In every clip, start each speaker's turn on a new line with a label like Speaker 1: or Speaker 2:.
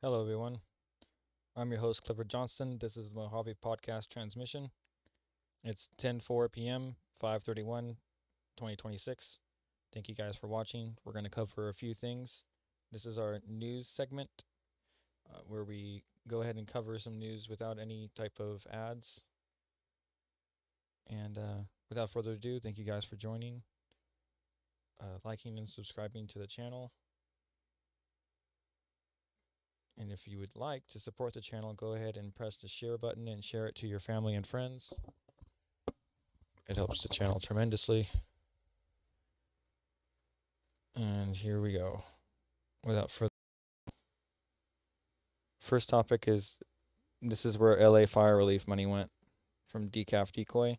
Speaker 1: Hello, everyone. I'm your host, Clifford Johnston. This is the Mojave Podcast transmission. It's 10:04 p.m., 5/31, 2026. Thank you guys for watching. We're going to cover a few things. This is our news segment where we go ahead and cover some news without any type of ads. And without further ado, thank you guys for joining, liking, and subscribing to the channel. And if you would like to support the channel, go ahead and press the share button and share it to your family and friends. It helps the channel tremendously. And here we go. Without further, first topic is, this is where LA fire relief money went from Decaf Decoy.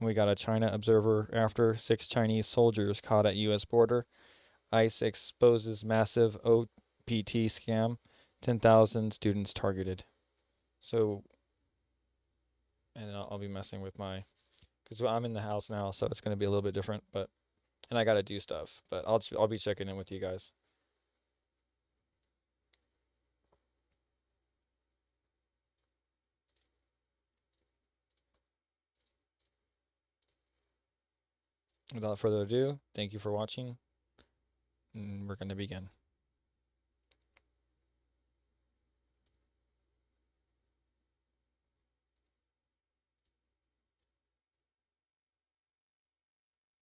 Speaker 1: We got a China observer after 6 Chinese soldiers caught at U.S. border. ICE exposes massive OPT scam. 10,000 students targeted. So, and I'll be messing with because I'm in the house now, so it's going to be a little bit different, and I got to do stuff, but I'll be checking in with you guys. Without further ado, thank you for watching, and we're going to begin.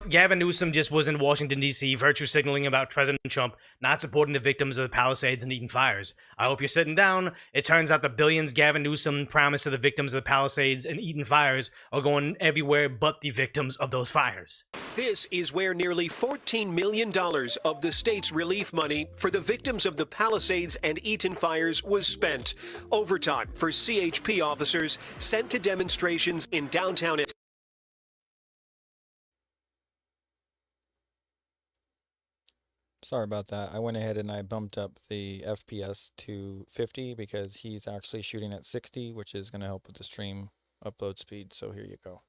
Speaker 2: Gavin Newsom just was in Washington, D.C., virtue signaling about President Trump not supporting the victims of the Palisades and Eaton fires. I hope you're sitting down. It turns out the billions Gavin Newsom promised to the victims of the Palisades and Eaton fires are going everywhere but the victims of those fires.
Speaker 3: This is where nearly $14 million of the state's relief money for the victims of the Palisades and Eaton fires was spent. Overtime for CHP officers sent to demonstrations in downtown.
Speaker 1: Sorry about that. I went ahead and I bumped up the FPS to 50 because he's actually shooting at 60, which is going to help with the stream upload speed. So here you go.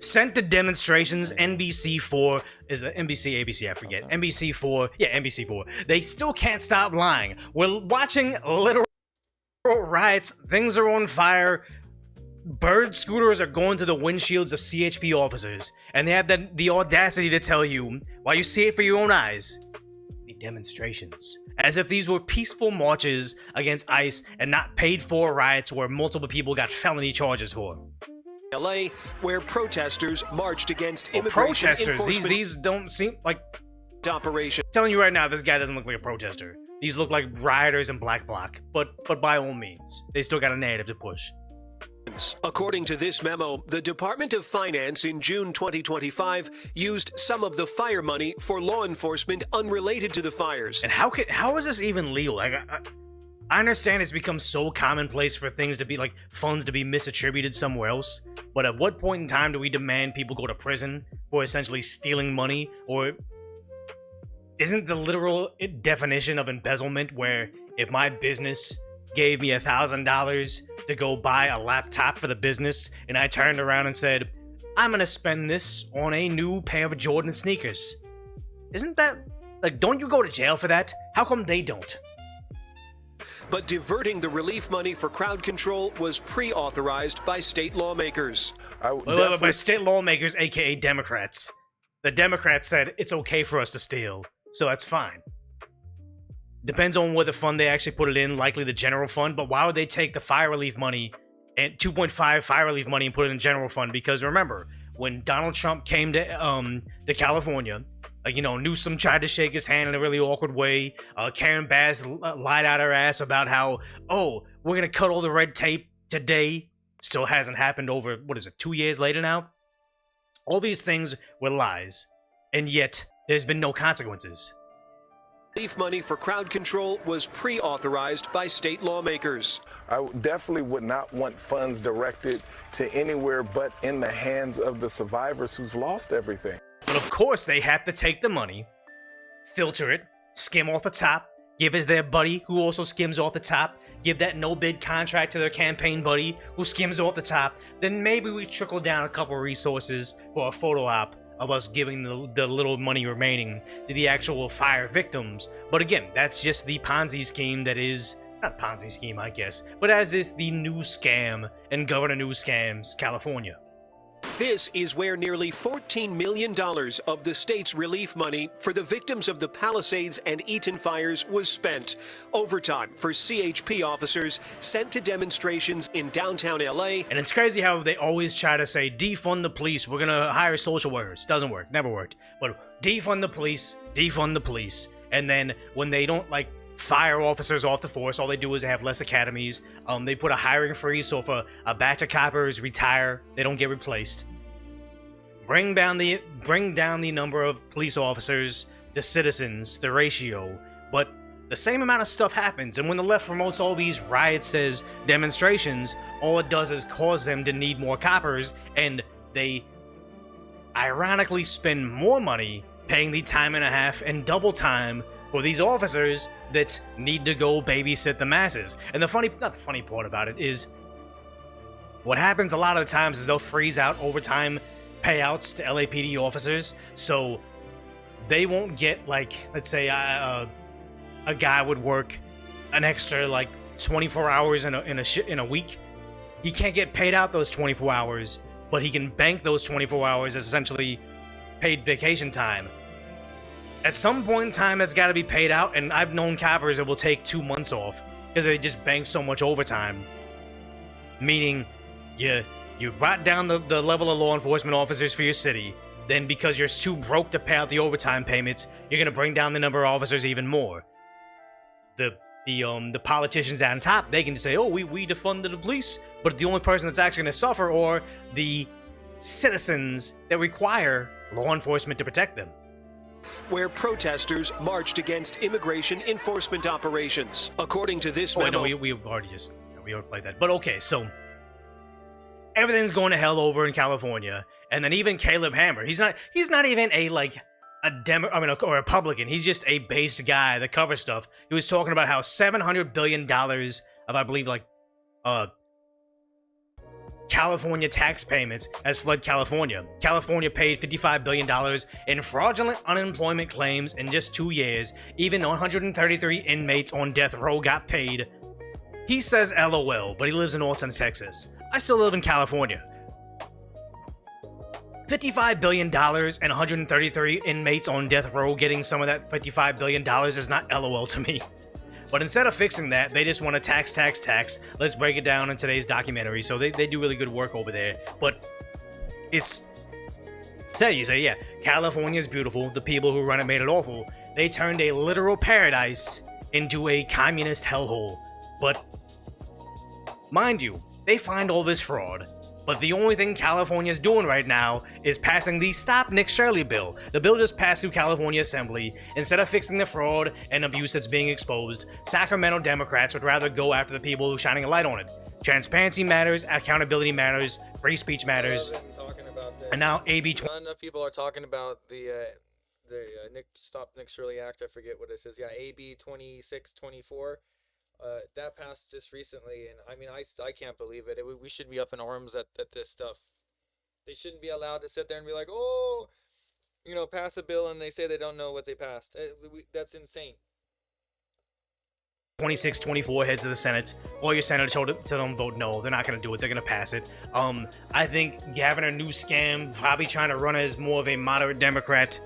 Speaker 2: Sent to demonstrations, NBC4, is it NBC, ABC, I forget. NBC4, yeah, NBC4. They still can't stop lying. We're watching literal riots, things are on fire, bird scooters are going through the windshields of CHP officers, and they have the audacity to tell you, while you see it for your own eyes, the demonstrations. As if these were peaceful marches against ICE and not paid for riots where multiple people got felony charges for.
Speaker 3: LA, where protesters marched against immigration
Speaker 2: protesters.
Speaker 3: enforcement.
Speaker 2: These don't seem like
Speaker 3: Operation.
Speaker 2: Telling you right now, this guy doesn't look like a protester. These look like rioters in black bloc, but by all means, they still got a narrative to push.
Speaker 3: According to this memo, the Department of Finance in June 2025 used some of the fire money for law enforcement unrelated to the fires.
Speaker 2: And how is this even legal? Like, I understand it's become so commonplace for things to be like funds to be misattributed somewhere else, but at what point in time do we demand people go to prison for essentially stealing money? Or isn't the literal definition of embezzlement where if my business gave me $1,000 to go buy a laptop for the business and I turned around and said, I'm gonna spend this on a new pair of Jordan sneakers? Isn't that, like, don't you go to jail for that? How come they don't?
Speaker 3: But diverting the relief money for crowd control was pre-authorized by state lawmakers.
Speaker 2: By state lawmakers, aka Democrats. The Democrats said it's okay for us to steal, so that's fine. Depends on what the fund they actually put it in, likely the general fund, but why would they take the fire relief money and 2.5 fire relief money and put it in general fund? Because remember, when Donald Trump came to California, Newsom tried to shake his hand in a really awkward way. Karen Bass lied out her ass about how, we're going to cut all the red tape today. Still hasn't happened over, 2 years later now? All these things were lies, and yet there's been no consequences.
Speaker 3: Relief money for crowd control was pre-authorized by state lawmakers.
Speaker 4: I definitely would not want funds directed to anywhere but in the hands of the survivors who've lost everything.
Speaker 2: But of course, they have to take the money, filter it, skim off the top, give it to their buddy who also skims off the top, give that no-bid contract to their campaign buddy who skims off the top, then maybe we trickle down a couple resources for a photo op of us giving the little money remaining to the actual fire victims. But again, that's just the Ponzi scheme that is, not Ponzi scheme, I guess, but as is the new scam in Governor New Scams, California.
Speaker 3: This is where nearly $14 million of the state's relief money for the victims of the Palisades and Eaton fires was spent. Overtime for CHP officers sent to demonstrations in downtown LA.
Speaker 2: And it's crazy how they always try to say, defund the police, we're gonna hire social workers. Doesn't work, never worked. But defund the police, defund the police. And then when they don't, like, fire officers off the force, all they do is have less academies. They put a hiring freeze, so if a batch of coppers retire, they don't get replaced. Bring down the number of police officers to citizens, the ratio. But the same amount of stuff happens, and when the left promotes all these riots as demonstrations, all it does is cause them to need more coppers, and they ironically spend more money paying the time and a half and double time for these officers that need to go babysit the masses. And not the funny part about it is, what happens a lot of the times is they'll freeze out overtime payouts to LAPD officers, so they won't get, like, let's say a guy would work an extra, like, 24 hours in a week. He can't get paid out those 24 hours, but he can bank those 24 hours as essentially paid vacation time. At some point in time, that's got to be paid out, and I've known coppers that will take 2 months off because they just bank so much overtime. Meaning, you brought down the level of law enforcement officers for your city, then because you're too broke to pay out the overtime payments, you're going to bring down the number of officers even more. The politicians on top, they can say, oh, we defunded the police, but the only person that's actually going to suffer are the citizens that require law enforcement to protect them.
Speaker 3: Where protesters marched against immigration enforcement operations. According to this memo...
Speaker 2: we already played that. But okay, so everything's going to hell over in California, and then even Caleb Hammer, he's not even a Republican. He's just a based guy that covers stuff. He was talking about how $700 billion of, I believe, California tax payments has fled California. California paid $55 billion in fraudulent unemployment claims in just 2 years. Even 133 inmates on death row got paid. He says LOL, but he lives in Austin, Texas. I still live in California. $55 billion and 133 inmates on death row getting some of that $55 billion is not LOL to me. But instead of fixing that, they just want to tax. Let's break it down in today's documentary. So they do really good work over there. But it's... You say, yeah, California's beautiful. The people who run it made it awful. They turned a literal paradise into a communist hellhole. But, mind you, they find all this fraud. But the only thing California's doing right now is passing the Stop Nick Shirley bill. The bill just passed through California Assembly. Instead of fixing the fraud and abuse that's being exposed, Sacramento Democrats would rather go after the people who are shining a light on it. Transparency matters, accountability matters, free speech matters. And now AB 20.
Speaker 1: Not enough people are talking about the Stop Nick Shirley Act. I forget what it says. Yeah, AB 2624. That passed just recently, and I mean, I can't believe it. We should be up in arms at this stuff. They shouldn't be allowed to sit there and be like, oh, pass a bill, and they say they don't know what they passed. That's insane.
Speaker 2: 2624 heads of the Senate. All your senators tell them vote no. They're not going to do it. They're going to pass it. I think Governor New Scam, probably trying to run as more of a moderate Democrat,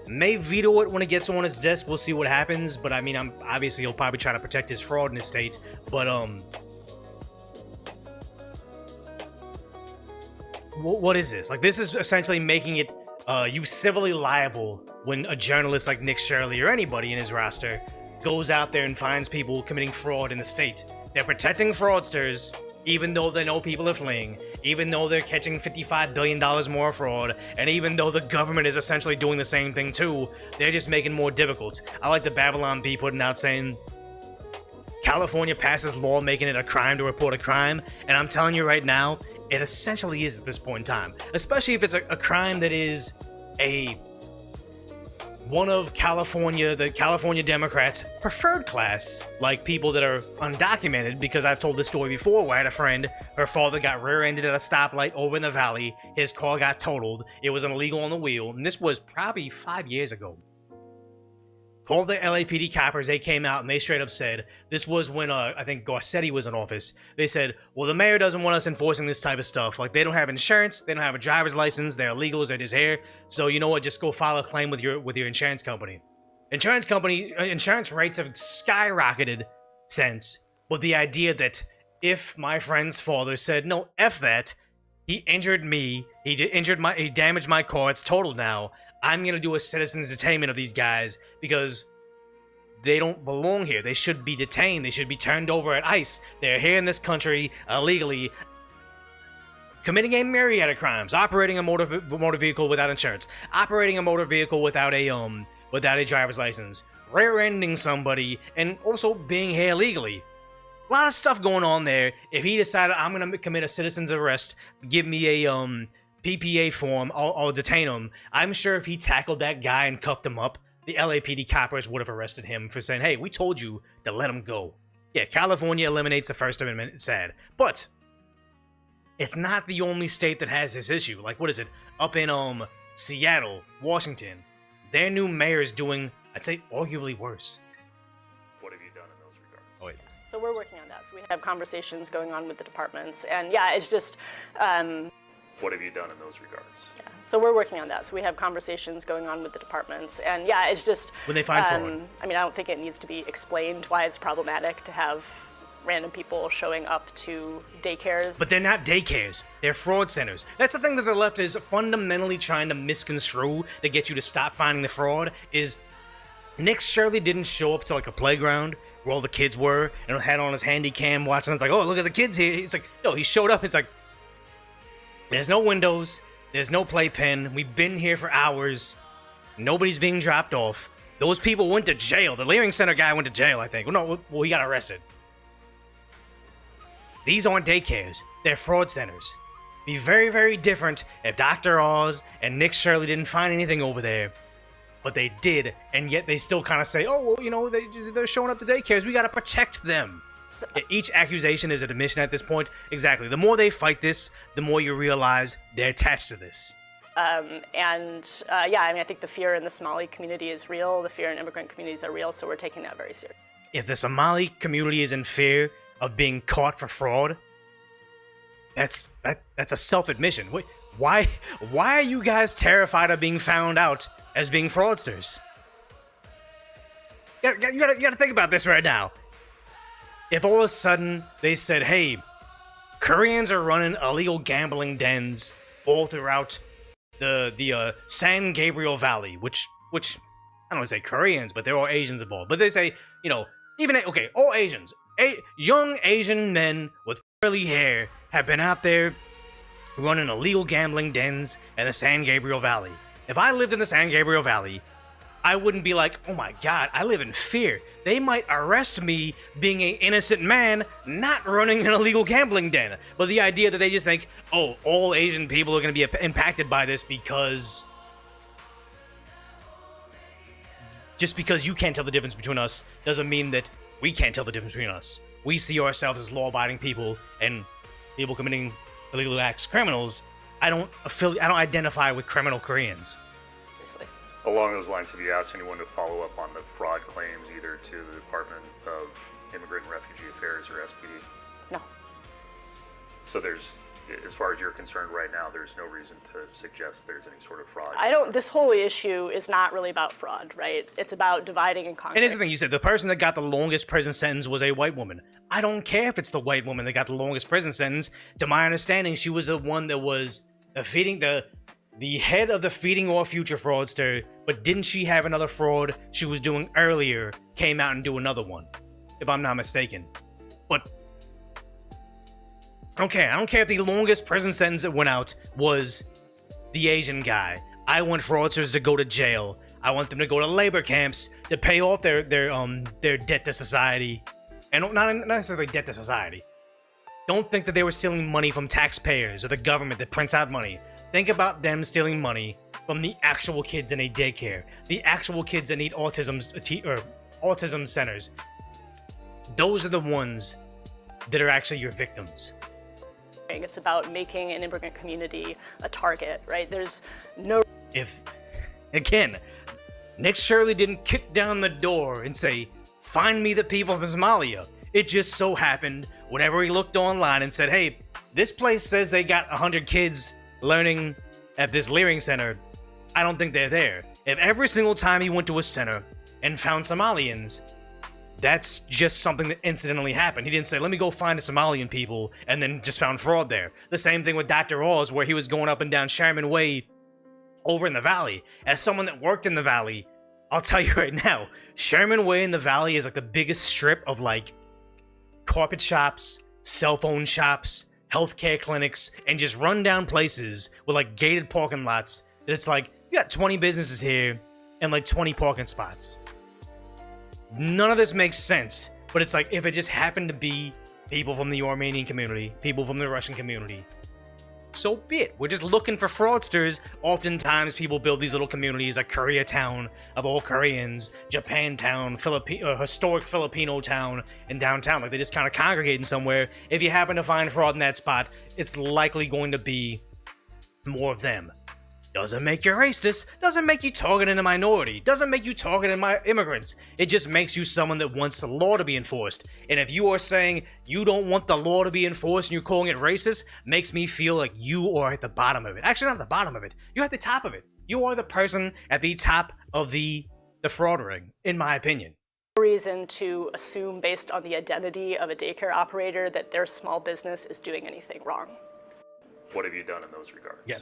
Speaker 2: may veto it when it gets on his desk. We'll see what happens. But I mean, obviously he'll probably try to protect his fraud in his state. But what is this? Like, this is essentially making it you civilly liable when a journalist like Nick Shirley or anybody in his roster goes out there and finds people committing fraud in the state. They're protecting fraudsters, even though they know people are fleeing, even though they're catching $55 billion more fraud, and even though the government is essentially doing the same thing too, they're just making it more difficult. I like the Babylon Bee putting out saying, California passes law making it a crime to report a crime, and I'm telling you right now, it essentially is at this point in time. Especially if it's a crime that is one of the California Democrats' preferred class, like people that are undocumented, because I've told this story before where I had a friend, her father got rear-ended at a stoplight over in the valley, his car got totaled, it was illegal on the wheel, and this was probably 5 years ago. Called the LAPD coppers, they came out and they straight up said, this was when I think Garcetti was in office, they said, well, the mayor doesn't want us enforcing this type of stuff, like they don't have insurance, they don't have a driver's license, they're illegals, they're just here, so you know what, just go file a claim with your insurance company. Insurance rates have skyrocketed since, but the idea that if my friend's father said, no, F that, he injured me, he damaged my car, it's totaled now, I'm gonna do a citizen's detainment of these guys because they don't belong here. They should be detained. They should be turned over at ICE. They're here in this country illegally, committing a myriad of crimes, operating a motor vehicle without insurance, operating a motor vehicle without a driver's license, rear-ending somebody, and also being here illegally. A lot of stuff going on there. If he decided I'm gonna commit a citizen's arrest, give me a PPA form, I'll detain him. I'm sure if he tackled that guy and cuffed him up, the LAPD coppers would have arrested him for saying, hey, we told you to let him go. Yeah, California eliminates the First Amendment, it's sad. But it's not the only state that has this issue. Like, what is it? Up in Seattle, Washington, their new mayor's doing, I'd say, arguably worse.
Speaker 5: What have you done in those regards?
Speaker 2: Oh, wait.
Speaker 6: So we're working on that. So we have conversations going on with the departments. And yeah, it's just...
Speaker 5: What have you done in those regards?
Speaker 6: Yeah, so we're working on that. So we have conversations going on with the departments. And yeah, it's just...
Speaker 2: When they find fraud.
Speaker 6: I mean, I don't think it needs to be explained why it's problematic to have random people showing up to daycares.
Speaker 2: But they're not daycares. They're fraud centers. That's the thing that the left is fundamentally trying to misconstrue to get you to stop finding the fraud is Nick Shirley didn't show up to like a playground where all the kids were and had on his handy cam watching. It's like, oh, look at the kids here. He's like, no, he showed up. It's like, there's no windows. There's no playpen. We've been here for hours. Nobody's being dropped off. Those people went to jail. The Leering Center guy went to jail, I think. Well, he got arrested. These aren't daycares. They're fraud centers. Be very, very different if Dr. Oz and Nick Shirley didn't find anything over there. But they did, and yet they still kind of say, oh, well, you know, they're showing up to daycares. We got to protect them. Each accusation is an admission at this point. Exactly. The more they fight this, the more you realize they're attached to this.
Speaker 6: Yeah, I mean, I think the fear in the Somali community is real. The fear in immigrant communities are real, so we're taking that very seriously.
Speaker 2: If the Somali community is in fear of being caught for fraud, that's a self-admission. Wait, why are you guys terrified of being found out as being fraudsters? You gotta think about this right now. If all of a sudden they said, hey, Koreans are running illegal gambling dens all throughout the San Gabriel Valley, which I don't want to say Koreans, but there are Asians involved. But they say, you know, all Asians, young Asian men with curly hair have been out there running illegal gambling dens in the San Gabriel Valley. If I lived in the San Gabriel Valley, I wouldn't be like, oh my god, I live in fear. They might arrest me being an innocent man not running an illegal gambling den. But the idea that they just think, oh, all Asian people are going to be impacted by this because... Just because you can't tell the difference between us doesn't mean that we can't tell the difference between us. We see ourselves as law-abiding people, and people committing illegal acts, criminals. I don't identify with criminal Koreans.
Speaker 6: Obviously.
Speaker 5: Along those lines, have you asked anyone to follow up on the fraud claims either to the Department of Immigrant and Refugee Affairs or SPD?
Speaker 6: No.
Speaker 5: So there's, as far as you're concerned right now, there's no reason to suggest there's any sort of fraud.
Speaker 6: This whole issue is not really about fraud, right? It's about dividing and conquering.
Speaker 2: And here's the thing, you said the person that got the longest prison sentence was a white woman. I don't care if it's the white woman that got the longest prison sentence. To my understanding, she was the one that was the head of the Feeding Our Future fraudster, but didn't she have another fraud she was doing earlier, came out and do another one, if I'm not mistaken. But I don't care if the longest prison sentence that went out was the Asian guy. I want fraudsters to go to jail. I want them to go to labor camps to pay off their debt to society. And not necessarily debt to society. Don't think that they were stealing money from taxpayers or the government that prints out money. Think about them stealing money from the actual kids in a daycare, the actual kids that need autism centers. Those are the ones that are actually your victims.
Speaker 6: It's about making an immigrant community a target, right? There's no...
Speaker 2: If, again, Nick Shirley didn't kick down the door and say, find me the people from Somalia. It just so happened, whenever he looked online and said, hey, this place says they got 100 kids learning at this Leering Center, I don't think they're there. If every single time he went to a center and found Somalians, that's just something that incidentally happened. He didn't say, let me go find the Somalian people, and then just found fraud there. The same thing with Dr. Oz, where he was going up and down Sherman Way over in the Valley. As someone that worked in the Valley, I'll tell you right now, Sherman Way in the Valley is like the biggest strip of like carpet shops, cell phone shops, healthcare clinics, and just rundown places with like gated parking lots that it's like, you got 20 businesses here and like 20 parking spots. None of this makes sense, but it's like, if it just happened to be people from the Armenian community, people from the Russian community, so be it. We're just looking for fraudsters. Oftentimes, people build these little communities like Koreatown of all Koreans, Japantown, historic Filipino town in downtown. Like, they just kind of congregate in somewhere. If you happen to find fraud in that spot, it's likely going to be more of them. Doesn't make you racist, doesn't make you targeting a minority, doesn't make you targeting immigrants. It just makes you someone that wants the law to be enforced. And if you are saying you don't want the law to be enforced and you're calling it racist, makes me feel like you are at the bottom of it. Actually, not at the bottom of it. You're at the top of it. You are the person at the top of the fraud ring, in my opinion.
Speaker 6: Reason to assume based on the identity of a daycare operator that their small business is doing anything wrong.
Speaker 5: What have you done in those regards?
Speaker 2: Yeah.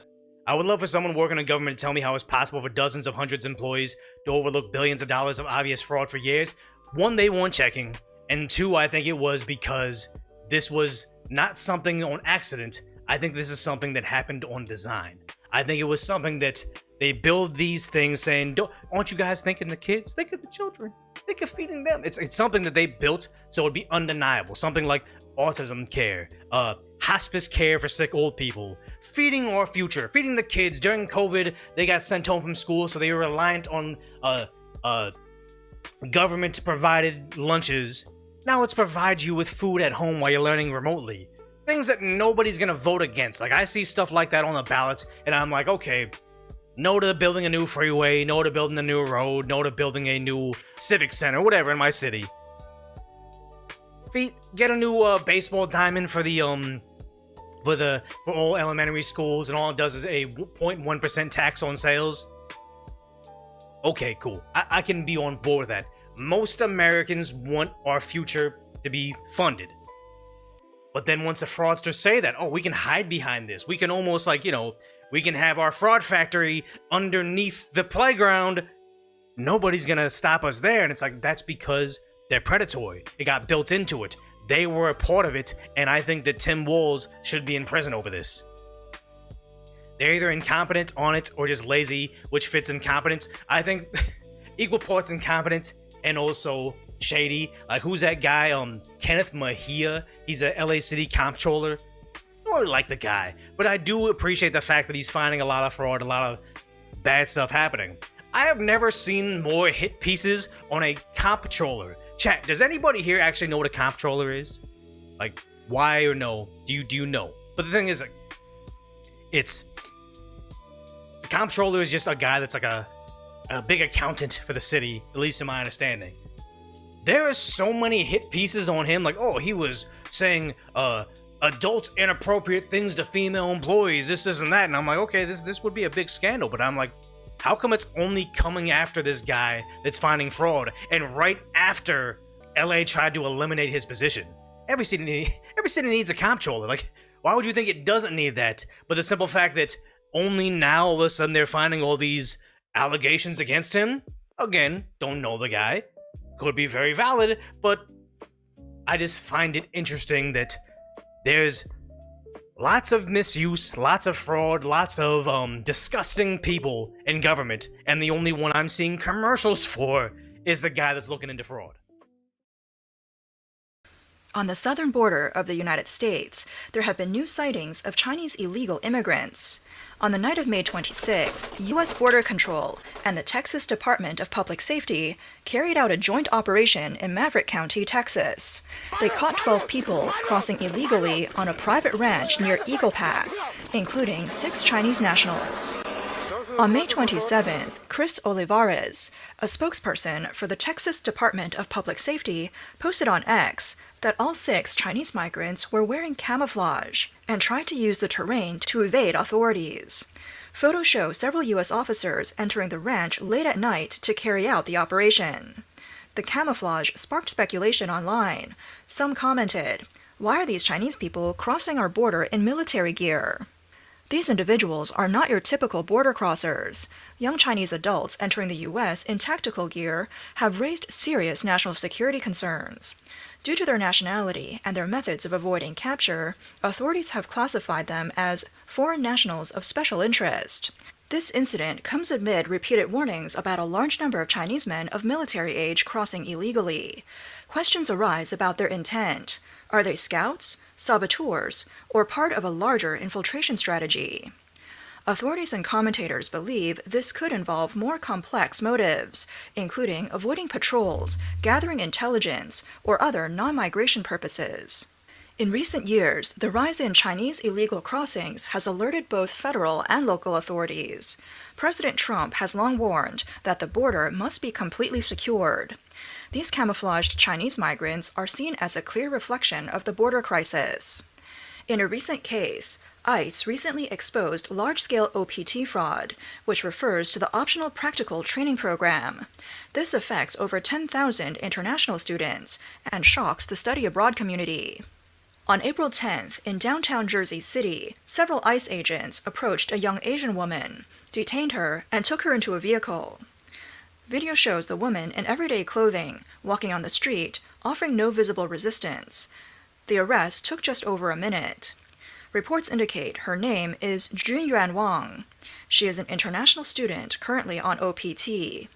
Speaker 2: I would love for someone working in government to tell me how it's possible for dozens of hundreds of employees to overlook billions of dollars of obvious fraud for years. One, they weren't checking. And two, I think it was because this was not something on accident. I think this is something that happened on design. I think it was something that they build these things saying, aren't you guys thinking the kids? Think of the children. Think of feeding them. It's something that they built so it'd be undeniable. Something like autism care, hospice care for sick old people, feeding our future, feeding the kids. During COVID, they got sent home from school, so they were reliant on government-provided lunches. Now let's provide you with food at home while you're learning remotely. Things that nobody's gonna vote against. Like, I see stuff like that on the ballots, and I'm like, okay, no to building a new freeway, no to building a new road, no to building a new civic center, whatever in my city. Get a new baseball diamond for the for all elementary schools, and all it does is a 0.1% tax on sales. Okay, cool. I can be on board with that. Most Americans want our future to be funded. But then once the fraudsters say that, oh, we can hide behind this. We can almost like, we can have our fraud factory underneath the playground. Nobody's gonna stop us there. And it's like, that's because they're predatory. It got built into it. They were a part of it, and I think that Tim Walz should be in prison over this. They're either incompetent on it or just lazy, which fits incompetence. I think equal parts incompetent and also shady. Like, who's that guy? Kenneth Mejia. He's a LA City comptroller. I don't really like the guy, but I do appreciate the fact that he's finding a lot of fraud, a lot of bad stuff happening. I have never seen more hit pieces on a comptroller. Chat, does anybody here actually know what a comptroller is? Like, why or no? Do you know? But the thing is, like, a comptroller is just a guy that's like a big accountant for the city, at least in my understanding. There are so many hit pieces on him, like, oh, he was saying adult inappropriate things to female employees, this and that, and I'm like, okay, this would be a big scandal, but I'm like, how come it's only coming after this guy that's finding fraud, and right after LA tried to eliminate his position? Every city needs a comptroller. Like, why would you think it doesn't need that? But the simple fact that only now all of a sudden they're finding all these allegations against him. Again, don't know the guy. Could be very valid, but I just find it interesting that there's lots of misuse, lots of fraud, lots of disgusting people in government, and the only one I'm seeing commercials for is the guy that's looking into fraud.
Speaker 7: On the southern border of the United States, there have been new sightings of Chinese illegal immigrants. On the night of May 26, U.S. Border Control and the Texas Department of Public Safety carried out a joint operation in Maverick County, Texas. They caught 12 people crossing illegally on a private ranch near Eagle Pass, including 6 Chinese nationals. On May 27th, Chris Olivares, a spokesperson for the Texas Department of Public Safety, posted on X that all 6 Chinese migrants were wearing camouflage and tried to use the terrain to evade authorities. Photos show several U.S. officers entering the ranch late at night to carry out the operation. The camouflage sparked speculation online. Some commented, "Why are these Chinese people crossing our border in military gear?" These individuals are not your typical border crossers. Young Chinese adults entering the U.S. in tactical gear have raised serious national security concerns. Due to their nationality and their methods of avoiding capture, authorities have classified them as foreign nationals of special interest. This incident comes amid repeated warnings about a large number of Chinese men of military age crossing illegally. Questions arise about their intent. Are they scouts, saboteurs, or part of a larger infiltration strategy? Authorities and commentators believe this could involve more complex motives, including avoiding patrols, gathering intelligence, or other non-migration purposes. In recent years, the rise in Chinese illegal crossings has alerted both federal and local authorities. President Trump has long warned that the border must be completely secured. These camouflaged Chinese migrants are seen as a clear reflection of the border crisis. In a recent case, ICE recently exposed large-scale OPT fraud, which refers to the Optional Practical Training Program. This affects over 10,000 international students and shocks the study abroad community. On April 10th, in downtown Jersey City, several ICE agents approached a young Asian woman, detained her, and took her into a vehicle. Video shows the woman in everyday clothing, walking on the street, offering no visible resistance. The arrest took just over a minute. Reports indicate her name is Junyuan Wang. She is an international student currently on OPT.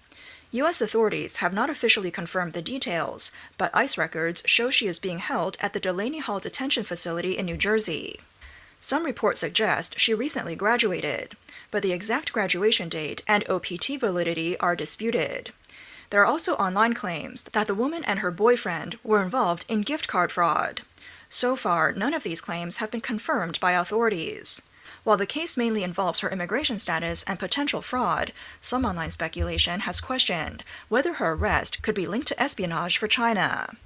Speaker 7: U.S. authorities have not officially confirmed the details, but ICE records show she is being held at the Delaney Hall Detention Facility in New Jersey. Some reports suggest she recently graduated, but the exact graduation date and OPT validity are disputed. There are also online claims that the woman and her boyfriend were involved in gift card fraud. So far, none of these claims have been confirmed by authorities. While the case mainly involves her immigration status and potential fraud, some online speculation has questioned whether her arrest could be linked to espionage for China.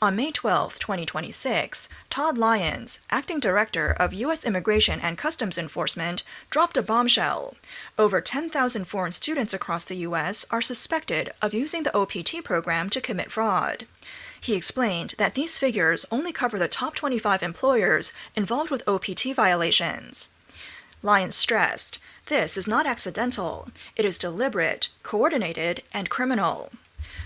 Speaker 7: On May 12, 2026, Todd Lyons, acting director of U.S. Immigration and Customs Enforcement, dropped a bombshell. Over 10,000 foreign students across the U.S. are suspected of using the OPT program to commit fraud. He explained that these figures only cover the top 25 employers involved with OPT violations. Lyons stressed, "This is not accidental. It is deliberate, coordinated, and criminal."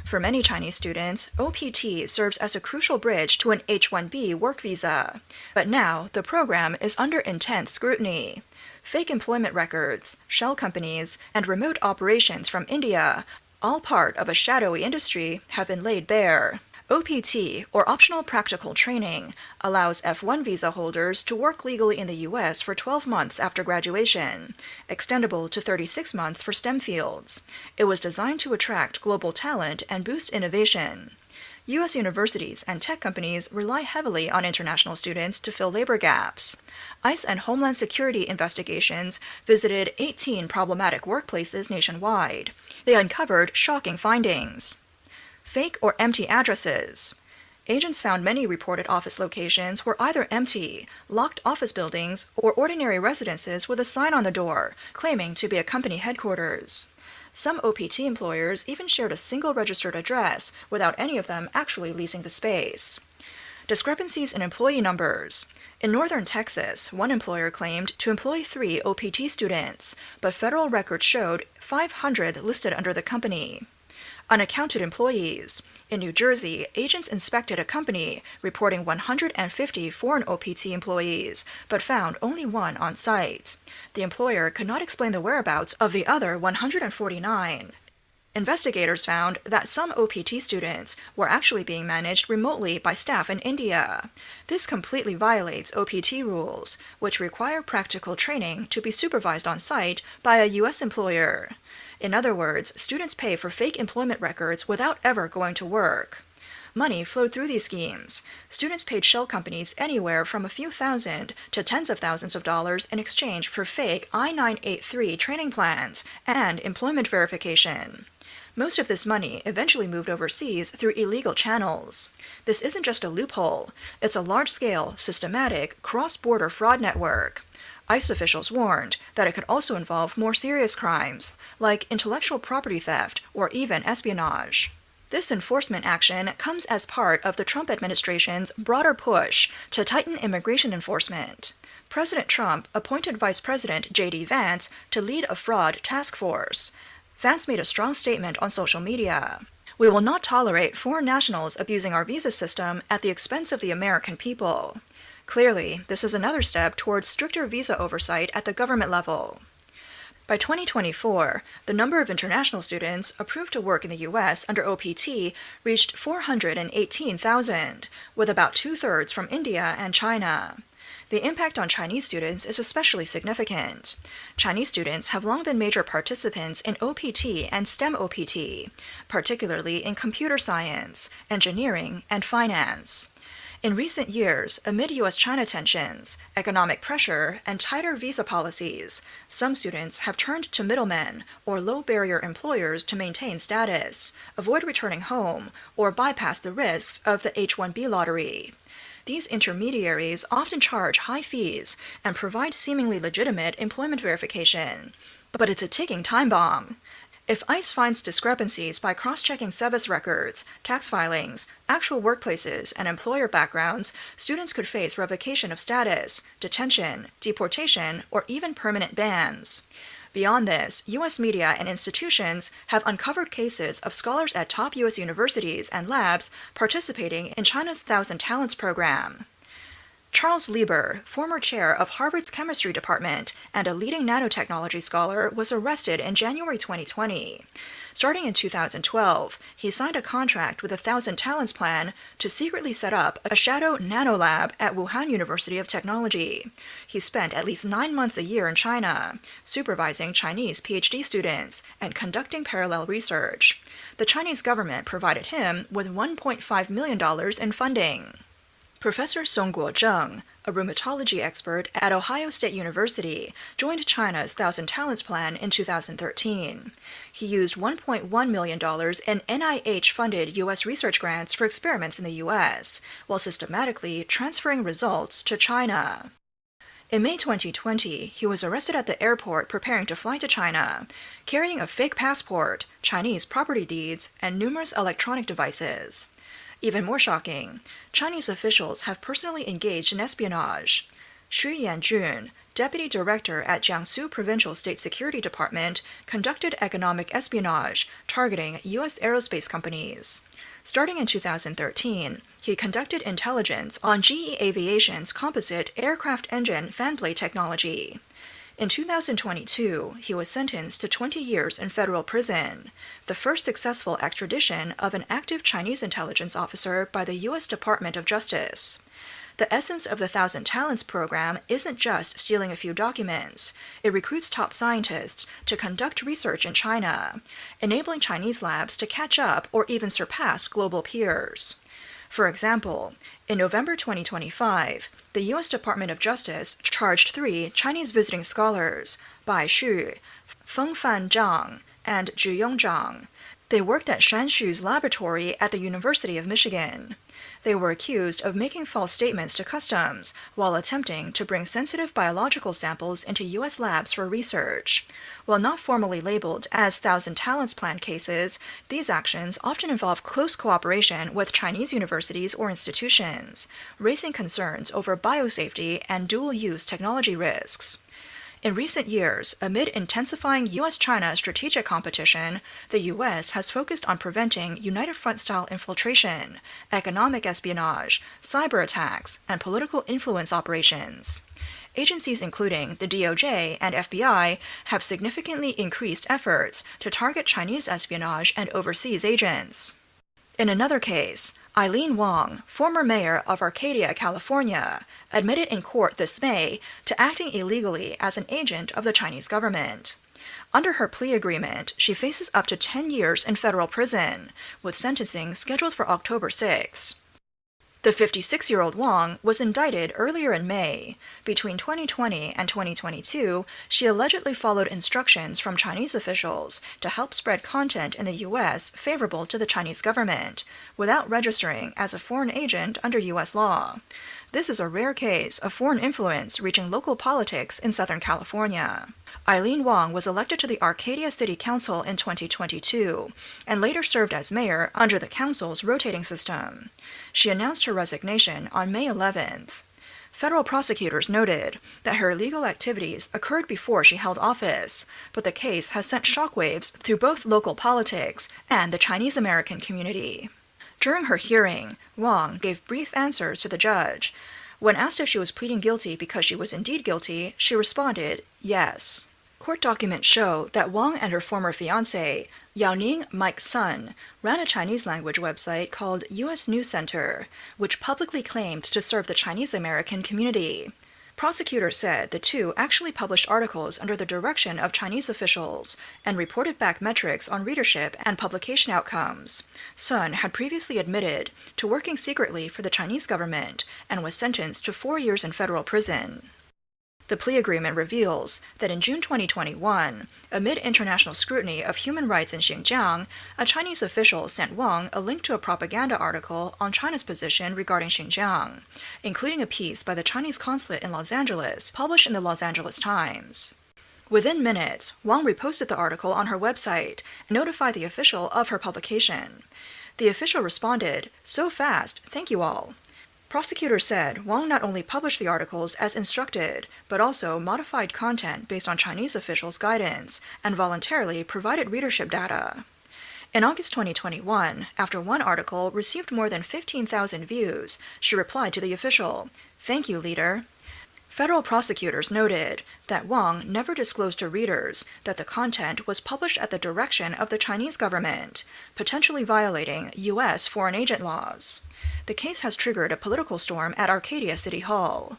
Speaker 7: For many Chinese students, OPT serves as a crucial bridge to an H-1B work visa. But now, the program is under intense scrutiny. Fake employment records, shell companies, and remote operations from India, all part of a shadowy industry, have been laid bare. OPT, or Optional Practical Training, allows F-1 visa holders to work legally in the U.S. for 12 months after graduation, extendable to 36 months for STEM fields. It was designed to attract global talent and boost innovation. U.S. universities and tech companies rely heavily on international students to fill labor gaps. ICE and Homeland Security investigations visited 18 problematic workplaces nationwide. They uncovered shocking findings. Fake or empty addresses. Agents found many reported office locations were either empty, locked office buildings, or ordinary residences with a sign on the door, claiming to be a company headquarters. Some OPT employers even shared a single registered address without any of them actually leasing the space. Discrepancies in employee numbers. In northern Texas, one employer claimed to employ 3 OPT students, but federal records showed 500 listed under the company. Unaccounted employees. In New Jersey, agents inspected a company reporting 150 foreign OPT employees, but found only 1 on site. The employer could not explain the whereabouts of the other 149. investigators found that some OPT students were actually being managed remotely by staff in India. This completely violates OPT rules, which require practical training to be supervised on site by a U.S. employer. In other words, students pay for fake employment records without ever going to work. Money flowed through these schemes. Students paid shell companies anywhere from a few thousand to tens of thousands of dollars in exchange for fake I-983 training plans and employment verification. Most of this money eventually moved overseas through illegal channels. This isn't just a loophole, it's a large-scale, systematic, cross-border fraud network. ICE officials warned that it could also involve more serious crimes, like intellectual property theft or even espionage. This enforcement action comes as part of the Trump administration's broader push to tighten immigration enforcement. President Trump appointed Vice President J.D. Vance to lead a fraud task force. Vance made a strong statement on social media. "We will not tolerate foreign nationals abusing our visa system at the expense of the American people." Clearly, this is another step towards stricter visa oversight at the government level. By 2024, the number of international students approved to work in the U.S. under OPT reached 418,000, with about two-thirds from India and China. The impact on Chinese students is especially significant. Chinese students have long been major participants in OPT and STEM OPT, particularly in computer science, engineering, and finance. In recent years, amid U.S.-China tensions, economic pressure, and tighter visa policies, some students have turned to middlemen or low-barrier employers to maintain status, avoid returning home, or bypass the risks of the H-1B lottery. These intermediaries often charge high fees and provide seemingly legitimate employment verification. But it's a ticking time bomb. If ICE finds discrepancies by cross-checking SEVIS records, tax filings, actual workplaces, and employer backgrounds, students could face revocation of status, detention, deportation, or even permanent bans. Beyond this, U.S. media and institutions have uncovered cases of scholars at top U.S. universities and labs participating in China's Thousand Talents program. Charles Lieber, former chair of Harvard's chemistry department and a leading nanotechnology scholar, was arrested in January 2020. Starting in 2012, he signed a contract with the Thousand Talents Plan to secretly set up a shadow nanolab at Wuhan University of Technology. He spent at least 9 months a year in China, supervising Chinese PhD students and conducting parallel research. The Chinese government provided him with $1.5 million in funding. Professor Songguo Zheng, a rheumatology expert at Ohio State University, joined China's Thousand Talents Plan in 2013. He used $1.1 million in NIH-funded U.S. research grants for experiments in the U.S., while systematically transferring results to China. In May 2020, he was arrested at the airport preparing to fly to China, carrying a fake passport, Chinese property deeds, and numerous electronic devices. Even more shocking, Chinese officials have personally engaged in espionage. Xu Yanjun, deputy director at Jiangsu Provincial State Security Department, conducted economic espionage targeting U.S. aerospace companies. Starting in 2013, he conducted intelligence on GE Aviation's composite aircraft engine fan blade technology. In 2022, he was sentenced to 20 years in federal prison, the first successful extradition of an active Chinese intelligence officer by the U.S. Department of Justice. The essence of the Thousand Talents program isn't just stealing a few documents. It recruits top scientists to conduct research in China, enabling Chinese labs to catch up or even surpass global peers. For example, in November 2025, the U.S. Department of Justice charged 3 Chinese visiting scholars, Bai Xu, Fengfan Zhang, and Zhiyong Zhang. They worked at Shan Xu's laboratory at the University of Michigan. They were accused of making false statements to customs while attempting to bring sensitive biological samples into U.S. labs for research. While not formally labeled as Thousand Talents Plan cases, these actions often involve close cooperation with Chinese universities or institutions, raising concerns over biosafety and dual-use technology risks. In recent years, amid intensifying U.S.-China strategic competition, the U.S. has focused on preventing United Front-style infiltration, economic espionage, cyber attacks, and political influence operations. agencies including the DOJ and FBI have significantly increased efforts to target Chinese espionage and overseas agents. In another case, Eileen Wong, former mayor of Arcadia, California, admitted in court this May to acting illegally as an agent of the Chinese government. Under her plea agreement, she faces up to 10 years in federal prison, with sentencing scheduled for October 6. The 56-year-old Wong was indicted earlier in May. Between 2020 and 2022, she allegedly followed instructions from Chinese officials to help spread content in the U.S. favorable to the Chinese government, without registering as a foreign agent under U.S. law. This is a rare case of foreign influence reaching local politics in Southern California. Eileen Wong was elected to the Arcadia City Council in 2022 and later served as mayor under the council's rotating system. She announced her resignation on May 11th. Federal prosecutors noted that her illegal activities occurred before she held office, but the case has sent shockwaves through both local politics and the Chinese American community. During her hearing, Wong gave brief answers to the judge. When asked if she was pleading guilty because she was indeed guilty, she responded, yes. Court documents show that Wong and her former fiancé, Yaoning Mike's son, ran a Chinese-language website called U.S. News Center, which publicly claimed to serve the Chinese American community. Prosecutors said the two actually published articles under the direction of Chinese officials and reported back metrics on readership and publication outcomes. Sun had previously admitted to working secretly for the Chinese government and was sentenced to 4 years in federal prison. The plea agreement reveals that in June 2021, amid international scrutiny of human rights in Xinjiang, a Chinese official sent Wong a link to a propaganda article on China's position regarding Xinjiang, including a piece by the Chinese consulate in Los Angeles, published in the Los Angeles Times. Within minutes, Wong reposted the article on her website and notified the official of her publication. The official responded, "So fast, thank you all." Prosecutors said Wong not only published the articles as instructed, but also modified content based on Chinese officials' guidance and voluntarily provided readership data. In August 2021, after one article received more than 15,000 views, she replied to the official, "Thank you, leader." Federal prosecutors noted that Wong never disclosed to readers that the content was published at the direction of the Chinese government, potentially violating U.S. foreign agent laws. The case has triggered a political storm at Arcadia City Hall.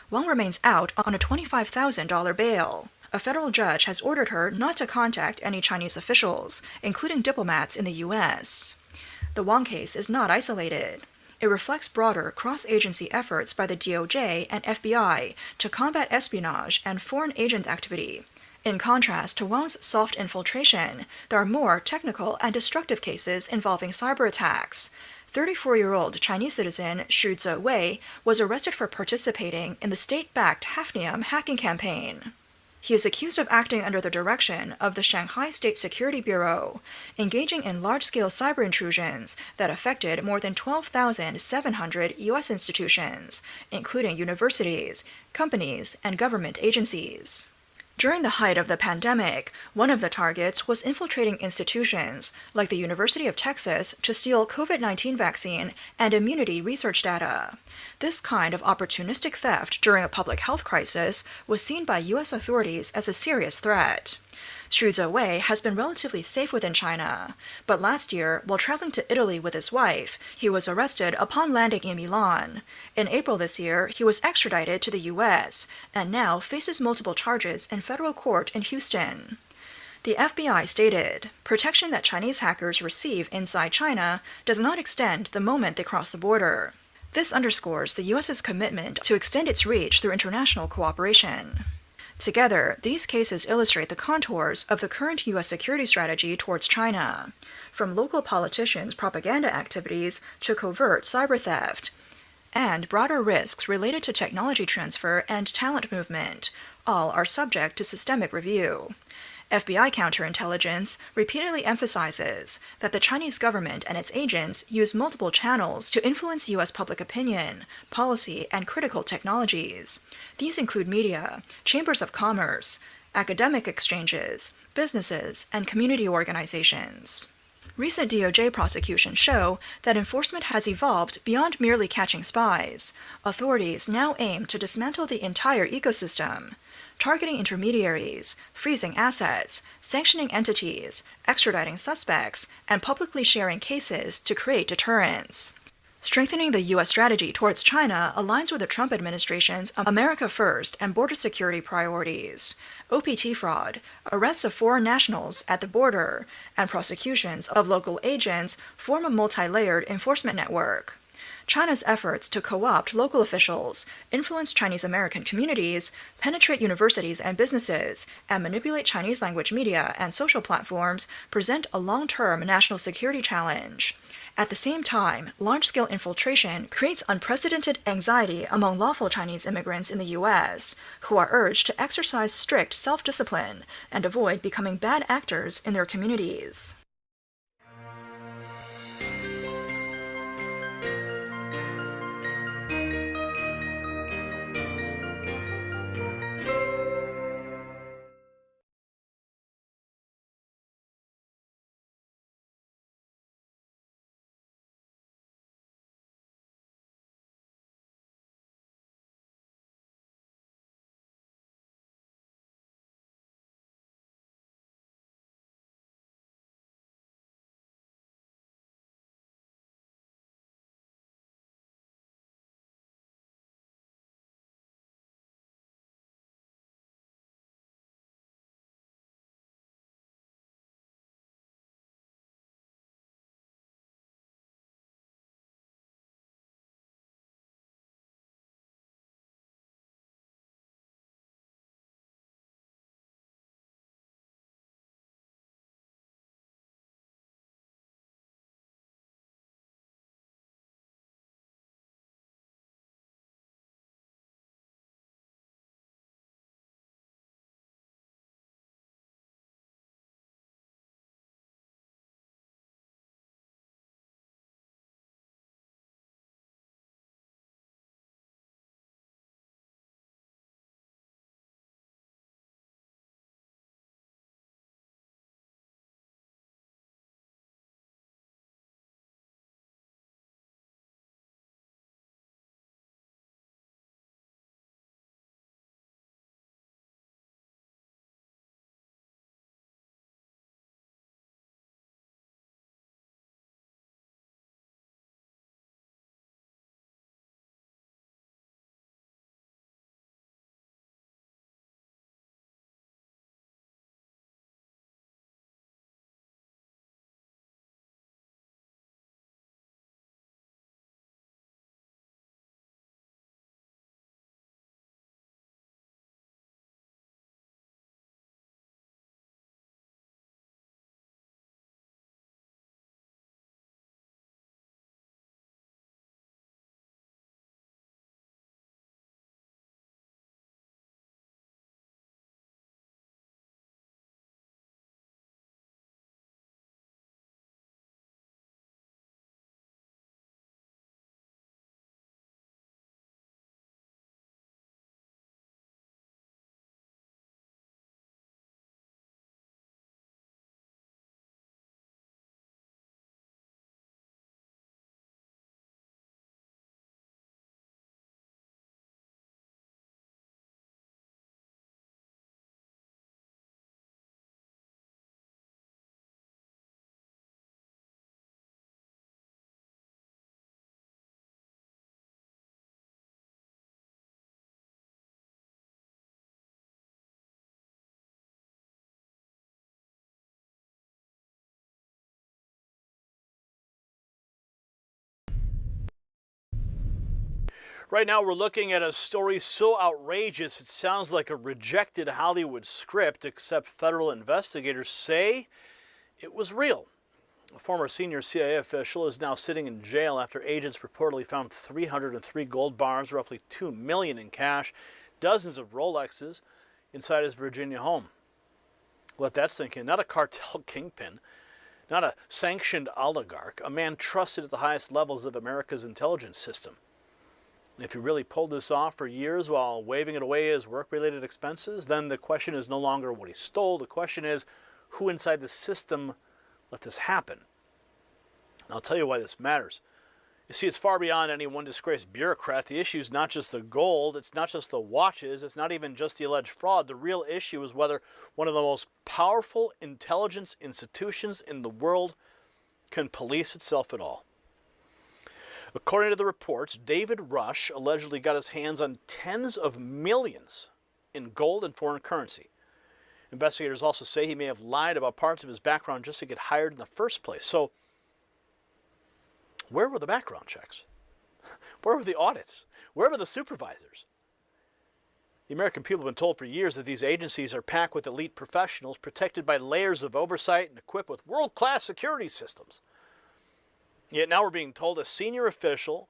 Speaker 7: Wong remains out on a $25,000 bail. A federal judge has ordered her not to contact any Chinese officials, including diplomats in the U.S. The Wong case is not isolated. It reflects broader cross-agency efforts by the DOJ and FBI to combat espionage and foreign agent activity. In contrast to Wong's soft infiltration, there are more technical and destructive cases involving cyber attacks. 34-year-old Chinese citizen Xu Zewei was arrested for participating in the state-backed Hafnium hacking campaign. He is accused of acting under the direction of the Shanghai State Security Bureau, engaging in large-scale cyber intrusions that affected more than 12,700 U.S. institutions, including universities, companies, and government agencies. During the height of the pandemic, one of the targets was infiltrating institutions like the University of Texas to steal COVID-19 vaccine and immunity research data. This kind of opportunistic theft during a public health crisis was seen by U.S. authorities as a serious threat. Xu Zewei has been relatively safe within China, but last year, while traveling to Italy with his wife, he was arrested upon landing in Milan. In April this year, he was extradited to the U.S. and now faces multiple charges in federal court in Houston. The FBI stated, protection that Chinese hackers receive inside China does not extend the moment they cross the border. This underscores the U.S.'s commitment to extend its reach through international cooperation. Together, these cases illustrate the contours of the current U.S. security strategy towards China, from local politicians' propaganda activities to covert cyber theft, and broader risks related to technology transfer and talent movement. All are subject to systemic review. FBI counterintelligence repeatedly emphasizes that the Chinese government and its agents use multiple channels to influence U.S. public opinion, policy, and critical technologies. These include media, chambers of commerce, academic exchanges, businesses, and community organizations. Recent DOJ prosecutions show that enforcement has evolved beyond merely catching spies. Authorities now aim to dismantle the entire ecosystem, targeting intermediaries, freezing assets, sanctioning entities, extraditing suspects, and publicly sharing cases to create deterrence. Strengthening the U.S. strategy towards China aligns with the Trump administration's America First and border security priorities. OPT fraud, arrests of foreign nationals at the border, and prosecutions of local agents form a multi-layered enforcement network. China's efforts to co-opt local officials, influence Chinese American communities, penetrate universities and businesses, and manipulate Chinese language media and social platforms present a long-term national security challenge. At the same time, large-scale infiltration creates unprecedented anxiety among lawful Chinese immigrants in the U.S., who are urged to exercise strict self-discipline and avoid becoming bad actors in their communities.
Speaker 8: Right now, we're looking at a story so outrageous it sounds like a rejected Hollywood script, except federal investigators say it was real. A former senior CIA official is now sitting in jail after agents reportedly found 303 gold bars, roughly $2 million in cash, dozens of Rolexes inside his Virginia home. Let that sink in. Not a cartel kingpin, not a sanctioned oligarch, a man trusted at the highest levels of America's intelligence system. And if he really pulled this off for years while waving it away as work-related expenses, then the question is no longer what he stole. The question is who inside the system let this happen. I'll tell you why this matters. You see, it's far beyond any one disgraced bureaucrat. The issue is not just the gold, it's not just the watches, it's not even just the alleged fraud. The real issue is whether one of the most powerful intelligence institutions in the world can police itself at all. According to the reports, David Rush allegedly got his hands on tens of millions in gold and foreign currency. Investigators also say he may have lied about parts of his background just to get hired in the first place. So, where were the background checks? Where were the audits? Where were the supervisors? The American people have been told for years that these agencies are packed with elite professionals protected by layers of oversight and equipped with world-class security systems. Yet now we're being told a senior official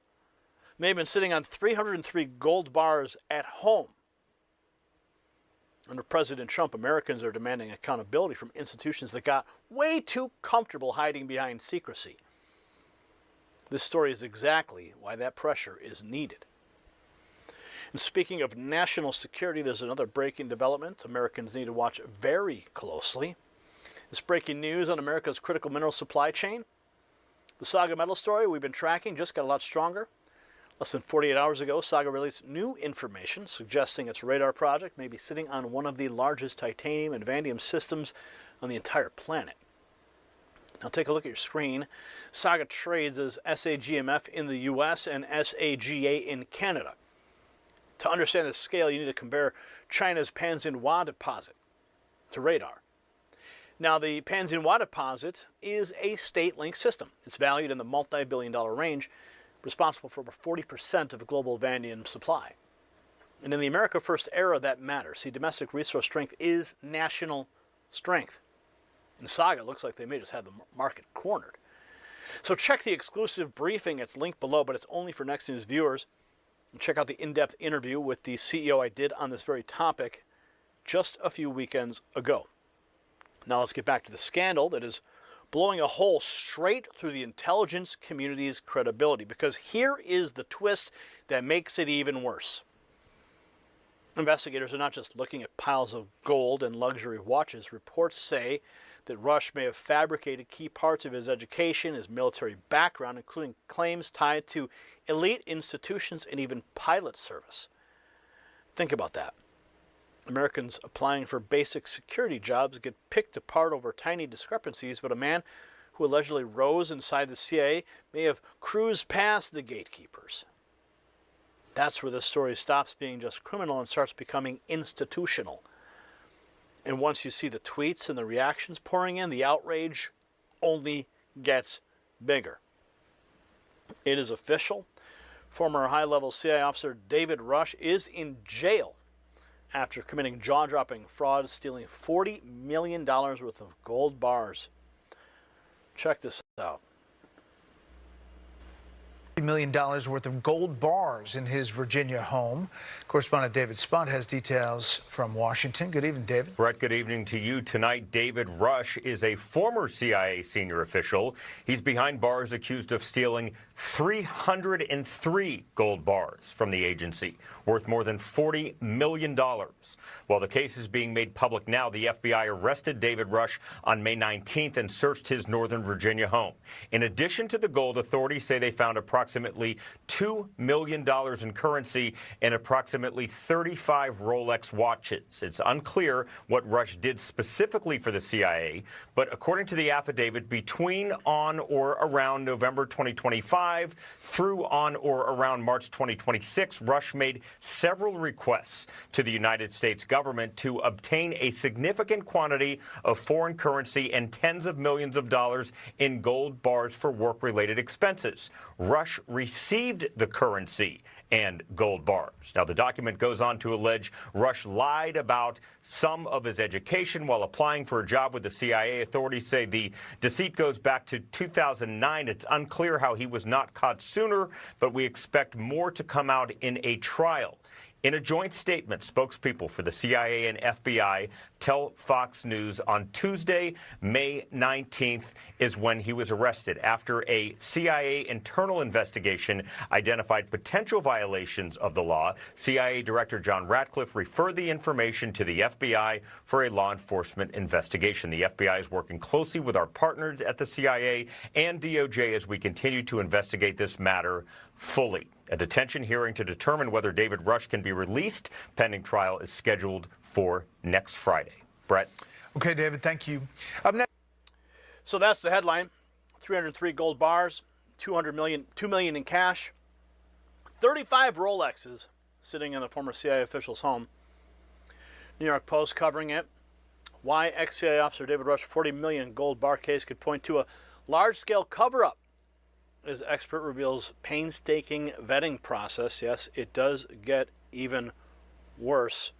Speaker 8: may have been sitting on 303 gold bars at home. Under President Trump, Americans are demanding accountability from institutions that got way too comfortable hiding behind secrecy. This story is exactly why that pressure is needed. And speaking of national security, there's another breaking development Americans need to watch very closely. This breaking news on America's critical mineral supply chain. The Saga Metal story we've been tracking just got a lot stronger. Less than 48 hours ago, Saga released new information suggesting its radar project may be sitting on one of the largest titanium and vanadium systems on the entire planet. Now take a look at your screen. Saga trades as SAGMF in the US and SAGA in Canada. To understand the scale, you need to compare China's Panxinhua deposit to radar. Now, the Panxinhua deposit is a state-linked system. It's valued in the multi-billion-dollar range, responsible for over 40% of global vanadium supply. And in the America First era, that matters. See, domestic resource strength is national strength. And Saga looks like they may just have the market cornered. So check the exclusive briefing. It's linked below, but it's only for Next News viewers. And check out the in-depth interview with the CEO I did on this very topic just a few weekends ago. Now let's get back to the scandal that is blowing a hole straight through the intelligence community's credibility, because here is the twist that makes it even worse. Investigators are not just looking at piles of gold and luxury watches. Reports say that Rush may have fabricated key parts of his education, his military background, including claims tied to elite institutions and even pilot service. Think about that. Americans applying for basic security jobs get picked apart over tiny discrepancies, but a man who allegedly rose inside the CIA may have cruised past the gatekeepers. That's where this story stops being just criminal and starts becoming institutional. And once you see the tweets and the reactions pouring in, the outrage only gets bigger. It is official. Former high-level CIA officer David Rush is in jail after committing jaw-dropping fraud, stealing $40 million worth of gold bars. Check this out.
Speaker 9: $40 million worth of gold bars in his Virginia home. Correspondent David Spunt has details from Washington. Good evening, David.
Speaker 10: Brett, good evening to you. Tonight, David Rush is a former CIA senior official. He's behind bars accused of stealing 303 gold bars from the agency, worth more than $40 million. While the case is being made public now, the FBI arrested David Rush on May 19th and searched his Northern Virginia home. In addition to the gold, authorities say they found approximately $2 million in currency and approximately 35 Rolex watches. It's unclear what Rush did specifically for the CIA, but according to the affidavit, between on or around November 2025 through on or around March 2026, Rush made several requests to the United States government to obtain a significant quantity of foreign currency and tens of millions of dollars in gold bars for work-related expenses. Rush received the currency and gold bars. Now, the document goes on to allege Rush lied about some of his education while applying for a job with the CIA. Authorities say the deceit goes back to 2009. It's unclear how he was not caught sooner, but we expect more to come out in a trial. In a joint statement, spokespeople for the CIA and FBI tell Fox News on Tuesday, May 19th, is when he was arrested after a CIA internal investigation identified potential violations of the law. CIA Director John Ratcliffe referred the information to the FBI for a law enforcement investigation. The FBI is working closely with our partners at the CIA and DOJ as we continue to investigate this matter fully. A detention hearing to determine whether David Rush can be released pending trial is scheduled for next Friday. Brett?
Speaker 9: Okay, David, thank you. Up next.
Speaker 8: So that's the headline. 303 gold bars, $2 million in cash, 35 Rolexes sitting in a former CIA official's home. New York Post covering it. Why ex-CIA officer David Rush 40 million gold bar case could point to a large-scale cover-up as expert reveals painstaking vetting process. Yes, it does get even worse.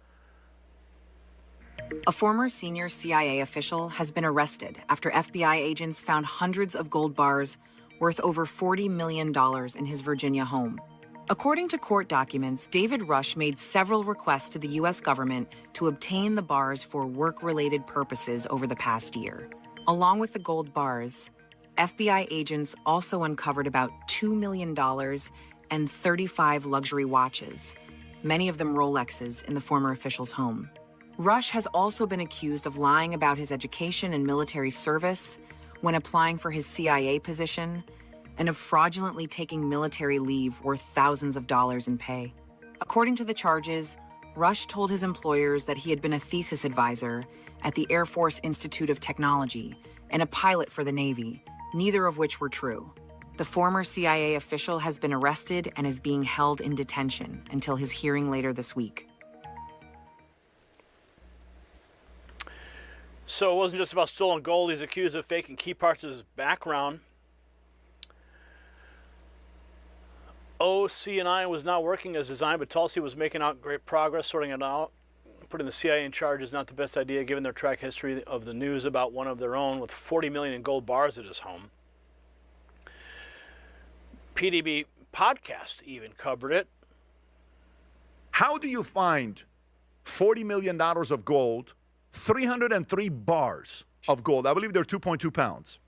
Speaker 11: A former senior CIA official has been arrested after FBI agents found hundreds of gold bars worth over $40 million in his Virginia home. According to court documents, David Rush made several requests to the U.S. government to obtain the bars for work-related purposes over the past year. Along with the gold bars, FBI agents also uncovered about $2 million and 35 luxury watches, many of them Rolexes, in the former official's home. Rush has also been accused of lying about his education and military service when applying for his CIA position, and of fraudulently taking military leave worth thousands of dollars in pay. According to the charges, Rush told his employers that he had been a thesis advisor at the Air Force Institute of Technology and a pilot for the Navy, neither of which were true. The former CIA official has been arrested and is being held in detention until his hearing later this week.
Speaker 8: So it wasn't just about stolen gold. He's accused of faking key parts of his background. OC&I was not working as designed, but Tulsi was making out great progress sorting it out. Putting the CIA in charge is not the best idea given their track history of the news about one of their own with 40 million in gold bars at his home. PDB podcast even covered it.
Speaker 12: How do you find $40 million of gold, 303 bars of gold? I believe they're 2.2 pounds.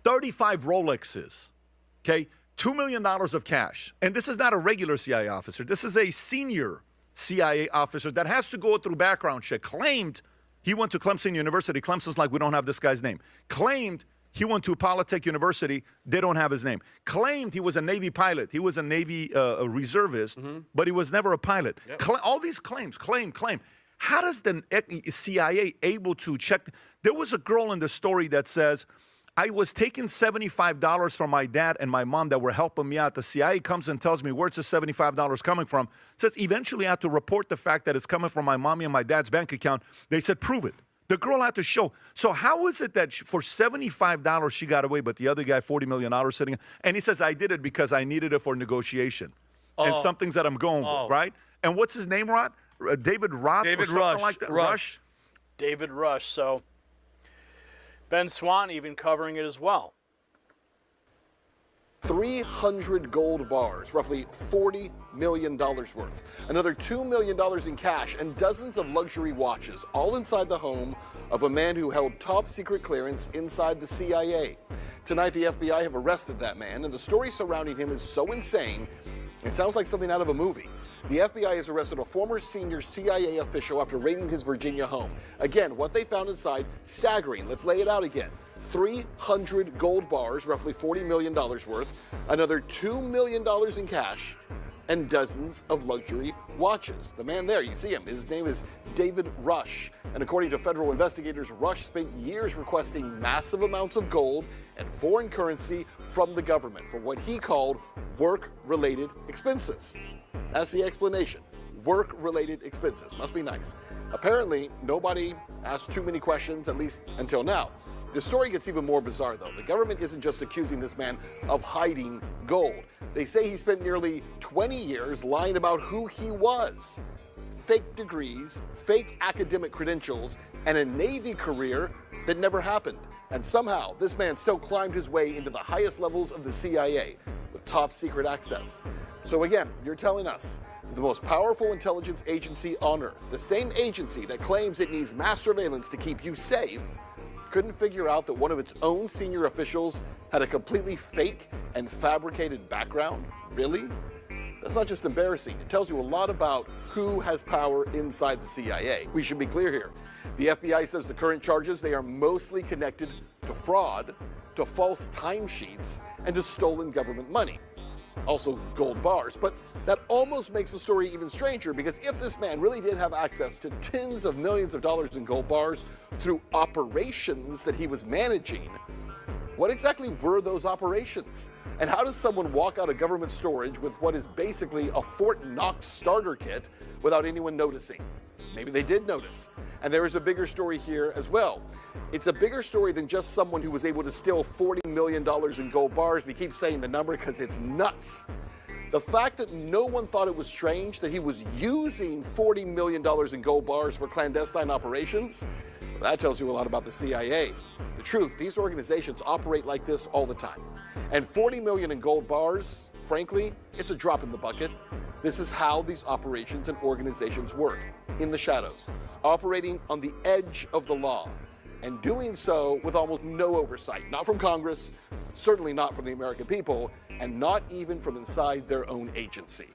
Speaker 12: 35 Rolexes, okay? $2 million of cash. And this is not a regular CIA officer. This is a senior CIA officer that has to go through background check. Claimed he went to Clemson University. Clemson's like, we don't have this guy's name. Claimed he went to Polytech University. They don't have his name. Claimed he was a Navy pilot. He was a Navy reservist, but he was never a pilot. Yep. All these claims, claim. How does the CIA able to check? There was a girl in the story that says, I was taking $75 from my dad and my mom that were helping me out. The CIA comes and tells me, where's the $75 coming from? It says, eventually I had to report the fact that it's coming from my mommy and my dad's bank account. They said, prove it. The girl had to show. So how is it that for $75 she got away, but the other guy, $40 million sitting? And he says, I did it because I needed it for negotiation. And some things that I'm going with, right? And what's his name, Rod? David Roth?
Speaker 8: David
Speaker 12: Rush. Like that? Rush?
Speaker 8: David Rush. So Ben Swan even covering it as well.
Speaker 13: 300 gold bars, roughly $40 million worth. Another $2 million in cash and dozens of luxury watches, all inside the home of a man who held top secret clearance inside the CIA. Tonight, the FBI have arrested that man, and the story surrounding him is so insane, it sounds like something out of a movie. The FBI has arrested a former senior CIA official after raiding his Virginia home. Again, what they found inside, staggering. Let's lay it out again. 300 gold bars, roughly $40 million worth, another $2 million in cash, and dozens of luxury watches. The man there, you see him, his name is David Rush. And according to federal investigators, Rush spent years requesting massive amounts of gold and foreign currency from the government for what he called work-related expenses. That's the explanation. Work-related expenses. Must be nice. Apparently, nobody asked too many questions, at least until now. The story gets even more bizarre, though. The government isn't just accusing this man of hiding gold. They say he spent nearly 20 years lying about who he was. Fake degrees, fake academic credentials, and a Navy career that never happened. And somehow, this man still climbed his way into the highest levels of the CIA with top secret access. So again, you're telling us the most powerful intelligence agency on Earth, the same agency that claims it needs mass surveillance to keep you safe, couldn't figure out that one of its own senior officials had a completely fake and fabricated background? Really? That's not just embarrassing. It tells you a lot about who has power inside the CIA. We should be clear here. The FBI says the current charges, they are mostly connected to fraud, to false timesheets, and to stolen government money. Also gold bars. But that almost makes the story even stranger, because if this man really did have access to tens of millions of dollars in gold bars through operations that he was managing, what exactly were those operations? And how does someone walk out of government storage with what is basically a Fort Knox starter kit without anyone noticing? Maybe they did notice. And there is a bigger story here as well. It's a bigger story than just someone who was able to steal $40 million in gold bars. We keep saying the number because it's nuts. The fact that no one thought it was strange that he was using $40 million in gold bars for clandestine operations, that tells you a lot about the CIA. The truth, these organizations operate like this all the time. And 40 million in gold bars, frankly, it's a drop in the bucket. This is how these operations and organizations work, in the shadows, operating on the edge of the law, and doing so with almost no oversight, not from Congress, certainly not from the American people, and not even from inside their own agency.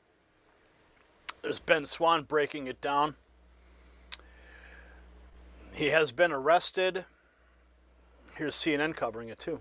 Speaker 8: There's Ben Swann breaking it down. He has been arrested. Here's CNN covering it too.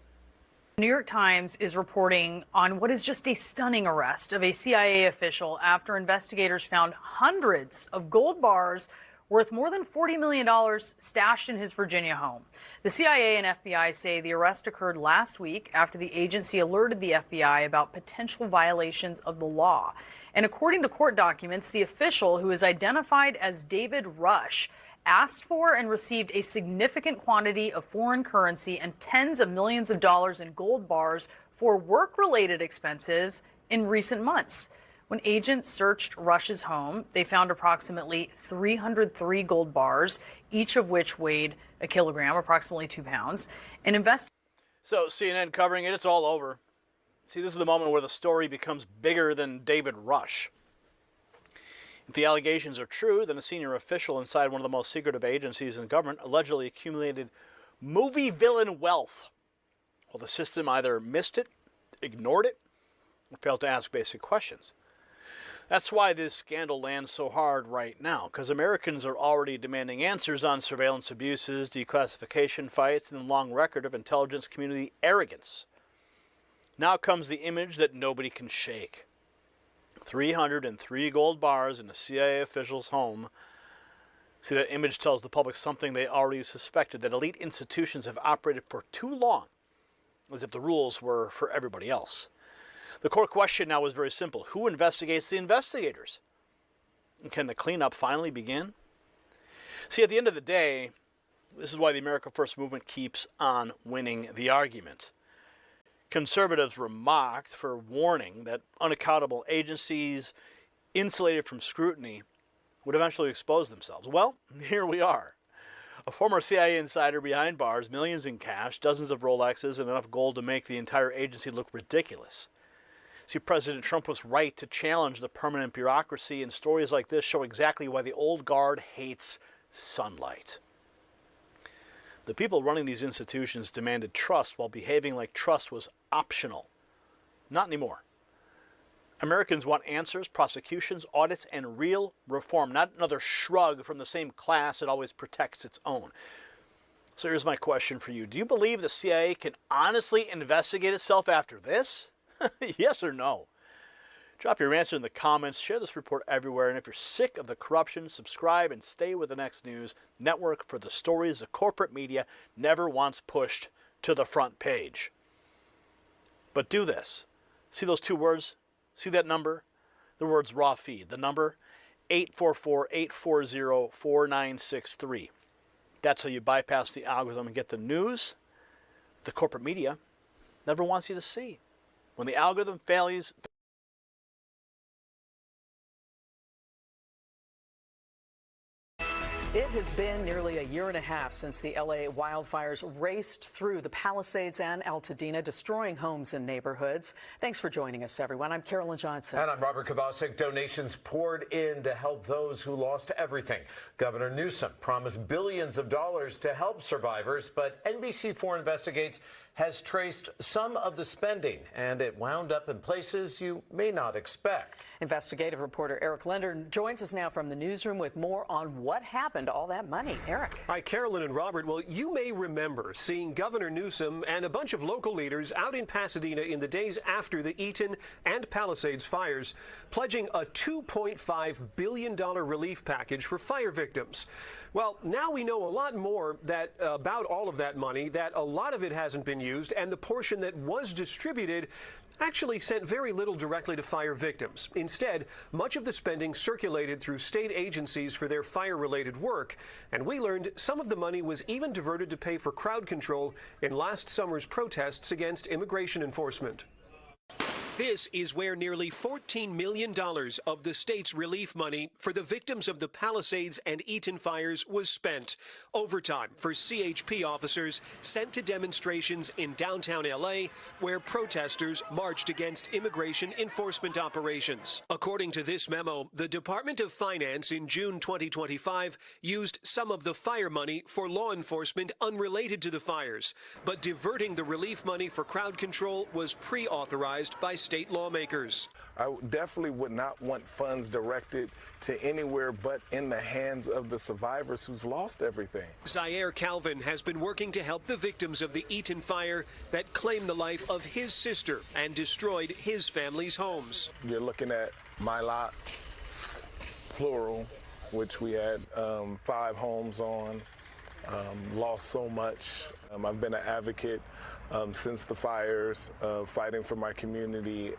Speaker 14: New York Times is reporting on what is just a stunning arrest of a CIA official after investigators found hundreds of gold bars worth more than $40 million stashed in his Virginia home. The CIA and FBI say the arrest occurred last week after the agency alerted the FBI about potential violations of the law. And according to court documents, the official, who is identified as David Rush, asked for and received a significant quantity of foreign currency and tens of millions of dollars in gold bars for work-related expenses in recent months. When agents searched Rush's home, they found approximately 303 gold bars, each of which weighed a kilogram, approximately 2 pounds.
Speaker 8: So CNN covering it, it's all over. See, this is the moment where the story becomes bigger than David Rush. If the allegations are true, then a senior official inside one of the most secretive agencies in government allegedly accumulated movie villain wealth. Well, the system either missed it, ignored it, or failed to ask basic questions. That's why this scandal lands so hard right now, because Americans are already demanding answers on surveillance abuses, declassification fights, and the long record of intelligence community arrogance. Now comes the image that nobody can shake. 303 gold bars in a CIA official's home. See, that image tells the public something they already suspected, that elite institutions have operated for too long, as if the rules were for everybody else. The core question now is very simple. Who investigates the investigators? And can the cleanup finally begin? See, at the end of the day, this is why the America First movement keeps on winning the argument. Conservatives were mocked for warning that unaccountable agencies insulated from scrutiny would eventually expose themselves. Well, here we are. A former CIA insider behind bars, millions in cash, dozens of Rolexes, and enough gold to make the entire agency look ridiculous. See, President Trump was right to challenge the permanent bureaucracy, and stories like this show exactly why the old guard hates sunlight. The people running these institutions demanded trust while behaving like trust was optional. Not anymore. Americans want answers, prosecutions, audits, and real reform, not another shrug from the same class that always protects its own. So here's my question for you. Do you believe the CIA can honestly investigate itself after this? Yes or no? Drop your answer in the comments, share this report everywhere, and if you're sick of the corruption, subscribe and stay with the Next News Network for the stories the corporate media never wants pushed to the front page. But do this. See those two words? See that number? The words raw feed. The number 844-840-4963. That's how you bypass the algorithm and get the news the corporate media never wants you to see. When the algorithm fails,
Speaker 15: It has been nearly a year and a half since the LA wildfires raced through the Palisades and Altadena, destroying homes and neighborhoods. Thanks for joining us, everyone. I'm Carolyn Johnson.
Speaker 16: And I'm Robert Kovacic. Donations poured in to help those who lost everything. Governor Newsom promised billions of dollars to help survivors, but NBC4 Investigates has traced some of the spending, and it wound up in places you may not expect.
Speaker 15: Investigative reporter Eric Linder joins us now from the newsroom with more on what happened to all that money. Eric.
Speaker 3: Hi, Carolyn and Robert. Well, you may remember seeing Governor Newsom and a bunch of local leaders out in Pasadena in the days after the Eaton and Palisades fires, pledging a $2.5 billion relief package for fire victims. Well, now we know a lot more about all of that money, that a lot of it hasn't been used, and the portion that was distributed actually sent very little directly to fire victims. Instead, much of the spending circulated through state agencies for their fire-related work, and we learned some of the money was even diverted to pay for crowd control in last summer's protests against immigration enforcement. This is where nearly $14 million of the state's relief money for the victims of the Palisades and Eaton fires was spent. Overtime for CHP officers sent to demonstrations in downtown LA where protesters marched against immigration enforcement operations. According to this memo, the Department of Finance in June 2025 used some of the fire money for law enforcement unrelated to the fires, but diverting the relief money for crowd control was pre-authorized by state lawmakers.
Speaker 4: I definitely would not want funds directed to anywhere but in the hands of the survivors who've lost everything.
Speaker 3: Zaire Calvin has been working to help the victims of the Eaton fire that claimed the life of his sister and destroyed his family's homes.
Speaker 4: You're looking at my lot, plural, which we had 5 homes on, lost so much. I've been an advocate since the fires, fighting for my community,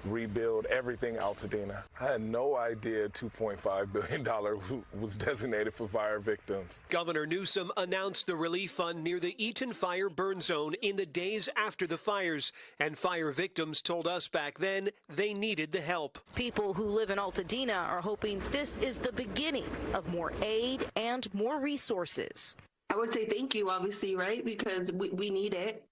Speaker 4: rebuild everything Altadena. I had no idea $2.5 billion was designated for fire victims.
Speaker 3: Governor Newsom announced the relief fund near the Eaton fire burn zone in the days after the fires, and fire victims told us back then they needed the help.
Speaker 17: People who live in Altadena are hoping this is the beginning of more aid and more resources.
Speaker 18: I would say thank you, obviously, right? Because we need it.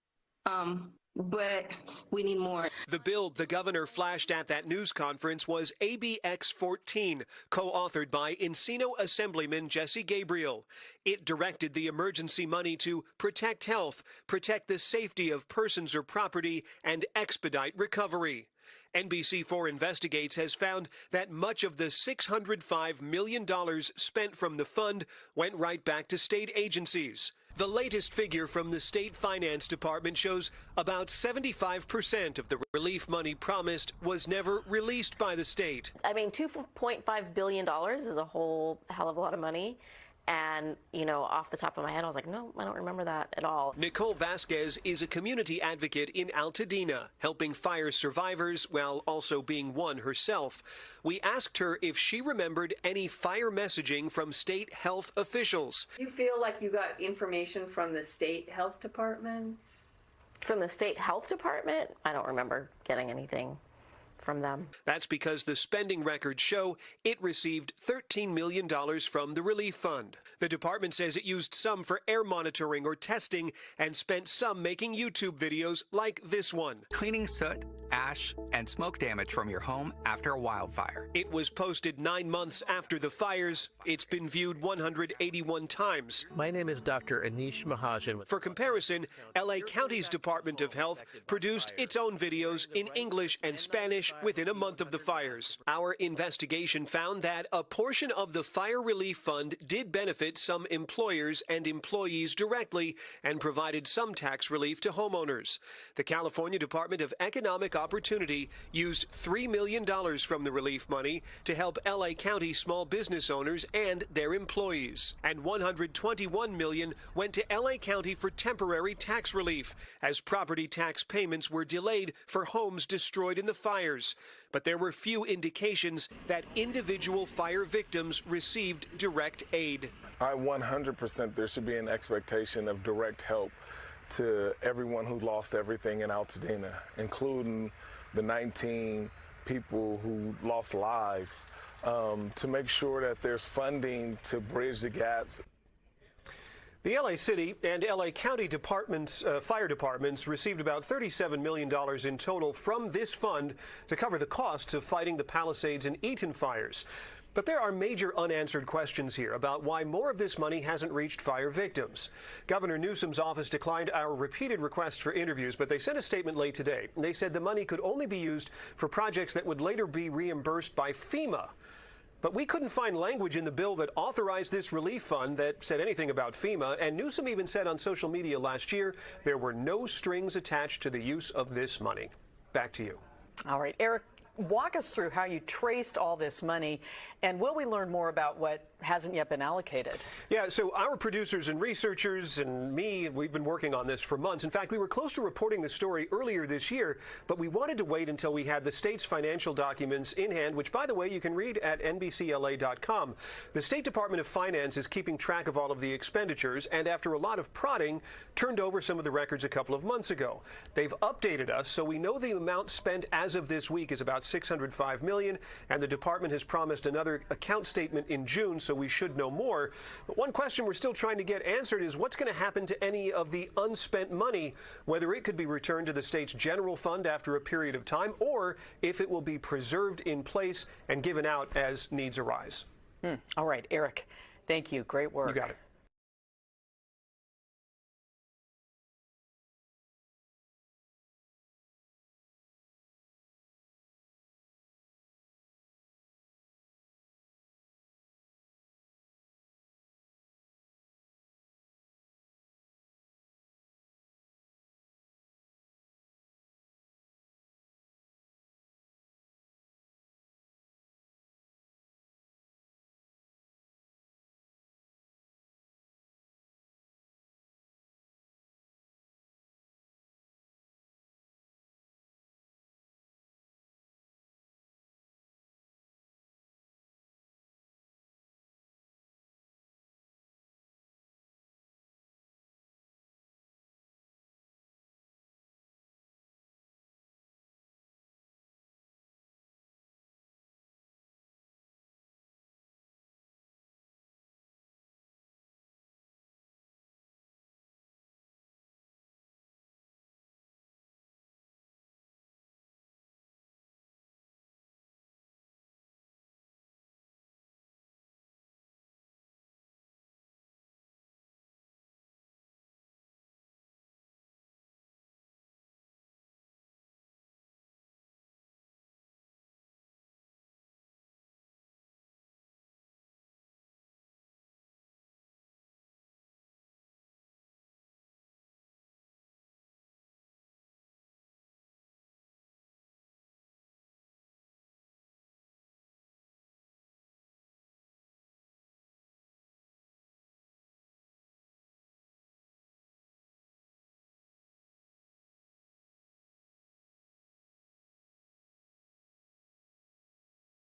Speaker 18: But we need more.
Speaker 3: The bill the governor flashed at that news conference was ABX 14, co-authored by Encino Assemblyman Jesse Gabriel. It directed the emergency money to protect health, protect the safety of persons or property, and expedite recovery. NBC4 Investigates has found that much of the $605 million spent from the fund went right back to state agencies. The latest figure from the State Finance Department shows about 75% of the relief money promised was never released by the state.
Speaker 19: I mean, $2.5 billion is a whole hell of a lot of money. And, you know, off the top of my head, I was like, no, I don't remember that at all.
Speaker 3: Nicole Vasquez is a community advocate in Altadena, helping fire survivors while also being one herself. We asked her if she remembered any fire messaging from state health officials.
Speaker 20: Do you feel like you got information from the state health department?
Speaker 19: From the state health department? I don't remember getting anything from them.
Speaker 3: That's because the spending records show it received $13 million from the relief fund. The department says it used some for air monitoring or testing and spent some making YouTube videos like this one.
Speaker 21: Cleaning soot, ash, and smoke damage from your home after a wildfire.
Speaker 3: It was posted 9 months after the fires. It's been viewed 181 times.
Speaker 22: My name is Dr. Anish Mahajan.
Speaker 3: For comparison, LA County's Department of Health produced its own videos in English and Spanish within a month of the fires. Our investigation found that a portion of the Fire Relief Fund did benefit some employers and employees directly and provided some tax relief to homeowners. The California Department of Economic Opportunity used $3 million from the relief money to help LA County small business owners and their employees. And $121 million went to LA County for temporary tax relief, as property tax payments were delayed for homes destroyed in the fires. But there were few indications that individual fire victims received direct aid.
Speaker 4: 100% there should be an expectation of direct help to everyone who lost everything in Altadena, including the 19 people who lost lives, to make sure that there's funding to bridge the gaps.
Speaker 3: The LA City and LA County departments, fire departments received about $37 million in total from this fund to cover the costs of fighting the Palisades and Eaton fires. But there are major unanswered questions here about why more of this money hasn't reached fire victims. Governor Newsom's office declined our repeated requests for interviews, but they sent a statement late today. They said the money could only be used for projects that would later be reimbursed by FEMA. But we couldn't find language in the bill that authorized this relief fund that said anything about FEMA, and Newsom even said on social media last year there were no strings attached to the use of this money. Back to you.
Speaker 15: All right, Eric, walk us through how you traced all this money, and will we learn more about what hasn't yet been allocated?
Speaker 3: Yeah, so our producers and researchers and me, we've been working on this for months. In fact, we were close to reporting the story earlier this year, but we wanted to wait until we had the state's financial documents in hand, which, by the way, you can read at NBCLA.com. The State Department of Finance is keeping track of all of the expenditures, and after a lot of prodding, turned over some of the records a couple of months ago. They've updated us, so we know the amount spent as of this week is about $605 million, and the department has promised another account statement in June, so we should know more. But one question we're still trying to get answered is what's going to happen to any of the unspent money, whether it could be returned to the state's general fund after a period of time, or if it will be preserved in place and given out as needs arise.
Speaker 15: All right, Eric, thank you. Great work.
Speaker 3: You got it.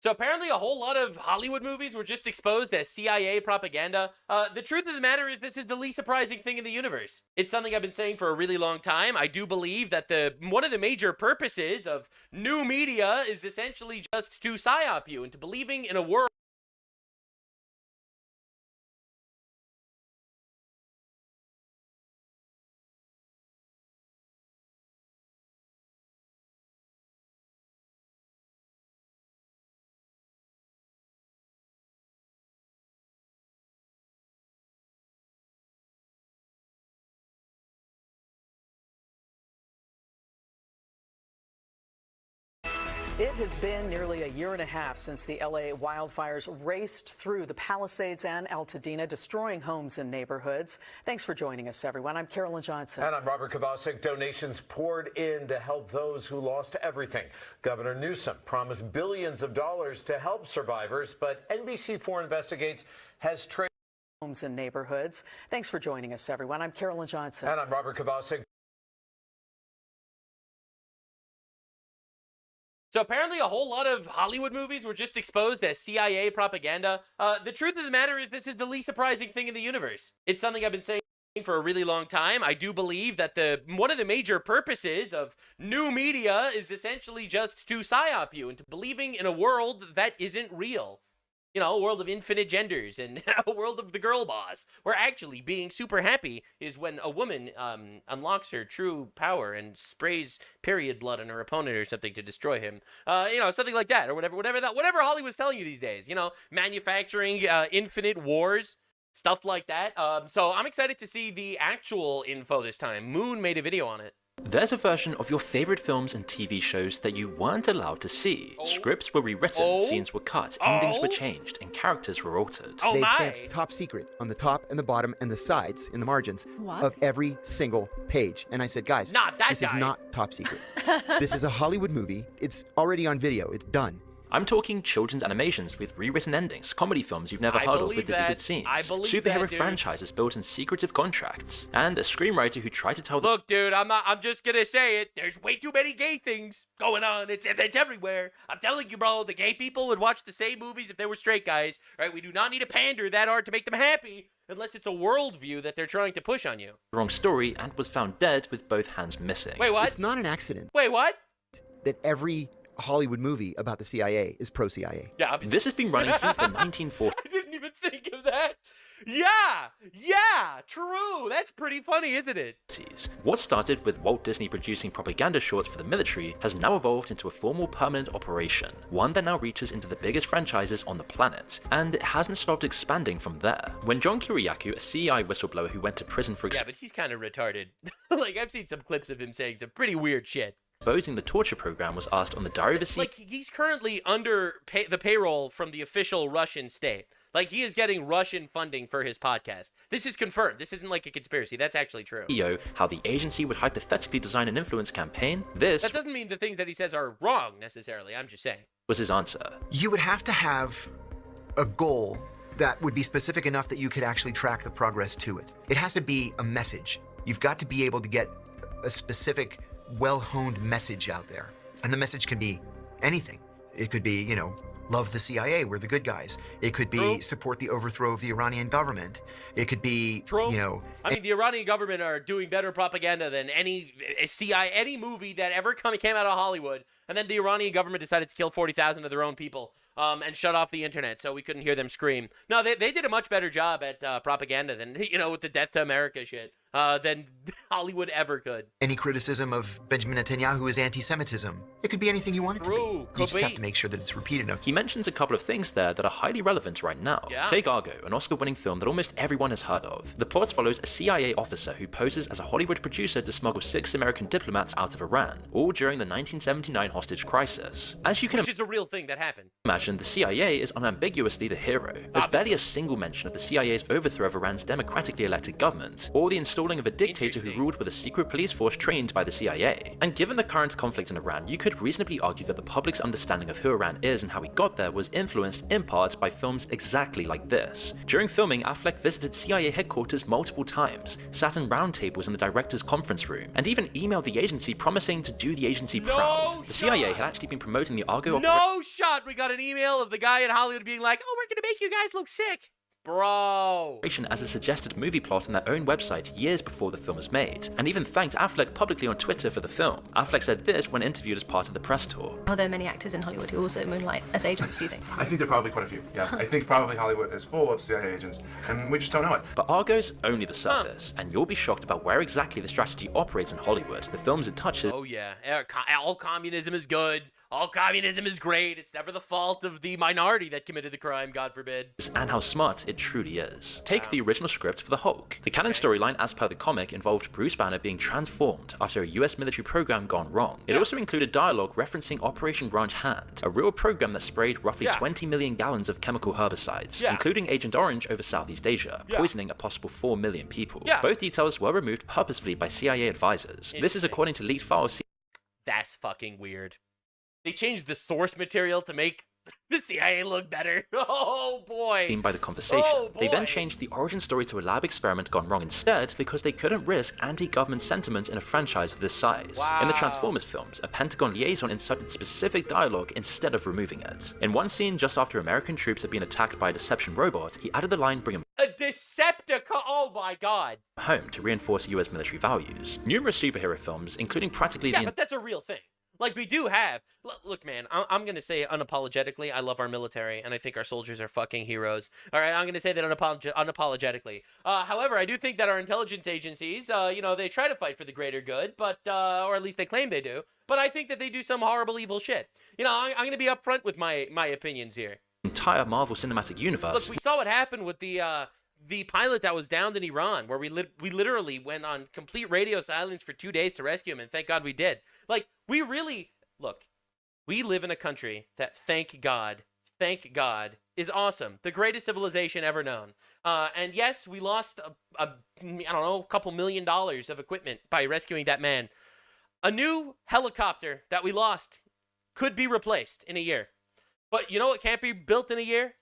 Speaker 1: So apparently a whole lot of Hollywood movies were just exposed as CIA propaganda. The truth of the matter is this is the least surprising thing in the universe. It's something I've been saying for a really long time. I do believe that one of the major purposes of new media is essentially just to psyop you into believing in a world
Speaker 15: It has been nearly a year and a half since the LA wildfires raced through the Palisades and Altadena, destroying homes and neighborhoods. Thanks for joining us, everyone. I'm Carolyn Johnson.
Speaker 16: And I'm Robert Kovacic. Donations poured in to help those who lost everything. Governor Newsom promised billions of dollars to help survivors, but NBC4 Investigates has traced
Speaker 15: homes and neighborhoods. Thanks for joining us, everyone. I'm Carolyn Johnson.
Speaker 16: And I'm Robert Kovacic.
Speaker 1: So apparently a whole lot of Hollywood movies were just exposed as CIA propaganda. The truth of the matter is this is the least surprising thing in the universe. It's something I've been saying for a really long time. I do believe that one of the major purposes of new media is essentially just to psyop you into believing in a world that isn't real. You know, a world of infinite genders and a world of the girl boss, where actually being super happy is when a woman unlocks her true power and sprays period blood on her opponent or something to destroy him. You know, something like that, or whatever Hollywood's telling you these days. You know, manufacturing infinite wars, stuff like that. So I'm excited to see the actual info this time. Moon made a video on it.
Speaker 5: There's a version of your favorite films and TV shows that you weren't allowed to see. Scripts were rewritten, scenes were cut, endings were changed, and characters were altered.
Speaker 6: They stamped top secret on the top and the bottom and the sides in the margins of every single page. And I said, guys, this is not top secret. This is a Hollywood movie. It's already on video. It's done.
Speaker 5: I'm talking children's animations with rewritten endings, comedy films you've never heard of with deleted scenes, superhero franchises built in secretive contracts, and a screenwriter who tried to tell the—
Speaker 1: Look, dude, I'm just gonna say it. There's way too many gay things going on. It's everywhere. I'm telling you, bro, the gay people would watch the same movies if they were straight guys, right? We do not need to pander that hard to make them happy, unless it's a worldview that they're trying to push on you.
Speaker 5: wrong story and was found dead with both hands missing.
Speaker 1: Wait, what?
Speaker 6: It's not an accident.
Speaker 1: Wait, what?
Speaker 6: That every Hollywood movie about the CIA is pro-CIA.
Speaker 1: Yeah,
Speaker 5: this has been running since the 1940s.
Speaker 1: I didn't even think of that. Yeah, true. That's pretty funny, isn't it?
Speaker 5: What started with Walt Disney producing propaganda shorts for the military has now evolved into a formal permanent operation, one that now reaches into the biggest franchises on the planet, and it hasn't stopped expanding from there. When John Kiriakou, a CEI whistleblower who went to prison for
Speaker 1: but he's kind of retarded. Like, I've seen some clips of him saying some pretty weird shit.
Speaker 5: Exposing the torture program was asked on the Diary of a
Speaker 1: Like, he's currently under the payroll from the official Russian state. Like, he is getting Russian funding for his podcast. This is confirmed. This isn't like a conspiracy. That's actually true.
Speaker 5: CEO, how the agency would hypothetically design an influence campaign. This
Speaker 1: That doesn't mean the things that he says are wrong, necessarily. I'm just saying.
Speaker 5: Was his answer.
Speaker 23: You would have to have a goal that would be specific enough that you could actually track the progress to it. It has to be a message. You've got to be able to get a specific, well-honed message out there. And the message can be anything. It could be, you know, love the CIA, we're the good guys. It could be support the overthrow of the Iranian government. It could be, you know...
Speaker 1: I mean, the Iranian government are doing better propaganda than any movie that ever came out of Hollywood. And then the Iranian government decided to kill 40,000 of their own people and shut off the internet so we couldn't hear them scream. No, they did a much better job at propaganda than, you know, with the Death to America shit than Hollywood ever could.
Speaker 23: Any criticism of Benjamin Netanyahu is anti-Semitism. It could be anything you want it to be. You just have to make sure that it's repeated enough.
Speaker 5: He mentions a couple of things there that are highly relevant right now.
Speaker 1: Yeah.
Speaker 5: Take Argo, an Oscar-winning film that almost everyone has heard of. The plot follows a CIA officer who poses as a Hollywood producer to smuggle 6 American diplomats out of Iran, all during the 1979 hostage crisis. As you can
Speaker 1: Which is a real thing that happened.
Speaker 5: imagine, the CIA is unambiguously the hero. There's barely a single mention of the CIA's overthrow of Iran's democratically elected government, or the installing of a dictator who ruled with a secret police force trained by the CIA. And given the current conflict in Iran, you could reasonably argue that the public's understanding of who Iran is and how he got there was influenced in part by films exactly like this. During filming, Affleck visited CIA headquarters multiple times, sat in round tables in the director's conference room, and even emailed the agency promising to do the agency proud. The CIA had actually been promoting the Argo
Speaker 1: No shot! We got an email of the guy in Hollywood being like, oh, we're gonna make you guys look sick. Bro.
Speaker 5: As a suggested movie plot on their own website years before the film was made, and even thanked Affleck publicly on Twitter for the film. Affleck said this when interviewed as part of the press tour.
Speaker 24: Are there many actors in Hollywood who also moonlight as agents, do you think?
Speaker 25: I think there are probably quite a few, yes. I think probably Hollywood is full of CIA agents, and we just don't know it.
Speaker 5: But Argo's only the surface, and you'll be shocked about where exactly the strategy operates in Hollywood. The films it touches.
Speaker 1: Oh yeah, all communism is good. All communism is great. It's never the fault of the minority that committed the crime, God forbid.
Speaker 5: And how smart it truly is. Take the original script for the Hulk. The canon storyline, as per the comic, involved Bruce Banner being transformed after a US military program gone wrong. It also included dialogue referencing Operation Branch Hand, a real program that sprayed roughly 20 million gallons of chemical herbicides, including Agent Orange over Southeast Asia, poisoning a possible 4 million people. Both details were removed purposefully by CIA advisors. This is according to leaked files.
Speaker 1: That's fucking weird. They changed the source material to make The CIA looked better. Oh boy.
Speaker 5: By the conversation.
Speaker 1: Oh,
Speaker 5: they then
Speaker 1: boy.
Speaker 5: changed the origin story to a lab experiment gone wrong instead because they couldn't risk anti-government sentiment in a franchise of this size. In the Transformers films, a Pentagon liaison inserted specific dialogue instead of removing it. In one scene just after American troops had been attacked by a Deception robot, he added the line "Bring 'em
Speaker 1: A Decepticon. Oh my god.
Speaker 5: home" to reinforce US military values. Numerous superhero films, including practically
Speaker 1: Yeah,
Speaker 5: the
Speaker 1: but that's a real thing. Like, we do have... Look, man, I'm going to say unapologetically, I love our military, and I think our soldiers are fucking heroes. All right, I'm going to say that unapologetically. However, I do think that our intelligence agencies, they try to fight for the greater good, but or at least they claim they do. But I think that they do some horrible, evil shit. I'm going to be upfront with my opinions here.
Speaker 5: entire Marvel Cinematic Universe.
Speaker 1: Look, we saw what happened with the pilot that was downed in Iran, where we literally went on complete radio silence for 2 days to rescue him, and thank God we did. Like, we live in a country that, thank God, is awesome. The greatest civilization ever known. And yes, we lost a couple $1 million of equipment by rescuing that man. A new helicopter that we lost could be replaced in a year. But you know what can't be built in a year?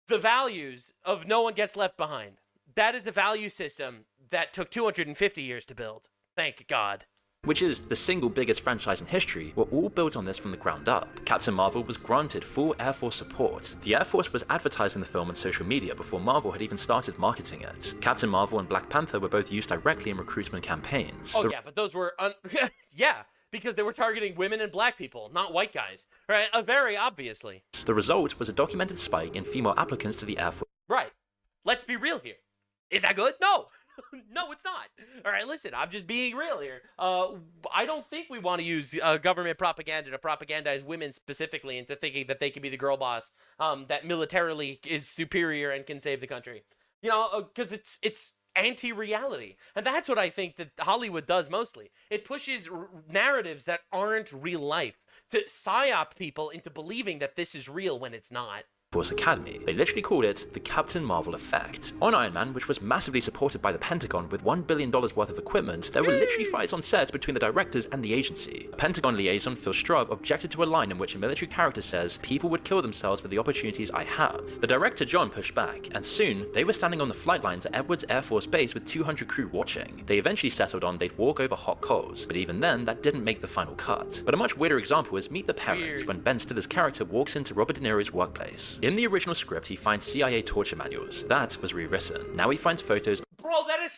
Speaker 1: The values of no one gets left behind. That is a value system that took 250 years to build. Thank God.
Speaker 5: Which is the single biggest franchise in history, were all built on this from the ground up. Captain Marvel was granted full Air Force support. The Air Force was advertising the film on social media before Marvel had even started marketing it. Captain Marvel and Black Panther were both used directly in recruitment campaigns.
Speaker 1: Oh yeah, but those were... yeah, because they were targeting women and black people, not white guys. Right? Very obviously.
Speaker 5: The result was a documented spike in female applicants to the Air Force.
Speaker 1: Right. Let's be real here. Is that good? No. No, it's not. All right, listen, I'm just being real here. I don't think we want to use government propaganda to propagandize women specifically into thinking that they can be the girl boss that militarily is superior and can save the country. Because it's anti-reality. And that's what I think that Hollywood does mostly. It pushes narratives that aren't real life to psyop people into believing that this is real when it's not.
Speaker 5: Force Academy. They literally called it the Captain Marvel effect. On Iron Man, which was massively supported by the Pentagon with $1 billion worth of equipment, there were literally fights on set between the directors and the agency. Pentagon liaison Phil Straub objected to a line in which a military character says, "People would kill themselves for the opportunities I have." The director John pushed back, and soon they were standing on the flight lines at Edwards Air Force Base with 200 crew watching. They eventually settled on they'd walk over hot coals, but even then, that didn't make the final cut. But a much weirder example is Meet the Parents, when Ben Stiller's character walks into Robert De Niro's workplace. In the original script, he finds CIA torture manuals. That was rewritten. Now he finds photos.
Speaker 1: Bro, that is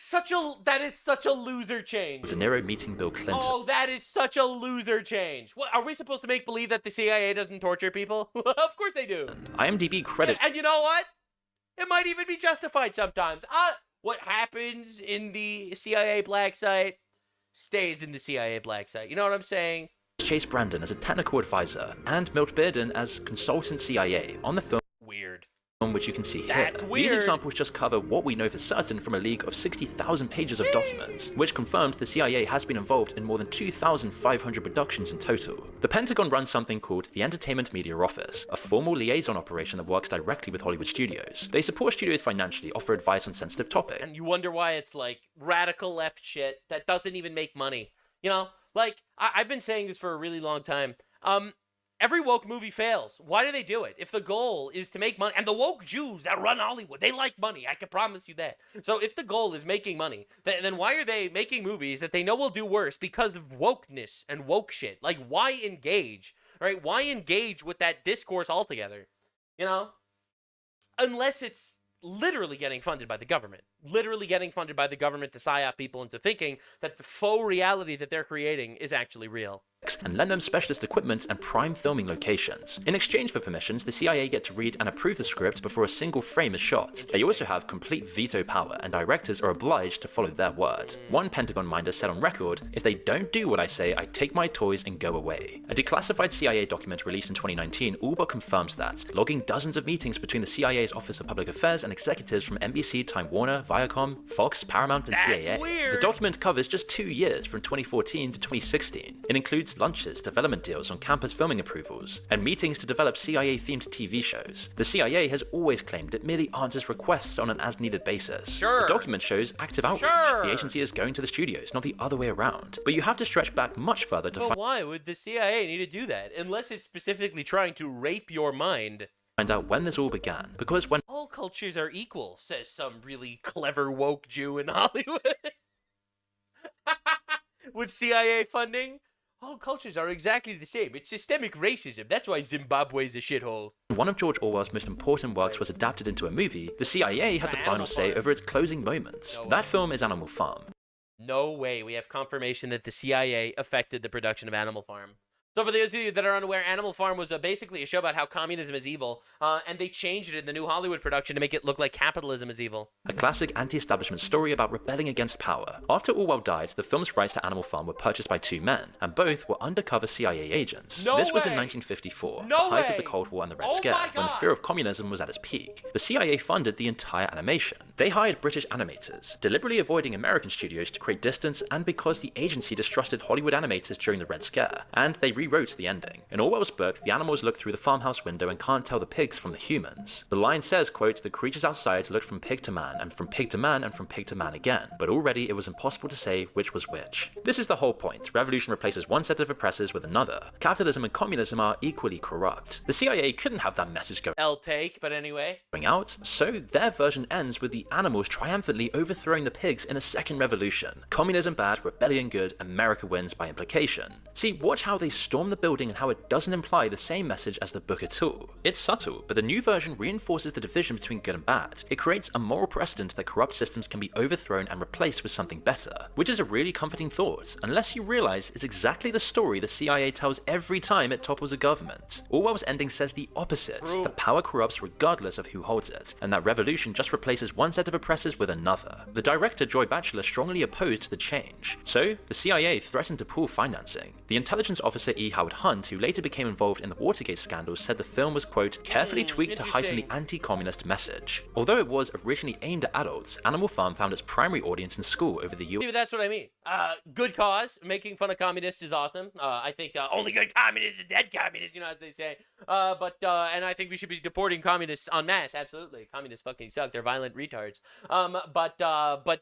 Speaker 1: such a loser change.
Speaker 5: De Niro meeting Bill Clinton.
Speaker 1: Oh, that is such a loser change. What, are we supposed to make believe that the CIA doesn't torture people? Of course they do.
Speaker 5: IMDb credits.
Speaker 1: And you know what? It might even be justified sometimes. What happens in the CIA black site stays in the CIA black site. You know what I'm saying?
Speaker 5: Chase Brandon as a technical advisor and Milt Bearden as consultant CIA on the film.
Speaker 1: Weird.
Speaker 5: Which you can see here.
Speaker 1: That's weird.
Speaker 5: These examples just cover what we know for certain from a leak of 60,000 pages of documents, which confirmed the CIA has been involved in more than 2,500 productions in total. The Pentagon runs something called the Entertainment Media Office, a formal liaison operation that works directly with Hollywood studios. They support studios financially, offer advice on sensitive topics.
Speaker 1: And you wonder why it's like radical left shit that doesn't even make money. Like, I've been saying this for a really long time. Every woke movie fails. Why do they do it? If the goal is to make money, and the woke Jews that run Hollywood, they like money. I can promise you that. So if the goal is making money, then why are they making movies that they know will do worse because of wokeness and woke shit? Like, why engage? Right? Why engage with that discourse altogether? Unless it's literally getting funded by the government. Literally getting funded by the government to psyop people into thinking that the faux reality that they're creating is actually real.
Speaker 5: And lend them specialist equipment and prime filming locations. In exchange for permissions, the CIA get to read and approve the script before a single frame is shot. They also have complete veto power, and directors are obliged to follow their word. One Pentagon minder said on record, "If they don't do what I say, I take my toys and go away." A declassified CIA document released in 2019 all but confirms that, logging dozens of meetings between the CIA's Office of Public Affairs and executives from NBC, Time Warner, Viacom, Fox, Paramount, and CIA.
Speaker 1: Weird.
Speaker 5: The document covers just 2 years from 2014 to 2016. It includes lunches, development deals on campus filming approvals, and meetings to develop CIA-themed TV shows. The CIA has always claimed it merely answers requests on an as-needed basis.
Speaker 1: Sure.
Speaker 5: The document shows active outreach.
Speaker 1: Sure.
Speaker 5: The agency is going to the studios, not the other way around. But you have to stretch back much further to
Speaker 1: But why would the CIA need to do that? Unless it's specifically trying to rape your mind.
Speaker 5: find out when this all began. Because when
Speaker 1: all cultures are equal, says some really clever woke Jew in Hollywood. With CIA funding, all cultures are exactly the same. It's systemic racism. That's why Zimbabwe's a shithole.
Speaker 5: one of George Orwell's most important works was adapted into a movie, the CIA had the final say over its closing moments. That film is Animal Farm.
Speaker 1: No way. We have confirmation that the CIA affected the production of Animal Farm. So for those of you that are unaware, Animal Farm was basically a show about how communism is evil, and they changed it in the new Hollywood production to make it look like capitalism is evil.
Speaker 5: A classic anti-establishment story about rebelling against power. After Orwell died, the film's rights to Animal Farm were purchased by two men, and both were undercover CIA agents.
Speaker 1: No
Speaker 5: This was in
Speaker 1: way!
Speaker 5: 1954,
Speaker 1: No
Speaker 5: the height of
Speaker 1: way!
Speaker 5: the Cold War and the Red
Speaker 1: Oh
Speaker 5: Scare,
Speaker 1: my
Speaker 5: when the
Speaker 1: God!
Speaker 5: fear of communism was at its peak. The CIA funded the entire animation. They hired British animators, deliberately avoiding American studios to create distance and because the agency distrusted Hollywood animators during the Red Scare, and they rewrote the ending. In Orwell's book, the animals look through the farmhouse window and can't tell the pigs from the humans. The line says, quote, "The creatures outside looked from pig to man, and from pig to man, and from pig to man again, but already it was impossible to say which was which." This is the whole point. Revolution replaces one set of oppressors with another. Capitalism and communism are equally corrupt. The CIA couldn't have that message
Speaker 1: L-take, but anyway.
Speaker 5: going out, so their version ends with the animals triumphantly overthrowing the pigs in a second revolution. Communism bad, rebellion good, America wins by implication. See, watch how they storm the building and how it doesn't imply the same message as the book at all. It's subtle, but the new version reinforces the division between good and bad. It creates a moral precedent that corrupt systems can be overthrown and replaced with something better, which is a really comforting thought, unless you realize it's exactly the story the CIA tells every time it topples a government. Orwell's ending says the opposite, that power corrupts regardless of who holds it, and that revolution just replaces one set of oppressors with another. The director Joy Batchelor strongly opposed the change, so the CIA threatened to pull financing. The intelligence officer E. Howard Hunt, who later became involved in the Watergate scandal, said the film was, quote, "carefully tweaked to heighten the anti-communist message." Although it was originally aimed at adults, Animal Farm found its primary audience in school over the
Speaker 1: See, that's what I mean. Good cause. Making fun of communists is awesome. I think only good communists are dead communists, you know, as they say. And I think we should be deporting communists en masse. Absolutely. Communists fucking suck. They're violent retards. But,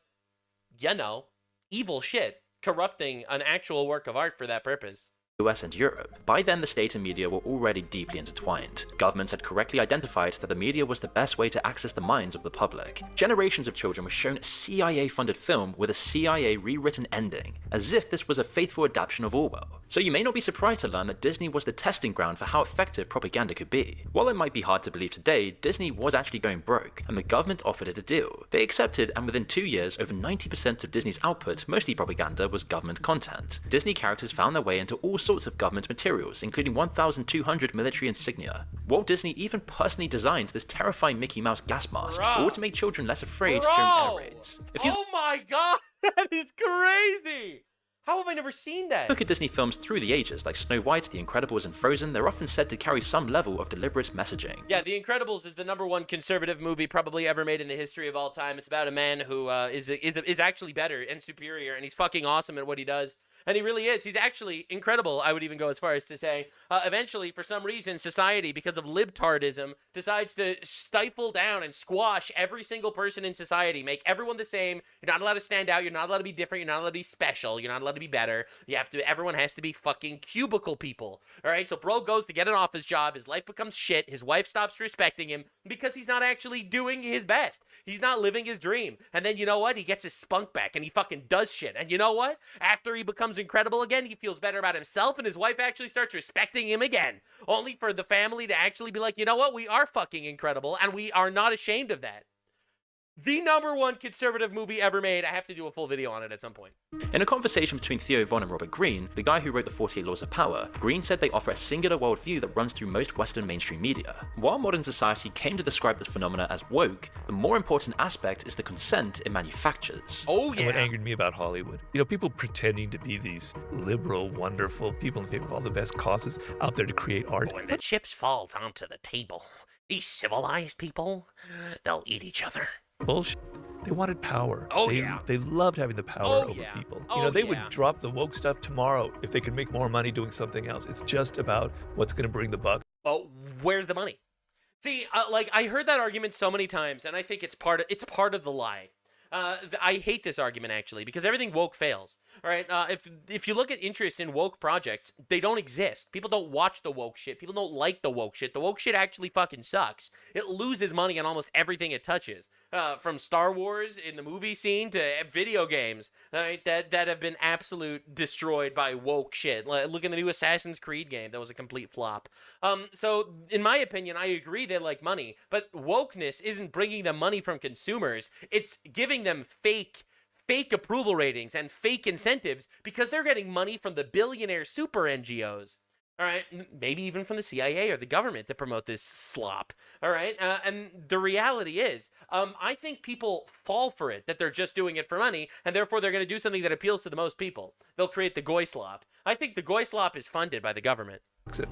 Speaker 1: you know, evil shit. Corrupting an actual work of art for that purpose.
Speaker 5: US and Europe. By then, the state and media were already deeply intertwined. Governments had correctly identified that the media was the best way to access the minds of the public. Generations of children were shown a CIA-funded film with a CIA rewritten ending, as if this was a faithful adaptation of Orwell. So you may not be surprised to learn that Disney was the testing ground for how effective propaganda could be. While it might be hard to believe today, Disney was actually going broke, and the government offered it a deal. They accepted, and within 2 years, over 90% of Disney's output, mostly propaganda, was government content. Disney characters found their way into all sorts of government materials, including 1,200 military insignia. Walt Disney even personally designed this terrifying Mickey Mouse gas mask, all to make children less afraid during air raids.
Speaker 1: Oh my god, that is crazy! How have I never seen that?
Speaker 5: Look at Disney films through the ages, like Snow White, The Incredibles, and Frozen. They're often said to carry some level of deliberate messaging.
Speaker 1: Yeah, The Incredibles is the #1 conservative movie probably ever made in the history of all time. It's about a man who is actually better and superior, and he's fucking awesome at what he does. And he really is. He's actually incredible, I would even go as far as to say. Eventually, for some reason, society, because of libtardism, decides to stifle down and squash every single person in society, make everyone the same. You're not allowed to stand out. You're not allowed to be different. You're not allowed to be special. You're not allowed to be better. Everyone has to be fucking cubicle people. All right? So bro goes to get an office job. His life becomes shit. His wife stops respecting him because he's not actually doing his best. He's not living his dream. And then you know what? He gets his spunk back and he fucking does shit. And you know what? After he becomes incredible again, he feels better about himself and his wife actually starts respecting him again, only for the family to actually be like, you know what, we are fucking incredible and we are not ashamed of that. The #1 conservative movie ever made. I have to do a full video on it at some point.
Speaker 5: In a conversation between Theo Von and Robert Greene, the guy who wrote the 48 Laws of Power, Greene said they offer a singular worldview that runs through most Western mainstream media. While modern society came to describe this phenomena as woke, the more important aspect is the consent it manufactures.
Speaker 1: Oh
Speaker 22: And what angered me about Hollywood, people pretending to be these liberal, wonderful people in favor of all the best causes out there to create art.
Speaker 1: When the chips fall onto the table, these civilized people, they'll eat each other.
Speaker 22: Bullshit. They wanted power.
Speaker 1: Oh,
Speaker 22: They loved having the power over people. They would drop the woke stuff tomorrow if they could make more money doing something else. It's just about what's going to bring the buck.
Speaker 1: Well, where's the money? See, I heard that argument so many times, and I think it's part of the lie. I hate this argument, actually, because everything woke fails. All right, if you look at interest in woke projects, they don't exist. People don't watch the woke shit. People don't like the woke shit. The woke shit actually fucking sucks. It loses money on almost everything it touches, from Star Wars in the movie scene to video games, right, that have been absolute destroyed by woke shit. Look at the new Assassin's Creed game. That was a complete flop. So, in my opinion, I agree they like money, but wokeness isn't bringing them money from consumers. It's giving them fake approval ratings and fake incentives because they're getting money from the billionaire super NGOs. All right, maybe even from the CIA or the government to promote this slop. All right, and the reality is, I think people fall for it, that they're just doing it for money, and therefore they're going to do something that appeals to the most people. They'll create the goy slop. I think the goy slop is funded by the government.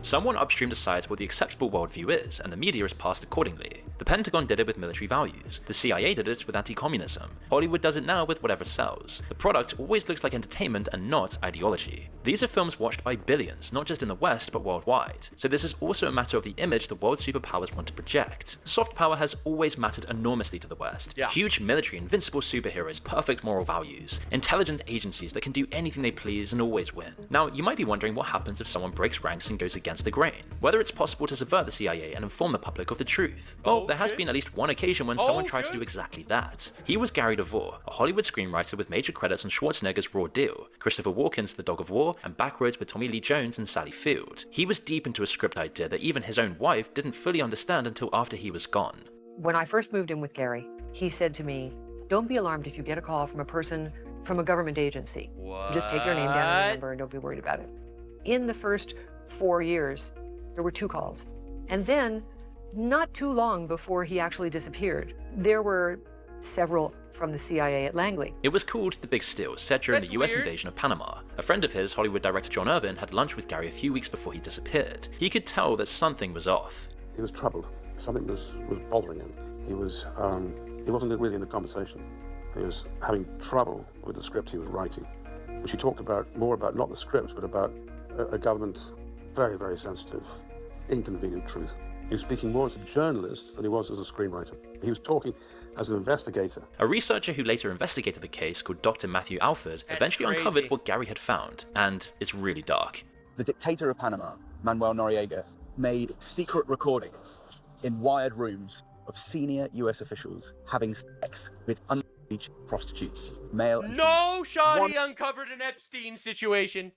Speaker 5: Someone upstream decides what the acceptable worldview is, and the media is passed accordingly. The Pentagon did it with military values. The CIA did it with anti-communism. Hollywood does it now with whatever sells. The product always looks like entertainment and not ideology. These are films watched by billions, not just in the West, but worldwide. So this is also a matter of the image the world superpowers want to project. Soft power has always mattered enormously to the West. Huge military, invincible superheroes, perfect moral values, intelligent agencies that can do anything they please and always win. Now, you might be wondering what happens if someone breaks ranks and goes against the grain. Whether it's possible to subvert the CIA and inform the public of the truth. Well, there has been at least one occasion when someone tried to do exactly that. He was Gary DeVore, a Hollywood screenwriter with major credits on Schwarzenegger's Raw Deal, Christopher Walken's The Dog of War, and Backroads with Tommy Lee Jones and Sally Field. He was deep into a script idea that even his own wife didn't fully understand until after he was gone.
Speaker 2: When I first moved in with Gary, he said to me, "Don't be alarmed if you get a call from a person from a government agency. Just take their name down and their number and don't be worried about it." In the first 4 years, there were 2 calls. And then, not too long before he actually disappeared, there were several from the CIA at Langley.
Speaker 5: It was called The Big Steal, set during the US invasion of Panama. A friend of his, Hollywood director John Irvin, had lunch with Gary a few weeks before he disappeared. He could tell that something was off.
Speaker 7: He was troubled. Something was bothering him. He wasn't really in the conversation. He was having trouble with the script he was writing, which he talked about more about not the script, but about a government very, very sensitive, inconvenient truth. He was speaking more as a journalist than he was as a screenwriter. He was talking as an investigator.
Speaker 5: A researcher who later investigated the case, called Dr. Matthew Alford, eventually uncovered what Gary had found, and it's really dark.
Speaker 9: The dictator of Panama, Manuel Noriega, made secret recordings in wired rooms of senior US officials having sex with underage prostitutes, male and
Speaker 1: No, Shoddy uncovered an Epstein situation.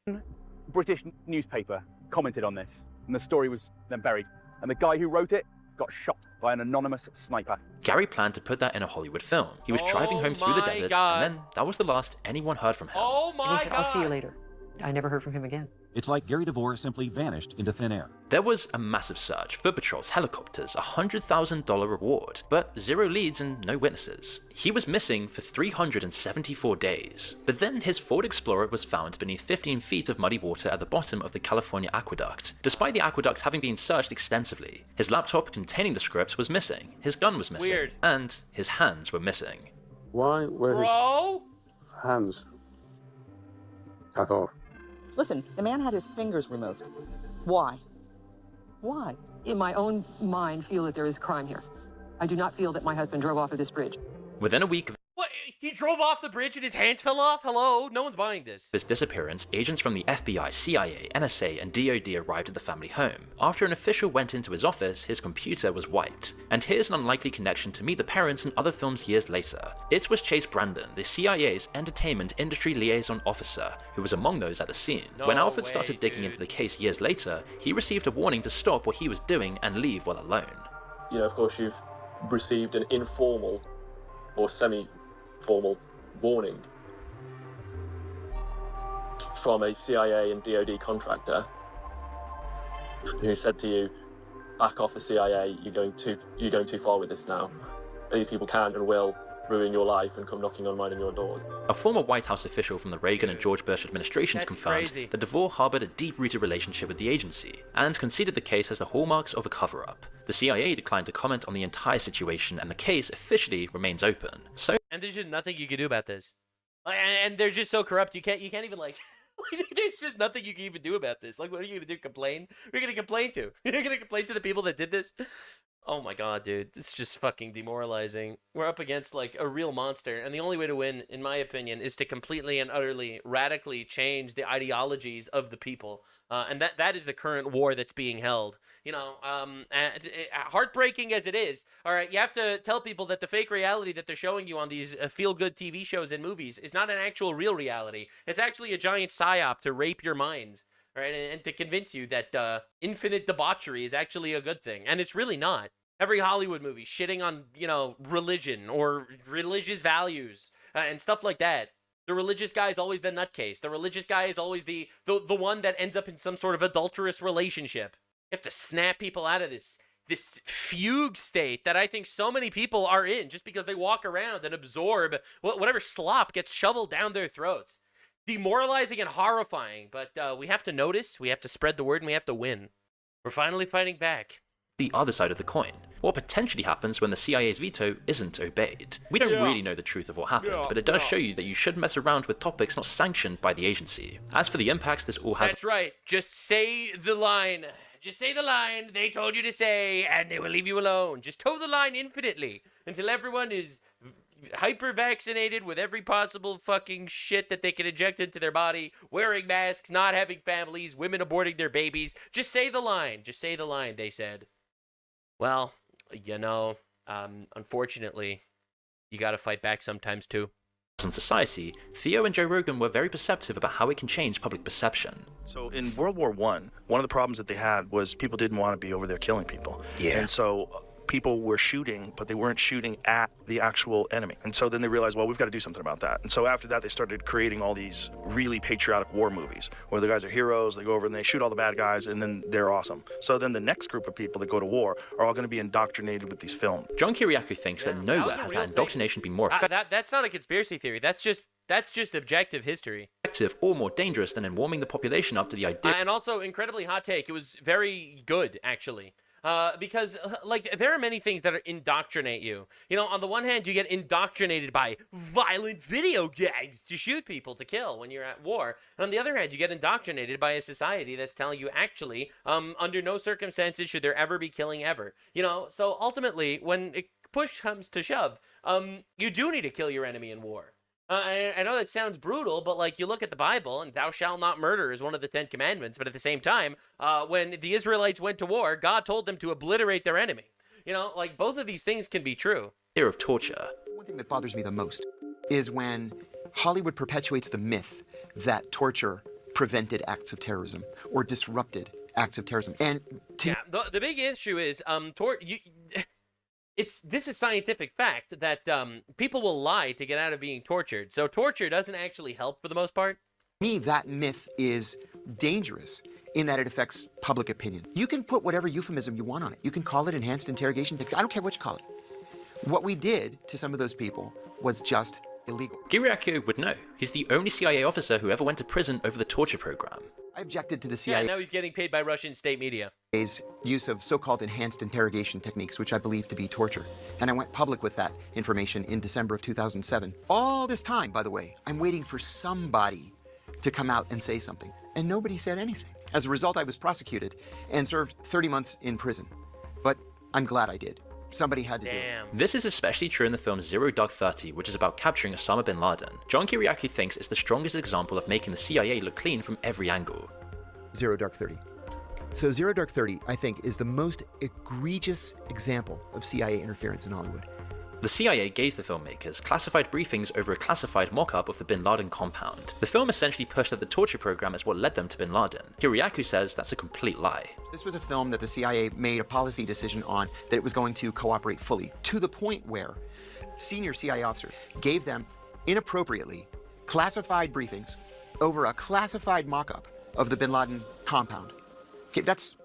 Speaker 9: British newspaper commented on this, and the story was then buried. And the guy who wrote it got shot by an anonymous sniper.
Speaker 5: Gary planned to put that in a Hollywood film. He was driving home through the desert, and then that was the last anyone heard from him.
Speaker 1: Oh my
Speaker 2: And he said, "I'll see you later." I never heard from him again.
Speaker 10: It's like Gary DeVore simply vanished into thin air.
Speaker 5: There was a massive search, foot patrols, helicopters, $100,000 reward, but 0 leads and no witnesses. He was missing for 374 days. But then his Ford Explorer was found beneath 15 feet of muddy water at the bottom of the California aqueduct, despite the aqueduct having been searched extensively. His laptop containing the script was missing, his gun was missing, and his hands were missing.
Speaker 7: Why were his hands cut off?
Speaker 11: Listen, the man had his fingers removed. Why? Why?
Speaker 2: In my own mind, feel that there is a crime here. I do not feel that my husband drove off of this bridge.
Speaker 5: Within a week of
Speaker 1: What? He drove off the bridge and his hands fell off? Hello? No one's buying this.
Speaker 5: this disappearance, agents from the FBI, CIA, NSA, and DoD arrived at the family home. After an official went into his office, his computer was wiped. And here's an unlikely connection to meet the parents in other films years later. It was Chase Brandon, the CIA's entertainment industry liaison officer, who was among those at the scene. When Alfred started digging into the case years later, he received a warning to stop what he was doing and leave while alone.
Speaker 26: You know, of course, you've received an informal or semi-formal warning from a CIA and DoD contractor who said to you, back off the CIA, you're going too far with this now. These people can and will ruin your life and come knocking on mine and your doors.
Speaker 5: A former White House official from the Reagan and George Bush administrations confirmed that DeVore harbored a deep-rooted relationship with the agency, and considered the case as the hallmarks of a cover-up. The CIA declined to comment on the entire situation, and the case officially remains open. So,
Speaker 1: and there's just nothing you can do about this. And they're just so corrupt, you can't even, like... There's just nothing you can even do about this. Like, what are you gonna do? Complain? Who are you gonna complain to? You're gonna complain to the people that did this? Oh my god, dude. It's just fucking demoralizing. We're up against, like, a real monster, and the only way to win, in my opinion, is to completely and utterly, radically change the ideologies of the people. And that is the current war that's being held. You know, heartbreaking as it is, all right, you have to tell people that the fake reality that they're showing you on these feel-good TV shows and movies is not an actual real reality. It's actually a giant psyop to rape your minds, right? And to convince you that infinite debauchery is actually a good thing. And it's really not. Every Hollywood movie shitting on, you know, religion or religious values and stuff like that. The religious guy is always the nutcase. The religious guy is always the one that ends up in some sort of adulterous relationship. You have to snap people out of this fugue state that I think so many people are in just because they walk around and absorb whatever slop gets shoveled down their throats. Demoralizing and horrifying, but we have to notice, we have to spread the word, and we have to win. We're finally fighting back.
Speaker 5: The other side of the coin. What potentially happens when the CIA's veto isn't obeyed? We don't really know the truth of what happened, but it does show you that you shouldn't mess around with topics not sanctioned by the agency. As for the impacts this all has...
Speaker 1: That's right. Just say the line. Just say the line they told you to say, and they will leave you alone. Just toe the line infinitely until everyone is hyper-vaccinated with every possible fucking shit that they can inject into their body, wearing masks, not having families, women aborting their babies. Just say the line. Just say the line, they said. Well, you know, unfortunately, you gotta fight back sometimes too.
Speaker 5: In society, Theo and Joe Rogan were very perceptive about how it can change public perception.
Speaker 8: So in World War I, one of the problems that they had was people didn't want to be over there killing people. Yeah. And so people were shooting, but they weren't shooting at the actual enemy. And so then they realized, well, we've got to do something about that. And so after that, they started creating all these really patriotic war movies where the guys are heroes, they go over and they shoot all the bad guys, and then they're awesome. So then the next group of people that go to war are all going to be indoctrinated with these films.
Speaker 5: John Kiriakou thinks that nowhere has that indoctrination been more effective.
Speaker 1: That's not a conspiracy theory. That's just objective history.
Speaker 5: Effective or more dangerous than in warming the population up to the idea.
Speaker 1: And also, incredibly hot take, it was very good, actually. Because, like, there are many things that indoctrinate you. You know, on the one hand, you get indoctrinated by violent video games to shoot people, to kill when you're at war. And on the other hand, you get indoctrinated by a society that's telling you, actually, under no circumstances should there ever be killing ever. You know, so ultimately, when push comes to shove, you do need to kill your enemy in war. I know that sounds brutal, but, like, you look at the Bible, and thou shalt not murder is one of the 10 commandments, but at the same time, when the Israelites went to war, God told them to obliterate their enemy. You know, like, both of these things can be true.
Speaker 5: Fear of torture.
Speaker 23: One thing that bothers me the most is when Hollywood perpetuates the myth that torture prevented acts of terrorism or disrupted acts of terrorism. And
Speaker 1: yeah, the big issue is, this is scientific fact that people will lie to get out of being tortured. So torture doesn't actually help for the most part.
Speaker 23: To me, that myth is dangerous in that it affects public opinion. You can put whatever euphemism you want on it. You can call it enhanced interrogation techniques. I don't care what you call it. What we did to some of those people was just illegal.
Speaker 5: Kiriakou would know. He's the only CIA officer who ever went to prison over the torture program.
Speaker 23: I objected to the CIA.
Speaker 1: Yeah, now he's getting paid by Russian state media.
Speaker 23: Use of so-called enhanced interrogation techniques, which I believe to be torture. And I went public with that information in December of 2007. All this time, by the way, I'm waiting for somebody to come out and say something. And nobody said anything. As a result, I was prosecuted and served 30 months in prison. But I'm glad I did. Somebody had to do it.
Speaker 5: This is especially true in the film Zero Dark 30, which is about capturing Osama bin Laden. John Kiriakou thinks it's the strongest example of making the CIA look clean from every angle.
Speaker 6: Zero Dark 30. So Zero Dark 30, I think, is the most egregious example of CIA interference in Hollywood.
Speaker 5: The CIA gave the filmmakers classified briefings over a classified mock-up of the bin Laden compound. The film essentially pushed that the torture program is what led them to bin Laden. Kiriakou says that's a complete lie.
Speaker 23: This was a film that the CIA made a policy decision on that it was going to cooperate fully, to the point where senior CIA officers gave them inappropriately classified briefings over a classified mock-up of the bin Laden compound. Okay, that's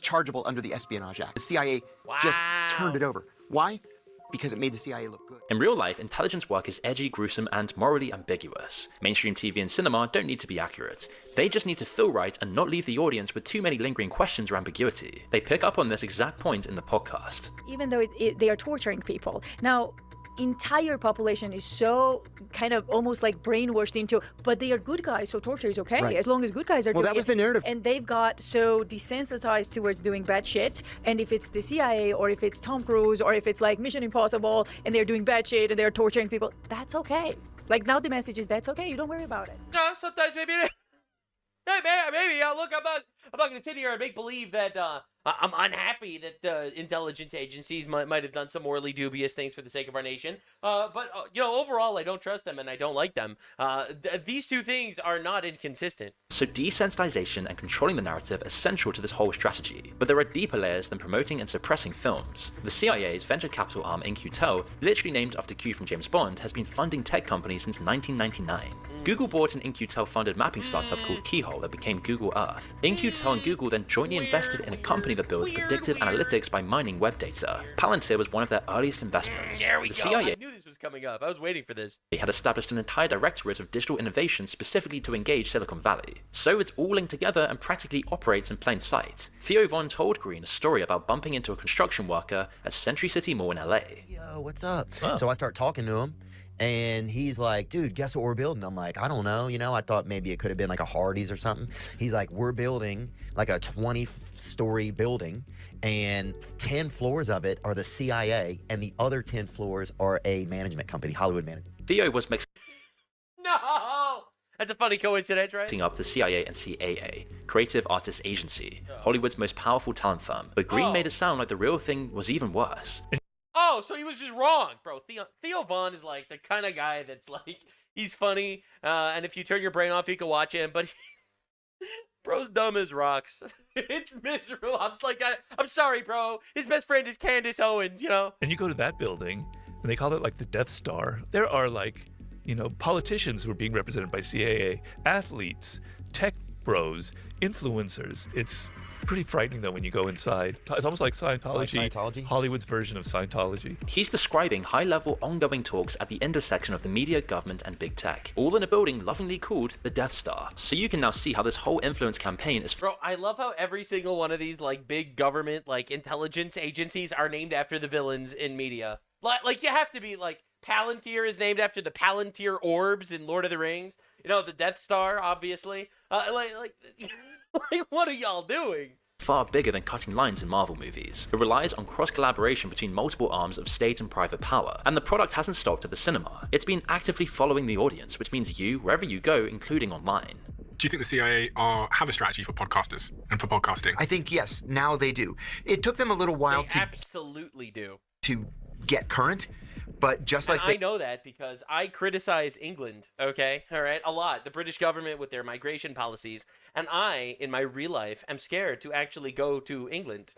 Speaker 23: chargeable under the Espionage Act. The CIA just turned it over. Why?
Speaker 6: because it made the CIA look good.
Speaker 5: In real life, intelligence work is edgy, gruesome, and morally ambiguous. Mainstream TV and cinema don't need to be accurate. They just need to feel right and not leave the audience with too many lingering questions or ambiguity. They pick up on this exact point in the podcast.
Speaker 12: Even though they are torturing people. Now, entire population is so kind of almost like brainwashed into, but they are good guys, so torture is okay, as long as good guys are doing it.
Speaker 6: Well, that was the narrative.
Speaker 12: And they've got so desensitized towards doing bad shit, and if it's the CIA or if it's Tom Cruise or if it's like Mission Impossible and they're doing bad shit and they're torturing people, that's okay. Like now the message is that's okay, you don't worry about it.
Speaker 1: No, sometimes maybe look, I'm not gonna sit here and make believe that I'm unhappy that intelligence agencies might have done some morally dubious things for the sake of our nation. But overall, I don't trust them and I don't like them. These two things are not inconsistent.
Speaker 5: So desensitization and controlling the narrative are central to this whole strategy. But there are deeper layers than promoting and suppressing films. The CIA's venture capital arm In-Q-Tel, literally named after Q from James Bond, has been funding tech companies since 1999. Google bought an In-Q-Tel funded mapping startup called Keyhole that became Google Earth. In-Q-Tel and Google then jointly invested in a company that builds predictive analytics by mining web data. Palantir was one of their earliest investments.
Speaker 1: There we
Speaker 5: the
Speaker 1: go.
Speaker 5: CIA
Speaker 1: I knew this was coming up. I was waiting for this.
Speaker 5: had established an entire directorate of digital innovation specifically to engage Silicon Valley. So it's all linked together and practically operates in plain sight. Theo Von told Green a story about bumping into a construction worker at Century City Mall in LA.
Speaker 13: Yo, what's up? So I start talking to him. And he's like, dude, guess what we're building? I'm like, I don't know. I thought maybe it could have been like a Hardee's or something. He's like, we're building like a 20-story building, and 10 floors of it are the CIA, and the other 10 floors are a management company, Hollywood management.
Speaker 5: Theo was
Speaker 1: No! That's a funny coincidence, right?
Speaker 5: mixing up the CIA and CAA, Creative Artists Agency, Hollywood's most powerful talent firm. But Green made it sound like the real thing was even worse.
Speaker 1: Oh, so he was just wrong, bro. Theo Von is like the kind of guy that's like, he's funny, and if you turn your brain off, you can watch him, but bro's dumb as rocks. It's miserable. I'm sorry, bro. His best friend is Candace Owens,
Speaker 22: And you go to that building, and they call it like the Death Star. There are like, politicians who are being represented by CAA, athletes, tech bros, influencers. It's pretty frightening though when you go inside. It's almost like Scientology, Hollywood's version of Scientology.
Speaker 5: He's describing high-level ongoing talks at the intersection of the media, government, and big tech, all in a building lovingly called the Death Star. So you can now see how this whole influence campaign is.
Speaker 1: Bro, I love how every single one of these like big government like intelligence agencies are named after the villains in media. Like you have to be like Palantir is named after the Palantir orbs in Lord of the Rings. The Death Star, obviously. Like, what are y'all doing?
Speaker 5: Far bigger than cutting lines in Marvel movies. It relies on cross-collaboration between multiple arms of state and private power, and the product hasn't stopped at the cinema. It's been actively following the audience, which means you, wherever you go, including online.
Speaker 14: Do you think the CIA have a strategy for podcasters and for podcasting?
Speaker 23: I think, yes, now they do. It took them a little while
Speaker 1: They absolutely do.
Speaker 23: to get current, but just like
Speaker 1: I know that because I criticize England, okay? All right? A lot. The British government with their migration policies. And I, in my real life, am scared to actually go to England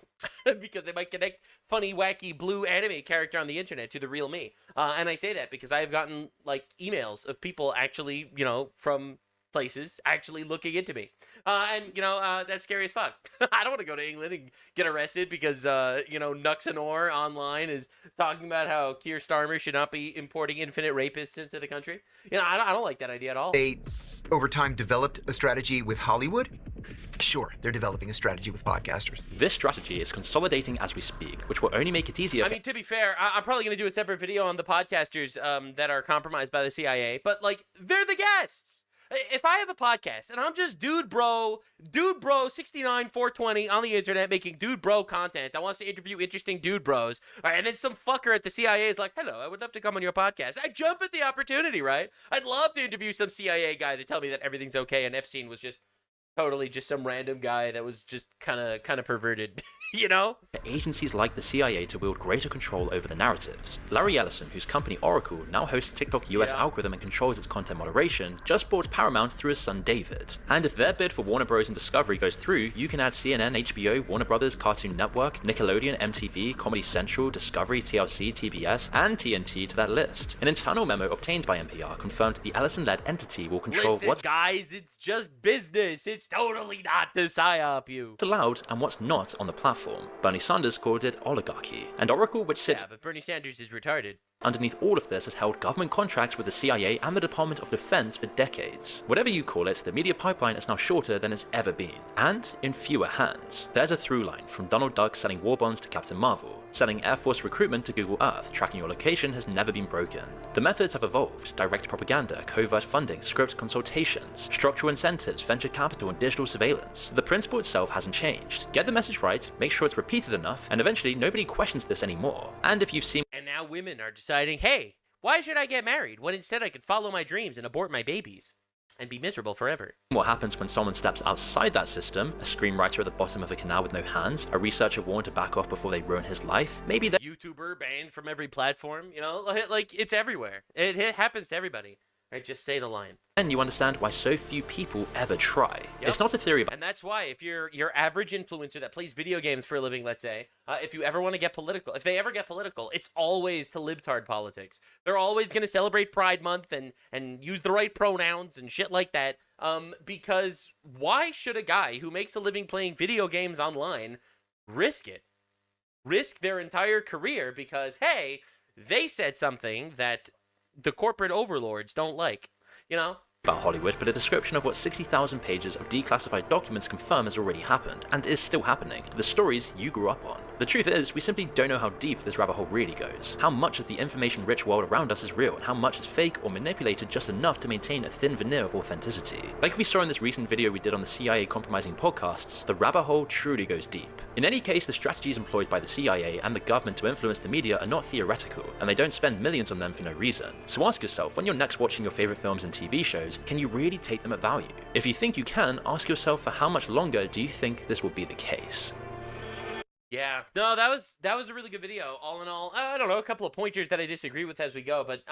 Speaker 1: because they might connect funny, wacky, blue anime character on the internet to the real me. And I say that because I've gotten, like, emails of people actually, from places actually looking into me. That's scary as fuck. I don't want to go to England and get arrested because, Nuxanor online is talking about how Keir Starmer should not be importing infinite rapists into the country. I don't like that idea at all.
Speaker 23: They, over time, developed a strategy with Hollywood. Sure, they're developing a strategy with podcasters.
Speaker 5: This strategy is consolidating as we speak, which will only make it easier.
Speaker 1: I mean, to be fair, I'm probably going to do a separate video on the podcasters that are compromised by the CIA, but, like, they're the guests. If I have a podcast and I'm just dude bro 69 420 on the internet making dude bro content that wants to interview interesting dude bros, all right, and then some fucker at the CIA is like, hello, I would love to come on your podcast. I jump at the opportunity, right? I'd love to interview some CIA guy to tell me that everything's okay and Epstein was just totally just some random guy that was just kind of perverted,
Speaker 5: Agencies like the CIA to wield greater control over the narratives. Larry Ellison, whose company Oracle now hosts TikTok US algorithm and controls its content moderation, just bought Paramount through his son David. And if their bid for Warner Bros. And Discovery goes through, you can add CNN, HBO, Warner Brothers, Cartoon Network, Nickelodeon, MTV, Comedy Central, Discovery, TLC, TBS, and TNT to that list. An internal memo obtained by NPR confirmed the Ellison-led entity will control
Speaker 1: Listen, guys, it's just business. It's totally not to psyop you.
Speaker 5: What's allowed and what's not on the platform. Bernie Sanders called it oligarchy. And Oracle, which sits
Speaker 1: Yeah, but Bernie Sanders is retarded.
Speaker 5: underneath all of this, has held government contracts with the CIA and the Department of Defense for decades. Whatever you call it, the media pipeline is now shorter than it's ever been, and in fewer hands. There's a through line from Donald Duck selling war bonds to Captain Marvel. Selling Air Force recruitment to Google Earth, tracking your location has never been broken. The methods have evolved: direct propaganda, covert funding, script consultations, structural incentives, venture capital, and digital surveillance. The principle itself hasn't changed. Get the message right, make sure it's repeated enough, and eventually nobody questions this anymore. And if you've seen—
Speaker 1: And now women are deciding, hey, why should I get married when instead I could follow my dreams and abort my babies and be miserable forever?
Speaker 5: what happens when someone steps outside that system, a screenwriter at the bottom of a canal with no hands, a researcher warned to back off before they ruin his life, maybe that
Speaker 1: YouTuber banned from every platform, you know, like it's everywhere. It happens to everybody. Right, just say the line.
Speaker 5: then you understand why so few people ever try.
Speaker 1: Yep.
Speaker 5: It's not a theory about—
Speaker 1: And that's why if you're your average influencer that plays video games for a living, let's say, if you ever want to get political, if they ever get political, it's always to libtard politics. They're always going to celebrate Pride Month and use the right pronouns and shit like that. Because why should a guy who makes a living playing video games online risk it? Risk their entire career because, hey, they said something that the corporate overlords don't like, you know?
Speaker 5: about Hollywood, but a description of what 60,000 pages of declassified documents confirm has already happened, and is still happening, to the stories you grew up on. The truth is, we simply don't know how deep this rabbit hole really goes, how much of the information-rich world around us is real, and how much is fake or manipulated just enough to maintain a thin veneer of authenticity. Like we saw in this recent video we did on the CIA compromising podcasts, the rabbit hole truly goes deep. In any case, the strategies employed by the CIA and the government to influence the media are not theoretical, and they don't spend millions on them for no reason. So ask yourself, when you're next watching your favorite films and TV shows, can you really take them at value? If you think you can, ask yourself for how much longer do you think this will be the case?
Speaker 1: Yeah, no, that was a really good video. All in all, I don't know, a couple of pointers that I disagree with as we go, but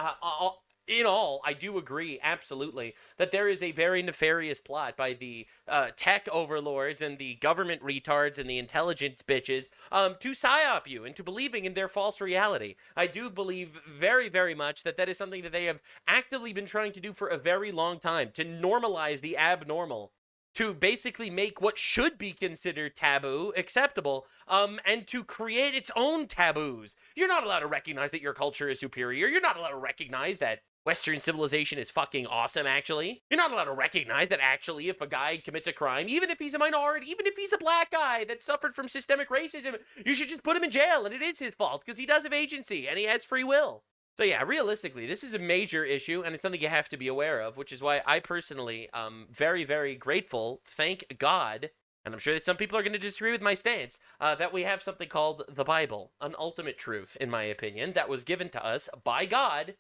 Speaker 1: in all, I do agree absolutely that there is a very nefarious plot by the tech overlords and the government retards and the intelligence bitches to psyop you into believing in their false reality. I do believe very, very much that that is something that they have actively been trying to do for a very long time, to normalize the abnormal, to basically make what should be considered taboo acceptable, and to create its own taboos. You're not allowed to recognize that your culture is superior. You're not allowed to recognize that Western civilization is fucking awesome, actually. You're not allowed to recognize that, actually, if a guy commits a crime, even if he's a minority, even if he's a black guy that suffered from systemic racism, you should just put him in jail, and it is his fault, because he does have agency, and he has free will. So yeah, realistically, this is a major issue, and it's something you have to be aware of, which is why I personally very, very grateful, thank God, and I'm sure that some people are going to disagree with my stance, that we have something called the Bible, an ultimate truth, in my opinion, that was given to us by God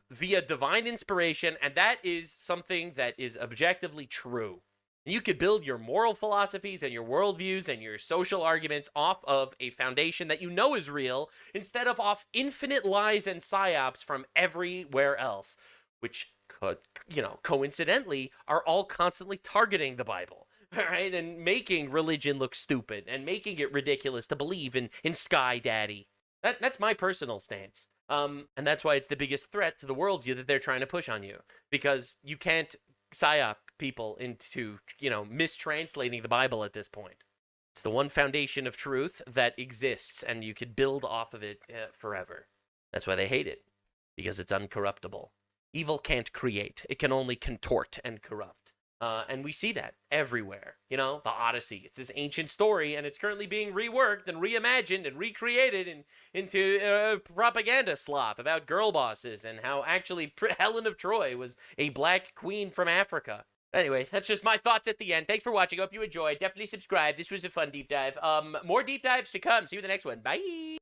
Speaker 1: via divine inspiration, and that is something that is objectively true. You could build your moral philosophies and your worldviews and your social arguments off of a foundation that you know is real, instead of off infinite lies and psyops from everywhere else, which could, you know, coincidentally, are all constantly targeting the Bible, right? And making religion look stupid and making it ridiculous to believe in Sky Daddy. That's my personal stance. And that's why it's the biggest threat to the worldview that they're trying to push on you, because you can't psyop people into, you know, mistranslating the Bible at this point. It's the one foundation of truth that exists, and you could build off of it forever. That's why they hate it, because it's uncorruptible. Evil can't create. It can only contort and corrupt. And we see that everywhere. You know, the Odyssey. It's this ancient story, and it's currently being reworked and reimagined and recreated into propaganda slop about girl bosses and how actually Helen of Troy was a black queen from Africa. Anyway, that's just my thoughts at the end. Thanks for watching. Hope you enjoyed. Definitely subscribe. This was a fun deep dive. More deep dives to come. See you in the next one. Bye!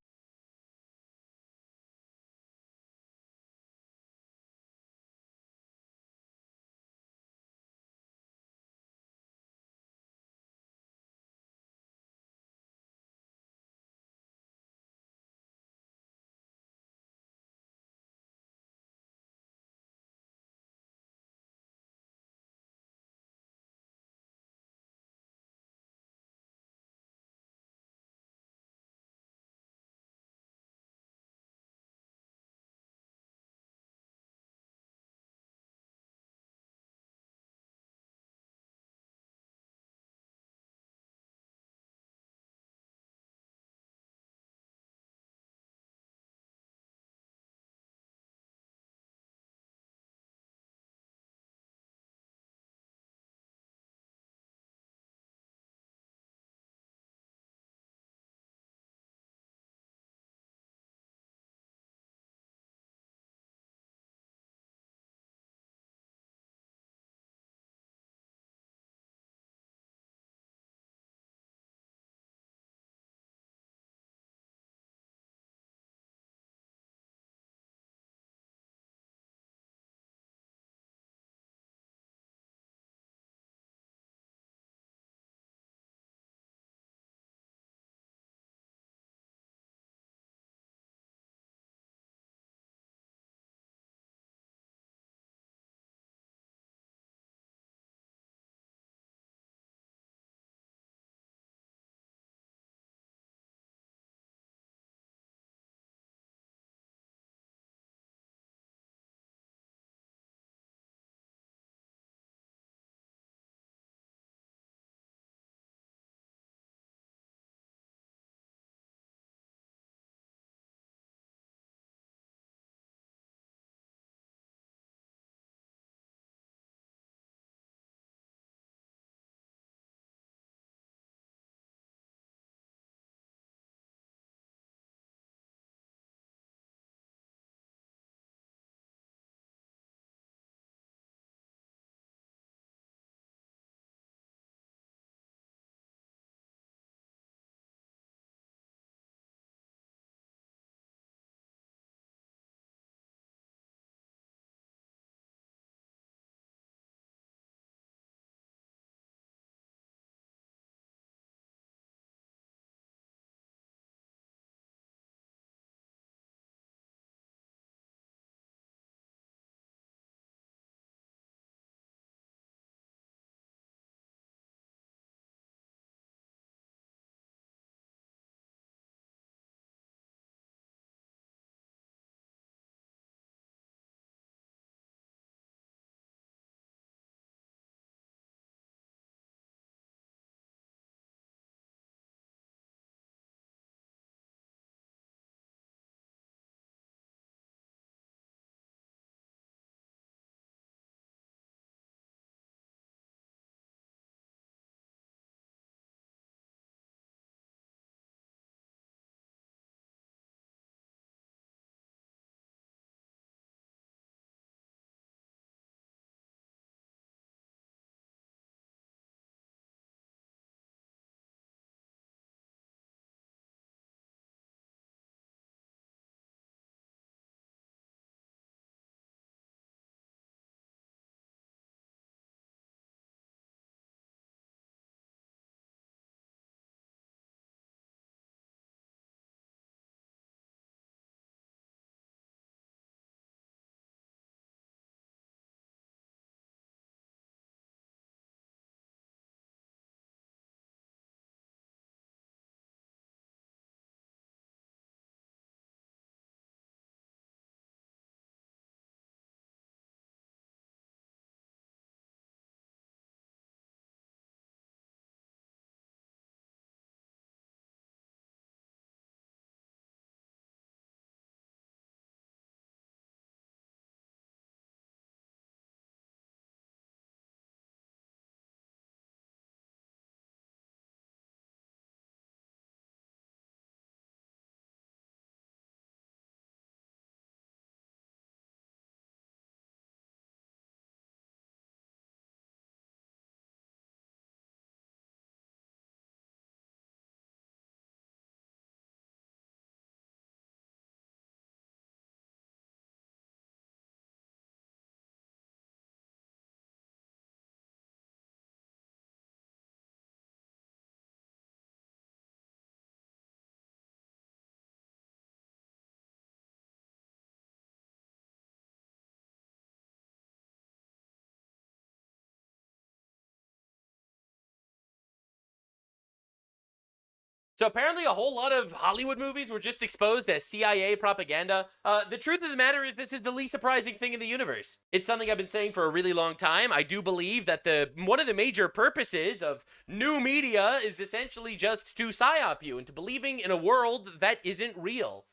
Speaker 1: So apparently a whole lot of Hollywood movies were just exposed as CIA propaganda. The truth of the matter is this is the least surprising thing in the universe. It's something I've been saying for a really long time. I do believe that one of the major purposes of new media is essentially just to psyop you into believing in a world that isn't real.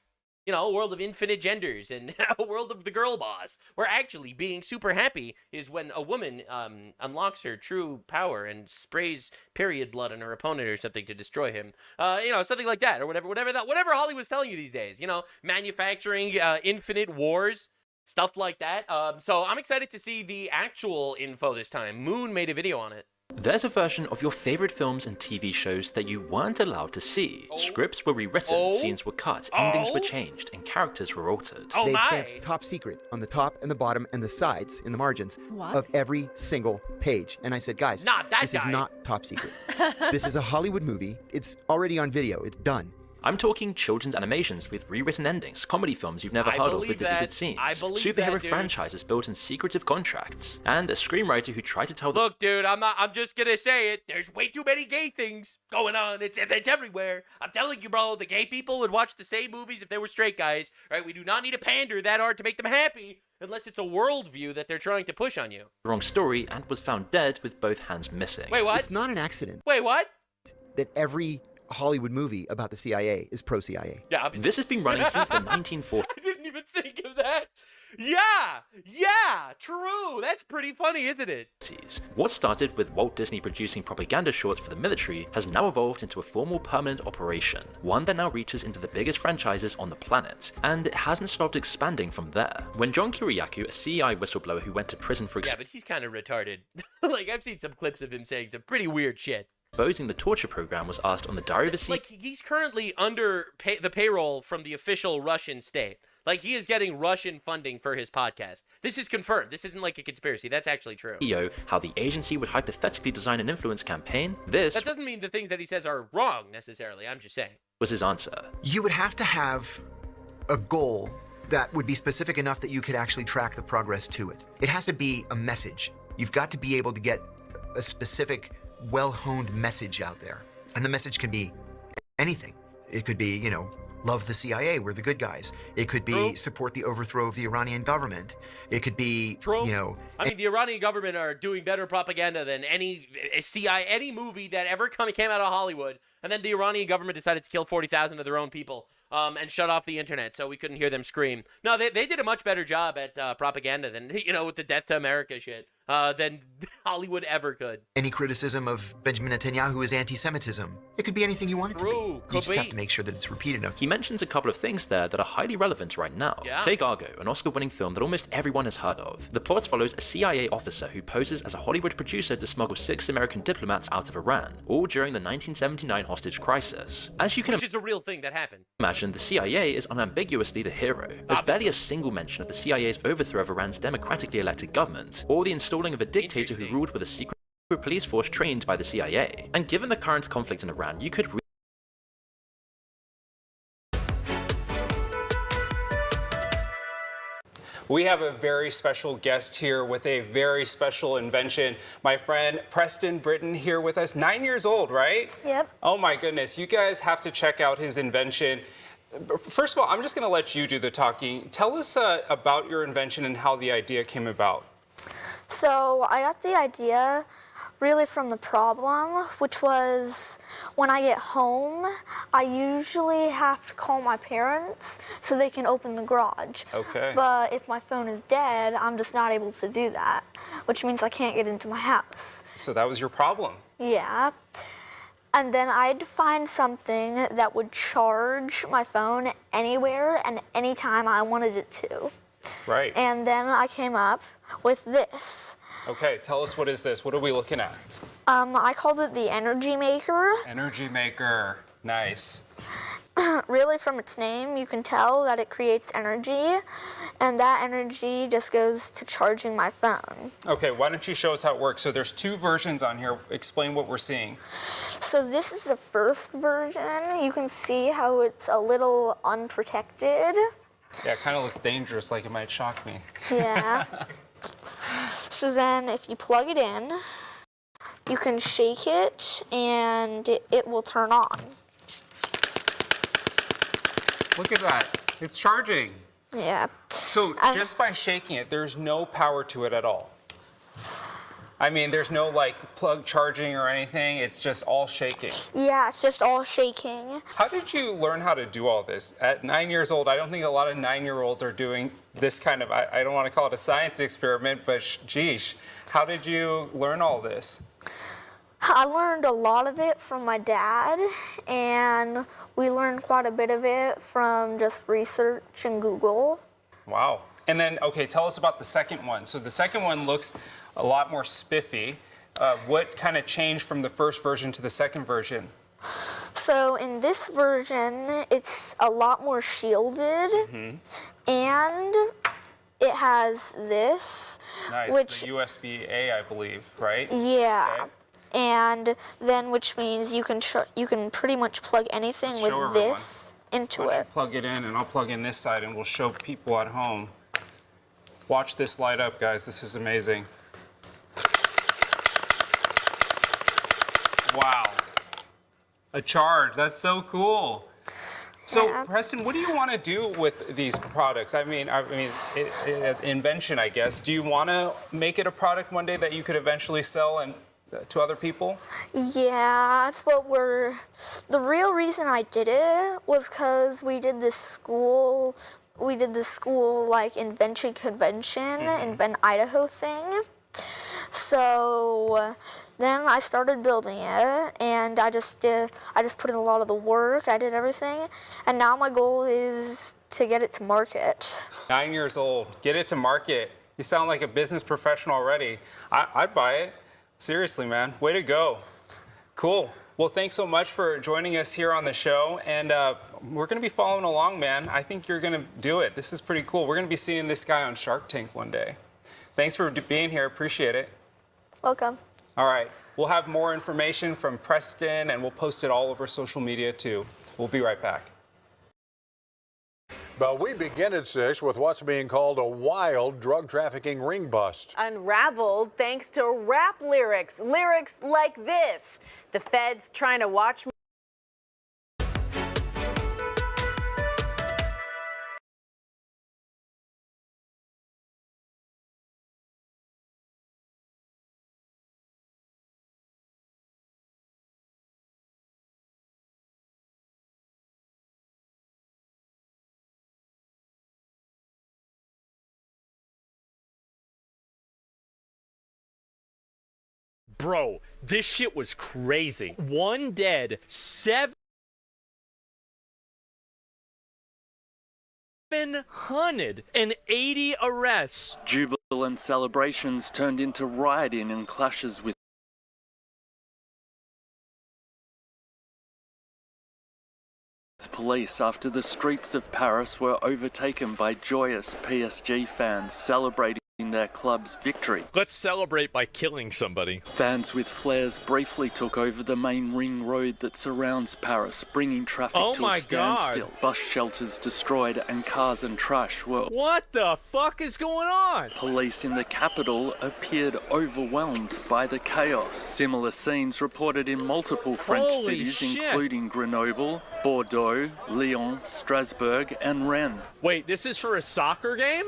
Speaker 1: You know, a world of infinite genders and a world of the girl boss, where actually being super happy is when a woman unlocks her true power and sprays period blood on her opponent or something to destroy him. You know, something like that, or whatever Hollywood's telling you these days. You know, manufacturing infinite wars, stuff like that. So I'm excited to see the actual info this time. Moon made a video on it.
Speaker 5: There's a version of your favorite films and TV shows that you weren't allowed to see. Scripts were rewritten, scenes were cut, endings were changed, and characters were altered.
Speaker 6: They stamped top secret on the top and the bottom and the sides in the margins of every single page. And I said, guys, this is not top secret. This is a Hollywood movie. It's already on video. It's done.
Speaker 5: I'm talking children's animations with rewritten endings, comedy films you've never heard of with deleted scenes, superhero franchises built in secretive contracts, and a screenwriter who tried to tell the—
Speaker 1: Look, dude, I'm just gonna say it. There's way too many gay things going on. It's everywhere. I'm telling you, bro, the gay people would watch the same movies if they were straight guys, right? We do not need to pander that hard to make them happy, unless it's a worldview that they're trying to push on you.
Speaker 5: The wrong story and was found dead with both hands missing.
Speaker 1: Wait, what?
Speaker 6: It's not an accident.
Speaker 1: Wait, what?
Speaker 6: That every Hollywood movie about the CIA is pro-CIA.
Speaker 1: Yeah,
Speaker 5: this has been running since the 1940s.
Speaker 1: I didn't even think of that. Yeah, true. That's pretty funny, isn't it?
Speaker 5: What started with Walt Disney producing propaganda shorts for the military has now evolved into a formal permanent operation, one that now reaches into the biggest franchises on the planet, and it hasn't stopped expanding from there. When John Kiriakou, a CEI whistleblower who went to prison for
Speaker 1: but he's kind of retarded. Like, I've seen some clips of him saying some pretty weird shit.
Speaker 5: Exposing the torture program was asked on the Diary of a CIA.
Speaker 1: Like, he's currently under the payroll from the official Russian state. Like, he is getting Russian funding for his podcast. This is confirmed. This isn't like a conspiracy. That's actually true.
Speaker 5: How the agency would hypothetically design an influence campaign. That
Speaker 1: doesn't mean the things that he says are wrong, necessarily. I'm just saying.
Speaker 5: Was his answer.
Speaker 23: You would have to have a goal that would be specific enough that you could actually track the progress to it. It has to be a message. You've got to be able to get a specific, well-honed message out there. And the message can be anything. It could be, love the CIA, we're the good guys. It could be support the overthrow of the Iranian government. It could be,
Speaker 1: I mean, the Iranian government are doing better propaganda than any movie that ever came out of Hollywood. And then the Iranian government decided to kill 40,000 of their own people. And shut off the internet so we couldn't hear them scream. No, they did a much better job at propaganda than, with the Death to America shit, than Hollywood ever could.
Speaker 23: Any criticism of Benjamin Netanyahu is anti-Semitism. It could be anything you want it to be. You just have to make sure that it's repeated enough.
Speaker 5: He mentions a couple of things there that are highly relevant right now.
Speaker 1: Yeah.
Speaker 5: Take Argo, an Oscar-winning film that almost everyone has heard of. The plot follows a CIA officer who poses as a Hollywood producer to smuggle 6 American diplomats out of Iran, all during the 1979 hostage crisis. As you can
Speaker 1: Which is a real thing that happened.
Speaker 5: Imagine, the CIA is unambiguously the hero. There's barely a single mention of the CIA's overthrow of Iran's democratically elected government, or the installing of a dictator who ruled with a secret police force trained by the CIA. And given the current conflict in Iran, you could
Speaker 4: We have a very special guest here with a very special invention. My friend Preston Britton here with us, 9 years old, right?
Speaker 17: Yep.
Speaker 4: Oh my goodness, you guys have to check out his invention. First of all, I'm just going to let you do the talking. Tell us about your invention and how the idea came about.
Speaker 17: So I got the idea really from the problem, which was when I get home, I usually have to call my parents so they can open the garage.
Speaker 4: Okay.
Speaker 17: But if my phone is dead, I'm just not able to do that, which means I can't get into my house.
Speaker 4: So that was your problem.
Speaker 17: Yeah. And then I had to find something that would charge my phone anywhere and anytime I wanted it to.
Speaker 4: Right.
Speaker 17: And then I came up with this.
Speaker 4: Okay, tell us, what is this? What are we looking at?
Speaker 17: I called it the Energy Maker.
Speaker 4: Energy Maker. Nice.
Speaker 17: Really, from its name, you can tell that it creates energy, and that energy just goes to charging my phone.
Speaker 4: Okay, why don't you show us how it works? So there's 2 versions on here. Explain what we're seeing.
Speaker 17: So this is the first version. You can see how it's a little unprotected.
Speaker 4: Yeah, it kind of looks dangerous, like it might shock me.
Speaker 17: Yeah. So then if you plug it in, you can shake it and it will turn on.
Speaker 4: Look at that. It's charging.
Speaker 17: Yeah.
Speaker 4: So just by shaking it, there's no power to it at all. I mean, there's no like plug charging or anything. It's just all shaking.
Speaker 17: Yeah, it's just all shaking.
Speaker 4: How did you learn how to do all this? At 9 years old, I don't think a lot of 9-year-olds are doing this kind of, I don't want to call it a science experiment, but geesh, how did you learn all this?
Speaker 17: I learned a lot of it from my dad, and we learned quite a bit of it from just research and Google.
Speaker 4: Wow. And then, okay, tell us about the second one. So the second one looks a lot more spiffy. What kind of changed from the first version to the second version?
Speaker 17: So in this version, it's a lot more shielded, and it has this.
Speaker 4: Nice,
Speaker 17: which,
Speaker 4: the USB-A, I believe, right?
Speaker 17: Yeah.
Speaker 4: Okay.
Speaker 17: And then, which means you can pretty much plug anything with this into
Speaker 4: Why don't
Speaker 17: it.
Speaker 4: you plug it in, and I'll plug in this side, and we'll show people at home. Watch this light up, guys. This is amazing. Wow. A charge. That's so cool. So,
Speaker 17: Yeah.
Speaker 4: Preston, what do you want to do with these products? I mean, invention, I guess. Do you want to make it a product one day that you could eventually sell and to other people?
Speaker 17: Yeah, that's what the real reason I did it was because we did this school like invention convention in Bend, Idaho thing. So then I started building it, and I just put in a lot of the work. I did everything, and now my goal is to get it to market.
Speaker 4: 9 years old, get it to market. You sound like a business professional already. I'd buy it. Seriously, man. Way to go. Cool. Well, thanks so much for joining us here on the show. And we're going to be following along, man. I think you're going to do it. This is pretty cool. We're going to be seeing this guy on Shark Tank one day. Thanks for being here. Appreciate it.
Speaker 17: Welcome.
Speaker 4: All right. We'll have more information from Preston, and we'll post it all over social media, too. We'll be right back.
Speaker 3: But we begin at 6 with what's being called a wild drug trafficking ring bust.
Speaker 15: Unraveled thanks to rap lyrics. Lyrics like this. The feds trying to watch me.
Speaker 18: Bro, this shit was crazy. 1 dead, 780 arrests.
Speaker 19: Jubilant celebrations turned into rioting and clashes with police after the streets of Paris were overtaken by joyous PSG fans celebrating their club's victory.
Speaker 18: Let's celebrate by killing somebody.
Speaker 19: Fans with flares briefly took over the main ring road that surrounds Paris, bringing traffic to a standstill. Bus shelters destroyed and cars and trash were...
Speaker 18: What the fuck is going on?
Speaker 19: Police in the capital appeared overwhelmed by the chaos. Similar scenes reported in multiple French
Speaker 18: Holy
Speaker 19: cities,
Speaker 18: shit.
Speaker 19: including Grenoble, Bordeaux, Lyon, Strasbourg, and Rennes.
Speaker 18: Wait, this is for a soccer game?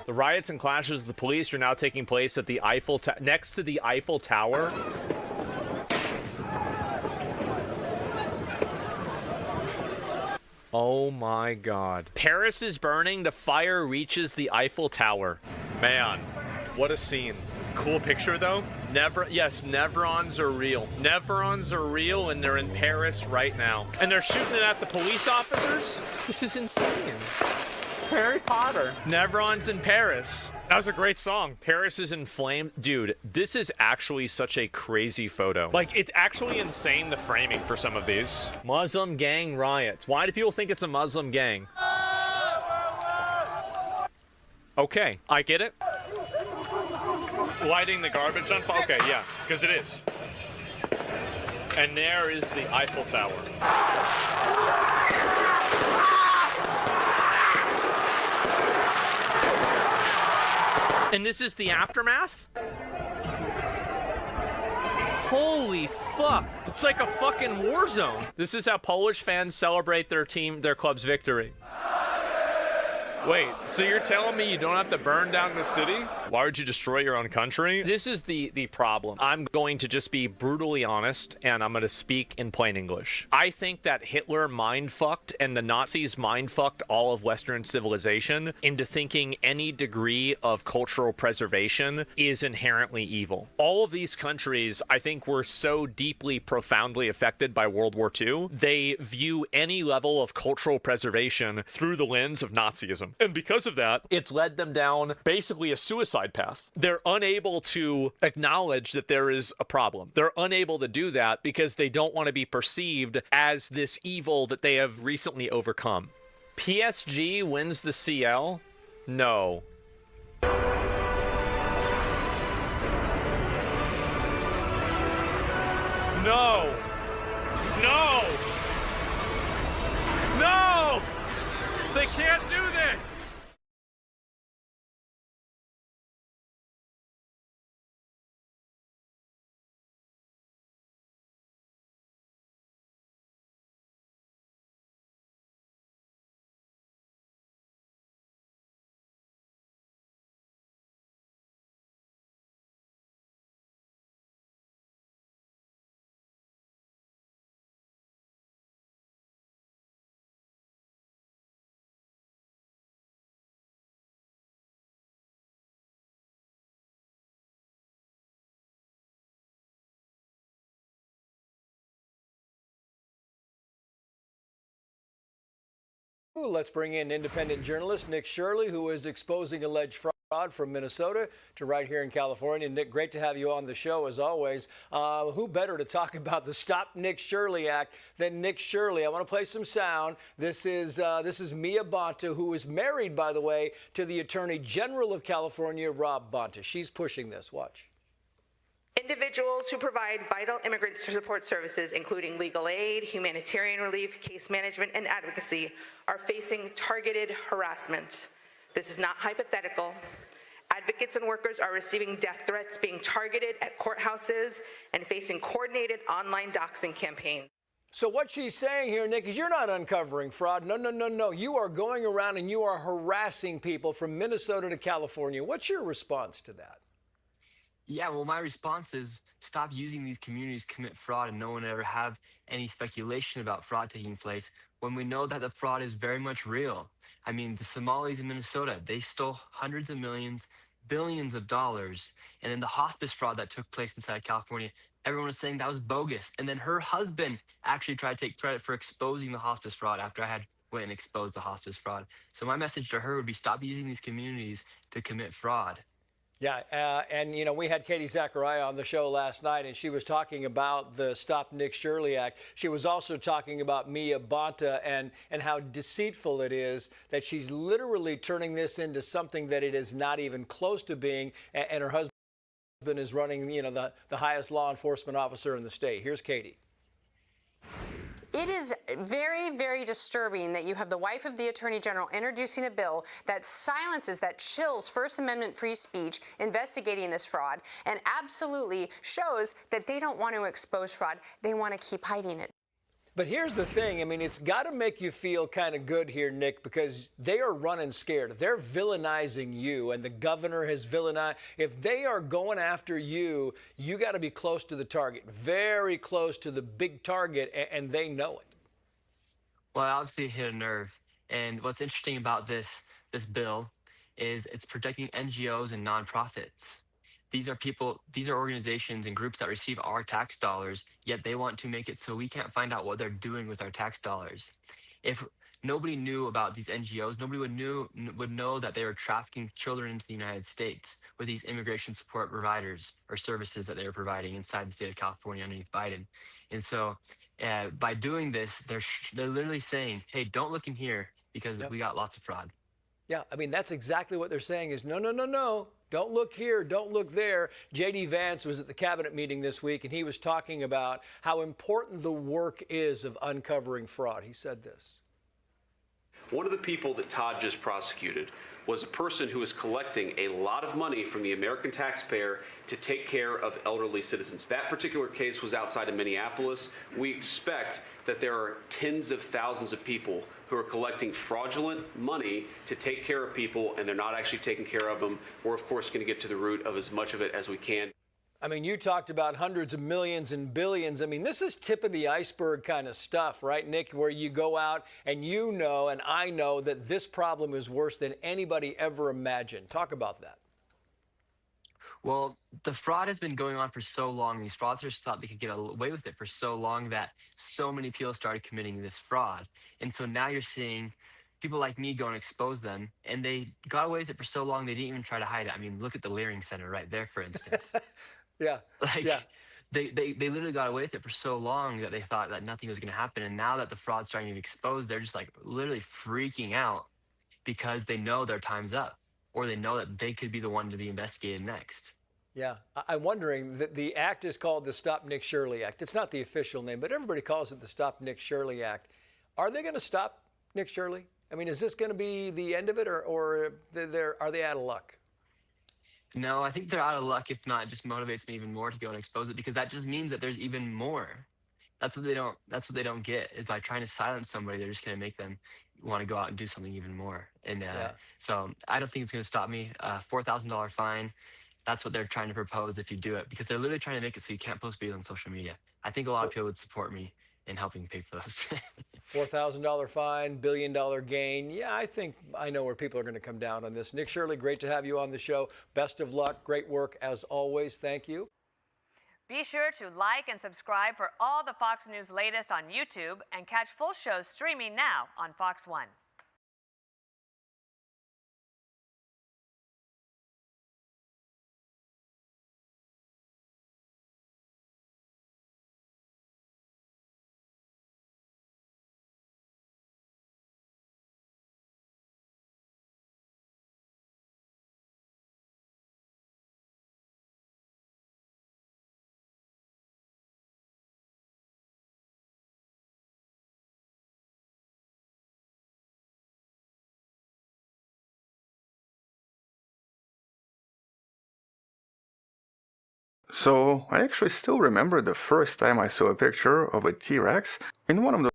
Speaker 18: The riots and clashes with the police are now taking place at the next to the Eiffel Tower. Oh my God. Paris is burning. The fire reaches the Eiffel Tower. Man, what a scene. Cool picture though. Yes, Nevrons are real. Nevrons are real, and they're in Paris right now. And they're shooting it at the police officers? This is insane. Harry Potter. Nevrons in Paris. That was a great song. Paris is in flames. Dude, this is actually such a crazy photo. Like, it's actually insane, the framing for some of these. Muslim gang riots. Why do people think it's a Muslim gang? Okay, I get it. Lighting the garbage on fire? Okay, yeah, because it is. And there is the Eiffel Tower. And this is the aftermath? Holy fuck. It's like a fucking war zone. This is how Polish fans celebrate their club's victory. Wait, so you're telling me you don't have to burn down the city? Why would you destroy your own country? This is the problem. I'm going to just be brutally honest, and I'm going to speak in plain English. I think that Hitler mind-fucked and the Nazis mind-fucked all of Western civilization into thinking any degree of cultural preservation is inherently evil. All of these countries, I think, were so deeply, profoundly affected by World War II, they view any level of cultural preservation through the lens of Nazism. And because of that, it's led them down basically a suicide path. They're unable to acknowledge that there is a problem. They're unable to do that because they don't want to be perceived as this evil that they have recently overcome. PSG wins the CL? No. No! No! No! They can't do this!
Speaker 9: Let's bring in independent journalist Nick Shirley, who is exposing alleged fraud from Minnesota to right here in California. Nick, great to have you on the show as always. Who better to talk about the Stop Nick Shirley Act than Nick Shirley? I want to play some sound. This is Mia Bonta, who is married, by the way, to the Attorney General of California, Rob Bonta. She's pushing this. Watch.
Speaker 16: Individuals who provide vital immigrant support services, including legal aid, humanitarian relief, case management, and advocacy, are facing targeted harassment. This is not hypothetical. Advocates and workers are receiving death threats, being targeted at courthouses, and facing coordinated online doxing campaigns.
Speaker 9: So what she's saying here, Nick, is you're not uncovering fraud. No, no, no, no. You are going around and you are harassing people from Minnesota to California. What's your response to that?
Speaker 20: Yeah, well, my response is stop using these communities to commit fraud and no one ever have any speculation about fraud taking place when we know that the fraud is very much real. I mean, the Somalis in Minnesota, they stole hundreds of millions, billions of dollars. And then the hospice fraud that took place inside California, everyone was saying that was bogus. And then her husband actually tried to take credit for exposing the hospice fraud after I had went and exposed the hospice fraud. So my message to her would be stop using these communities to commit fraud.
Speaker 9: Yeah, and, you know, we had Katie Zachariah on the show last night, and she was talking about the Stop Nick Shirley Act. She was also talking about Mia Bonta and how deceitful it is that she's literally turning this into something that it is not even close to being, and her husband is running, you know, the highest law enforcement officer in the state. Here's Katie.
Speaker 21: It is very, very disturbing that you have the wife of the Attorney General introducing a bill that silences, that chills First Amendment free speech, investigating this fraud, and absolutely shows that they don't want to expose fraud. They want to keep hiding it.
Speaker 9: But here's the thing. I mean, it's got to make you feel kind of good here, Nick, because they are running scared. They're villainizing you, and the governor has villainized. If they are going after you, you got to be close to the target, very close to the big target, and they know it.
Speaker 20: Well, obviously it hit a nerve. And what's interesting about this bill is it's protecting NGOs and nonprofits. These are people, these are organizations and groups that receive our tax dollars, yet they want to make it so we can't find out what they're doing with our tax dollars. If nobody knew about these NGOs, nobody would know that they were trafficking children into the United States with these immigration support providers or services that they were providing inside the state of California underneath Biden. And so by doing this, they're literally saying, hey, don't look in here because we got lots of fraud.
Speaker 9: Yeah, I mean, that's exactly what they're saying is no, no, no, no. Don't look here, don't look there. J.D. Vance was at the cabinet meeting this week, and he was talking about how important the work is of uncovering fraud. He said this.
Speaker 2: One of the people that Todd just prosecuted was a person who was collecting a lot of money from the American taxpayer to take care of elderly citizens. That particular case was outside of Minneapolis. We expect that there are tens of thousands of people who are collecting fraudulent money to take care of people, and they're not actually taking care of them. We're, of course, going to get to the root of as much of it as we can.
Speaker 9: I mean, you talked about hundreds of millions and billions. I mean, this is tip of the iceberg kind of stuff, right, Nick, where you go out and you know and I know that this problem is worse than anybody ever imagined. Talk about that.
Speaker 20: Well, the fraud has been going on for so long. These fraudsters thought they could get away with it for so long that so many people started committing this fraud. And so now you're seeing people like me go and expose them, and they got away with it for so long they didn't even try to hide it. I mean, look at the Leering Center right there, for instance.
Speaker 9: Yeah.
Speaker 20: Like,
Speaker 9: yeah.
Speaker 20: They literally got away with it for so long that they thought that nothing was going to happen. And now that the fraud's starting to be exposed, they're just like literally freaking out because they know their time's up, or they know that they could be the one to be investigated next.
Speaker 9: Yeah, I'm wondering that the act is called the Stop Nick Shirley Act. It's not the official name, but everybody calls it the Stop Nick Shirley Act. Are they going to stop Nick Shirley? I mean, is this going to be the end of it, or are they out of luck?
Speaker 20: No, I think they're out of luck. If not, it just motivates me even more to go and expose it, because that just means that there's even more. That's what they don't get. Is by trying to silence somebody, they're just going to make them want to go out and do something even more. And so I don't think it's going to stop me. $4,000 fine. That's what they're trying to propose if you do it, because they're literally trying to make it so you can't post videos on social media. I think a lot of people would support me in helping pay for those.
Speaker 9: $4,000 fine, $1 billion gain. Yeah, I think I know where people are going to come down on this. Nick Shirley, great to have you on the show. Best of luck. Great work as always. Thank you.
Speaker 15: Be sure to like and subscribe for all the Fox News latest on YouTube, and catch full shows streaming now on Fox One.
Speaker 7: So, I actually still remember the first time I saw a picture of a T-Rex in one of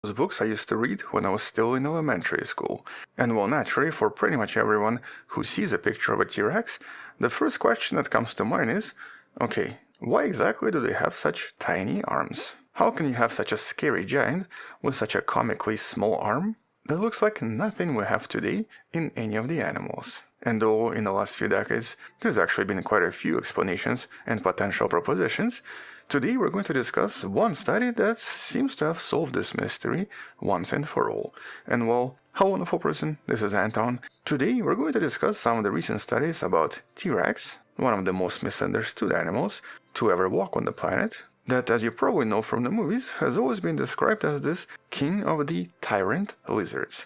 Speaker 7: those books I used to read when I was still in elementary school. And well, naturally, for pretty much everyone who sees a picture of a T-Rex, the first question that comes to mind is, okay, why exactly do they have such tiny arms? How can you have such a scary giant with such a comically small arm that looks like nothing we have today in any of the animals? And though in the last few decades there's actually been quite a few explanations and potential propositions, today we're going to discuss one study that seems to have solved this mystery once and for all. And well, hello wonderful person, this is Anton. Today we're going to discuss some of the recent studies about T-Rex, one of the most misunderstood animals to ever walk on the planet, that, as you probably know from the movies, has always been described as this king of the tyrant lizards.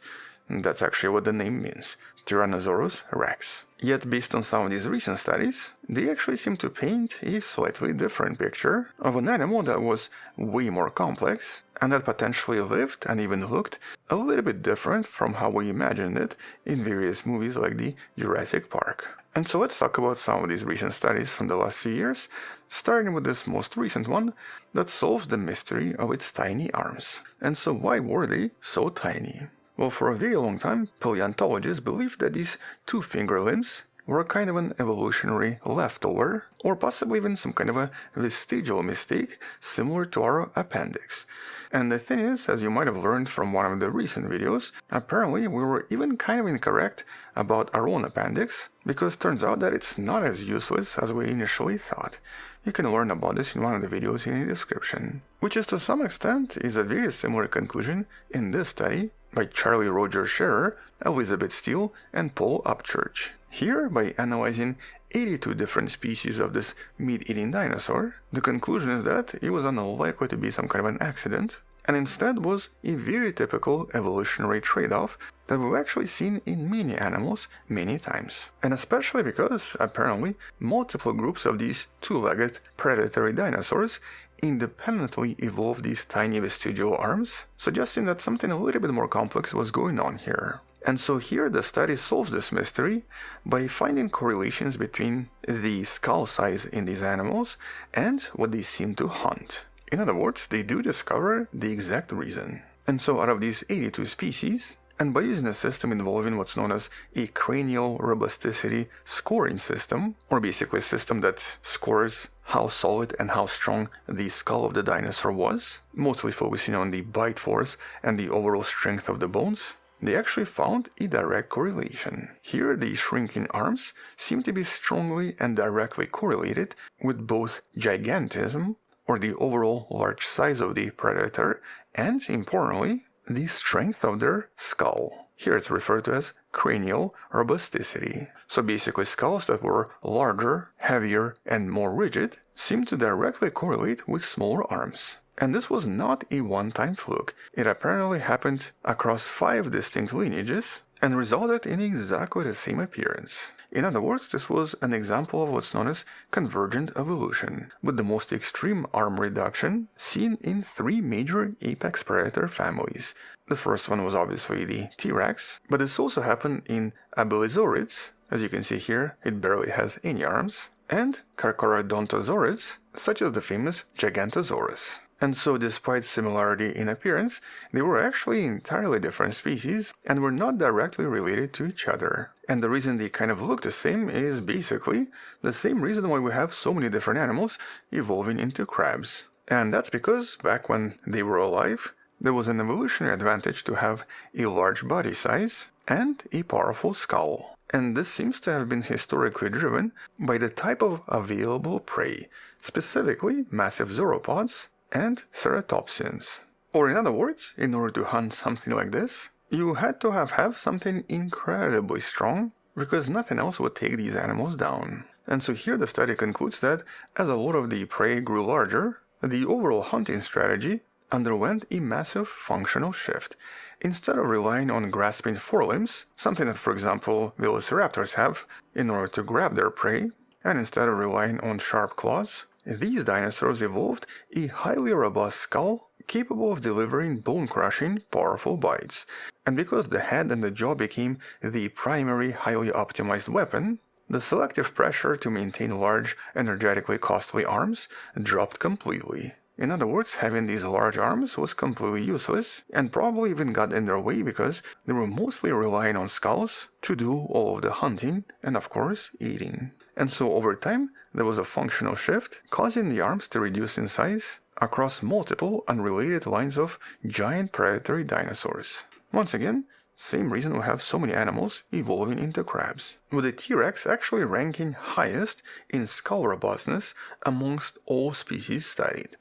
Speaker 7: That's actually what the name means, Tyrannosaurus rex. Yet, based on some of these recent studies, they actually seem to paint a slightly different picture of an animal that was way more complex, and that potentially lived and even looked a little bit different from how we imagined it in various movies like the Jurassic Park. And so let's talk about some of these recent studies from the last few years, starting with this most recent one that solves the mystery of its tiny arms. And so why were they so tiny? Well, for a very long time, paleontologists believed that these two-finger limbs were kind of an evolutionary leftover, or possibly even some kind of a vestigial mistake similar to our appendix. And the thing is, as you might have learned from one of the recent videos, apparently we were even kind of incorrect about our own appendix, because it turns out that it's not as useless as we initially thought. You can learn about this in one of the videos in the description. Which is to some extent is a very similar conclusion in this study by Charlie Roger Scherer, Elizabeth Steele, and Paul Upchurch. Here, by analyzing 82 different species of this meat-eating dinosaur, the conclusion is that it was unlikely to be some kind of an accident, and instead was a very typical evolutionary trade-off that we've actually seen in many animals many times. And especially because, apparently, multiple groups of these two-legged predatory dinosaurs independently evolved these tiny vestigial arms, suggesting that something a little bit more complex was going on here. And so here the study solves this mystery by finding correlations between the skull size in these animals and what they seem to hunt. In other words, they do discover the exact reason. And so out of these 82 species, and by using a system involving what's known as a cranial robusticity scoring system, or basically a system that scores how solid and how strong the skull of the dinosaur was, mostly focusing on the bite force and the overall strength of the bones, they actually found a direct correlation. Here, the shrinking arms seem to be strongly and directly correlated with both gigantism, or the overall large size of the predator, and, importantly, the strength of their skull. Here it's referred to as cranial robusticity. So basically skulls that were larger, heavier, and more rigid seem to directly correlate with smaller arms. And this was not a one-time fluke. It apparently happened across 5 distinct lineages and resulted in exactly the same appearance. In other words, this was an example of what's known as convergent evolution, with the most extreme arm reduction seen in 3 major apex predator families. The first one was obviously the T-Rex, but this also happened in Abelisaurids. As you can see here, it barely has any arms, and Carcharodontosaurids, such as the famous Gigantosaurus. And so despite similarity in appearance, they were actually entirely different species and were not directly related to each other. And the reason they kind of look the same is basically the same reason why we have so many different animals evolving into crabs. And that's because back when they were alive, there was an evolutionary advantage to have a large body size and a powerful skull. And this seems to have been historically driven by the type of available prey, specifically massive sauropods and ceratopsians. Or in other words, in order to hunt something like this, you had to have something incredibly strong, because nothing else would take these animals down. And so here the study concludes that as a lot of the prey grew larger, the overall hunting strategy underwent a massive functional shift. Instead of relying on grasping forelimbs, something that, for example, velociraptors have in order to grab their prey, and instead of relying on sharp claws, these dinosaurs evolved a highly robust skull capable of delivering bone-crushing, powerful bites. And because the head and the jaw became the primary highly optimized weapon, the selective pressure to maintain large, energetically costly arms dropped completely. In other words, having these large arms was completely useless, and probably even got in their way because they were mostly relying on skulls to do all of the hunting and, of course, eating. And so over time, there was a functional shift, causing the arms to reduce in size across multiple unrelated lines of giant predatory dinosaurs. Once again, same reason we have so many animals evolving into crabs, with the T-Rex actually ranking highest in skull robustness amongst all species studied,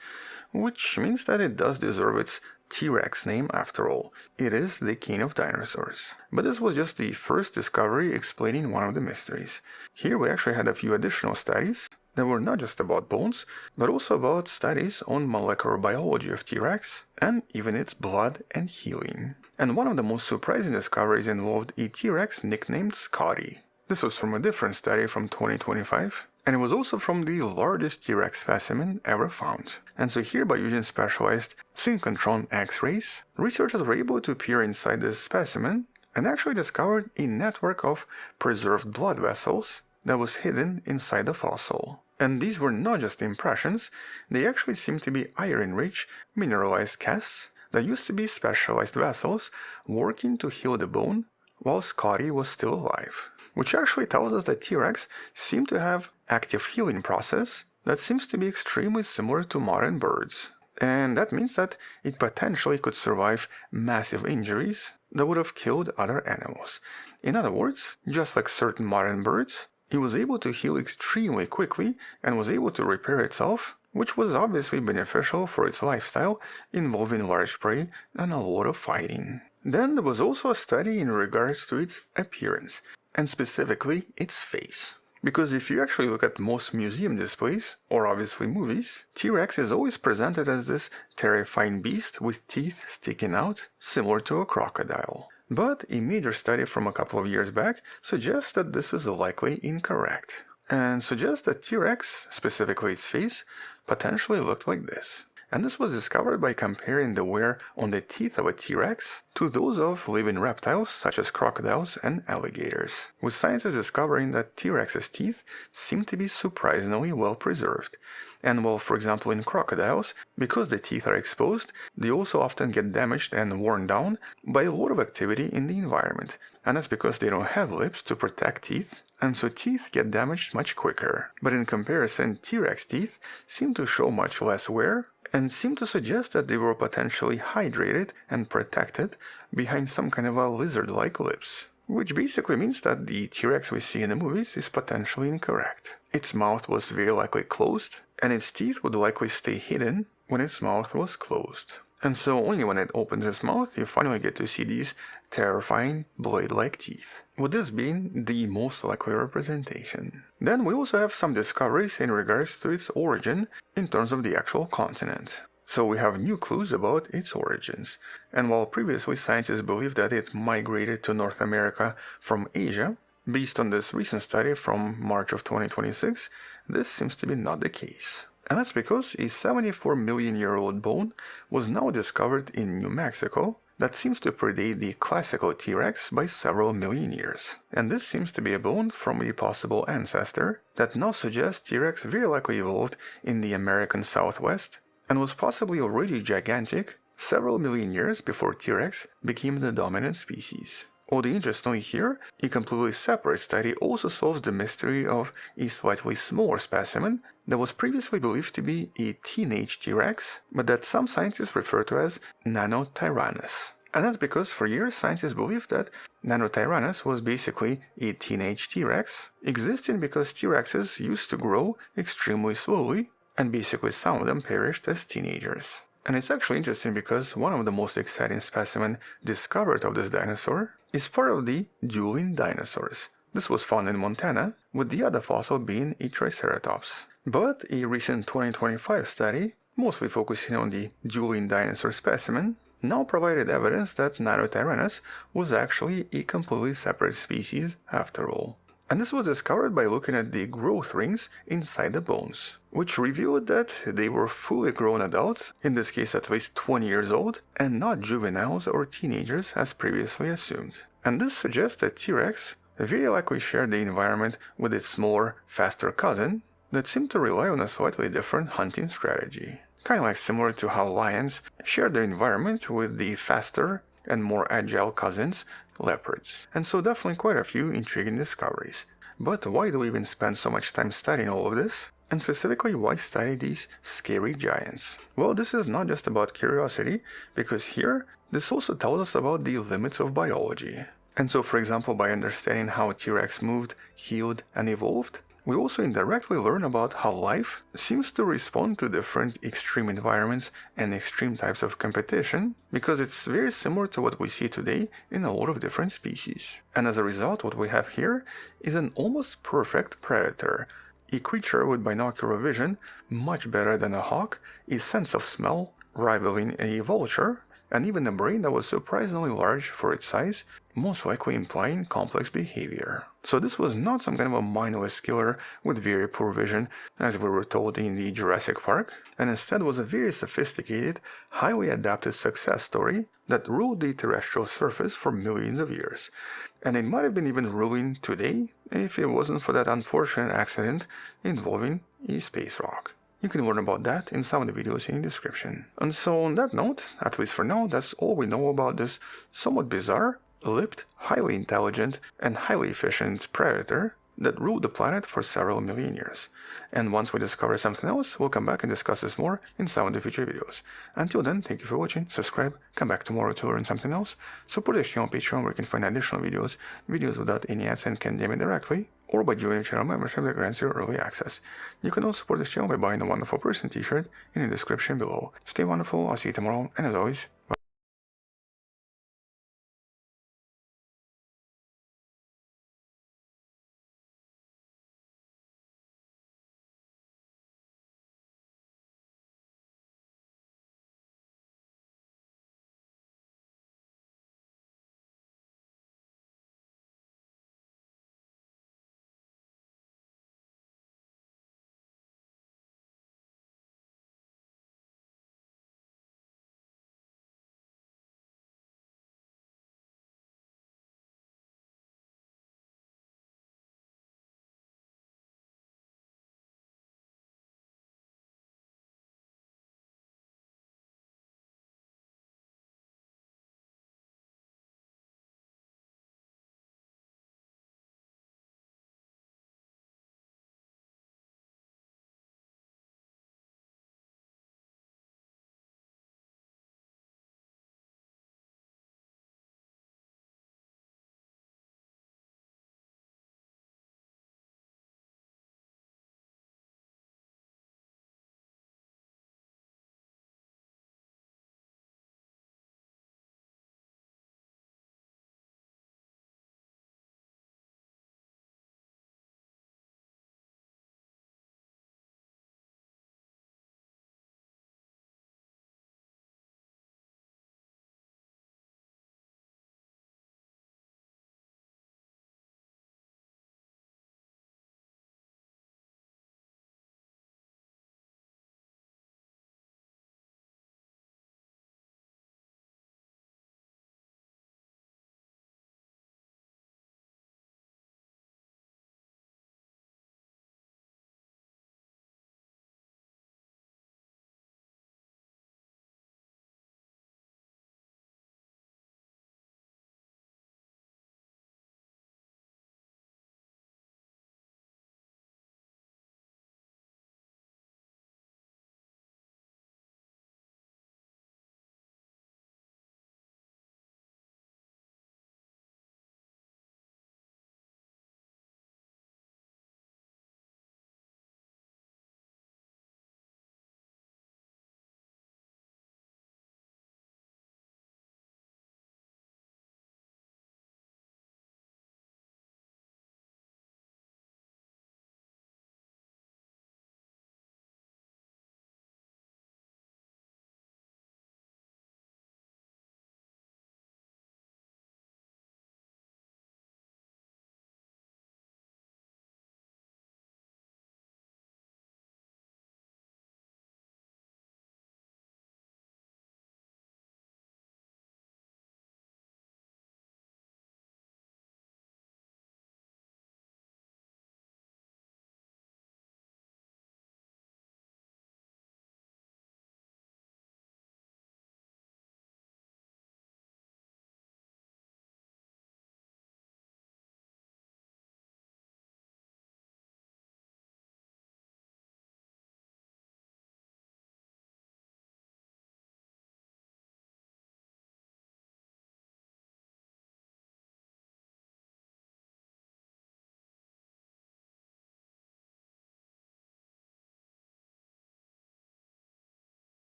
Speaker 7: which means that it does deserve its T-Rex name after all. It is the king of dinosaurs. But this was just the first discovery explaining one of the mysteries. Here we actually had a few additional studies that were not just about bones, but also about studies on molecular biology of T-Rex and even its blood and healing. And one of the most surprising discoveries involved a T-Rex nicknamed Scotty. This was from a different study from 2025, and it was also from the largest T-Rex specimen ever found. And so here, by using specialized synchrotron X-rays, researchers were able to peer inside this specimen and actually discovered a network of preserved blood vessels that was hidden inside the fossil. And these were not just impressions, they actually seemed to be iron-rich, mineralized casts that used to be specialized vessels working to heal the bone while Scotty was still alive. Which actually tells us that T-Rex seemed to have active healing process that seems to be extremely similar to modern birds. And that means that it potentially could survive massive injuries that would have killed other animals. In other words, just like certain modern birds, it was able to heal extremely quickly and was able to repair itself, which was obviously beneficial for its lifestyle involving large prey and a lot of fighting. Then there was also a study in regards to its appearance, and specifically its face. Because if you actually look at most museum displays, or obviously movies, T-Rex is always presented as this terrifying beast with teeth sticking out, similar to a crocodile. But a major study from a couple of years back suggests that this is likely incorrect, and suggests that T-Rex, specifically its face, potentially looked like this. And this was discovered by comparing the wear on the teeth of a T-Rex to those of living reptiles such as crocodiles and alligators, with scientists discovering that T-Rex's teeth seem to be surprisingly well preserved. And while, for example, in crocodiles, because the teeth are exposed, they also often get damaged and worn down by a lot of activity in the environment, and that's because they don't have lips to protect teeth, and so teeth get damaged much quicker. But in comparison, T-Rex teeth seem to show much less wear, and seem to suggest that they were potentially hydrated and protected behind some kind of a lizard-like lips. Which basically means that the T-Rex we see in the movies is potentially incorrect. Its mouth was very likely closed, and its teeth would likely stay hidden when its mouth was closed. And so only when it opens its mouth you finally get to see these terrifying blade-like teeth, with this being the most likely representation. Then we also have some discoveries in regards to its origin in terms of the actual continent. So we have new clues about its origins, and while previously scientists believed that it migrated to North America from Asia, based on this recent study from March of 2026, this seems to be not the case. And that's because a 74 million year old bone was now discovered in New Mexico that seems to predate the classical T-Rex by several million years. And this seems to be a bone from a possible ancestor that now suggests T-Rex very likely evolved in the American Southwest and was possibly already gigantic several million years before T-Rex became the dominant species. Although interestingly here, a completely separate study also solves the mystery of a slightly smaller specimen that was previously believed to be a teenage T-Rex, but that some scientists refer to as Nanotyrannus. And that's because for years scientists believed that Nanotyrannus was basically a teenage T-Rex, existing because T-Rexes used to grow extremely slowly, and basically some of them perished as teenagers. And it's actually interesting because one of the most exciting specimens discovered of this dinosaur is part of the dueling dinosaurs. This was found in Montana, with the other fossil being a Triceratops. But a recent 2025 study, mostly focusing on the dueling dinosaur specimen, now provided evidence that Nanotyrannus was actually a completely separate species after all. And this was discovered by looking at the growth rings inside the bones, which revealed that they were fully grown adults, in this case at least 20 years old, and not juveniles or teenagers as previously assumed. And this suggests that T-Rex very likely shared the environment with its smaller, faster cousin that seemed to rely on a slightly different hunting strategy. Kind of like similar to how lions share their environment with the faster and more agile cousins, leopards. And so definitely quite a few intriguing discoveries. But why do we even spend so much time studying all of this? And specifically, why study these scary giants? Well, this is not just about curiosity, because here, this also tells us about the limits of biology. And so, for example, by understanding how T-Rex moved, healed, and evolved, we also indirectly learn about how life seems to respond to different extreme environments and extreme types of competition, because it's very similar to what we see today in a lot of different species. And as a result, what we have here is an almost perfect predator, a creature with binocular vision much better than a hawk, a sense of smell rivaling a vulture, and even a brain that was surprisingly large for its size, most likely implying complex behavior. So this was not some kind of a mindless killer with very poor vision, as we were told in the Jurassic Park, and instead was a very sophisticated, highly adapted success story that ruled the terrestrial surface for millions of years. And it might have been even ruling today if it wasn't for that unfortunate accident involving a space rock. You can learn about that in some of the videos in the description. And so on that note, at least for now, that's all we know about this somewhat bizarre, lipped, highly intelligent, and highly efficient predator that ruled the planet for several million years. And once we discover something else, we'll come back and discuss this more in some of the future videos. Until then, thank you for watching, subscribe, come back tomorrow to learn something else, support this channel on Patreon where you can find additional videos without any ads and can name it directly, or by joining the channel membership that grants you early access. You can also support this channel by buying the Wonderful Person t-shirt in the description below. Stay wonderful, I'll see you tomorrow, and as always,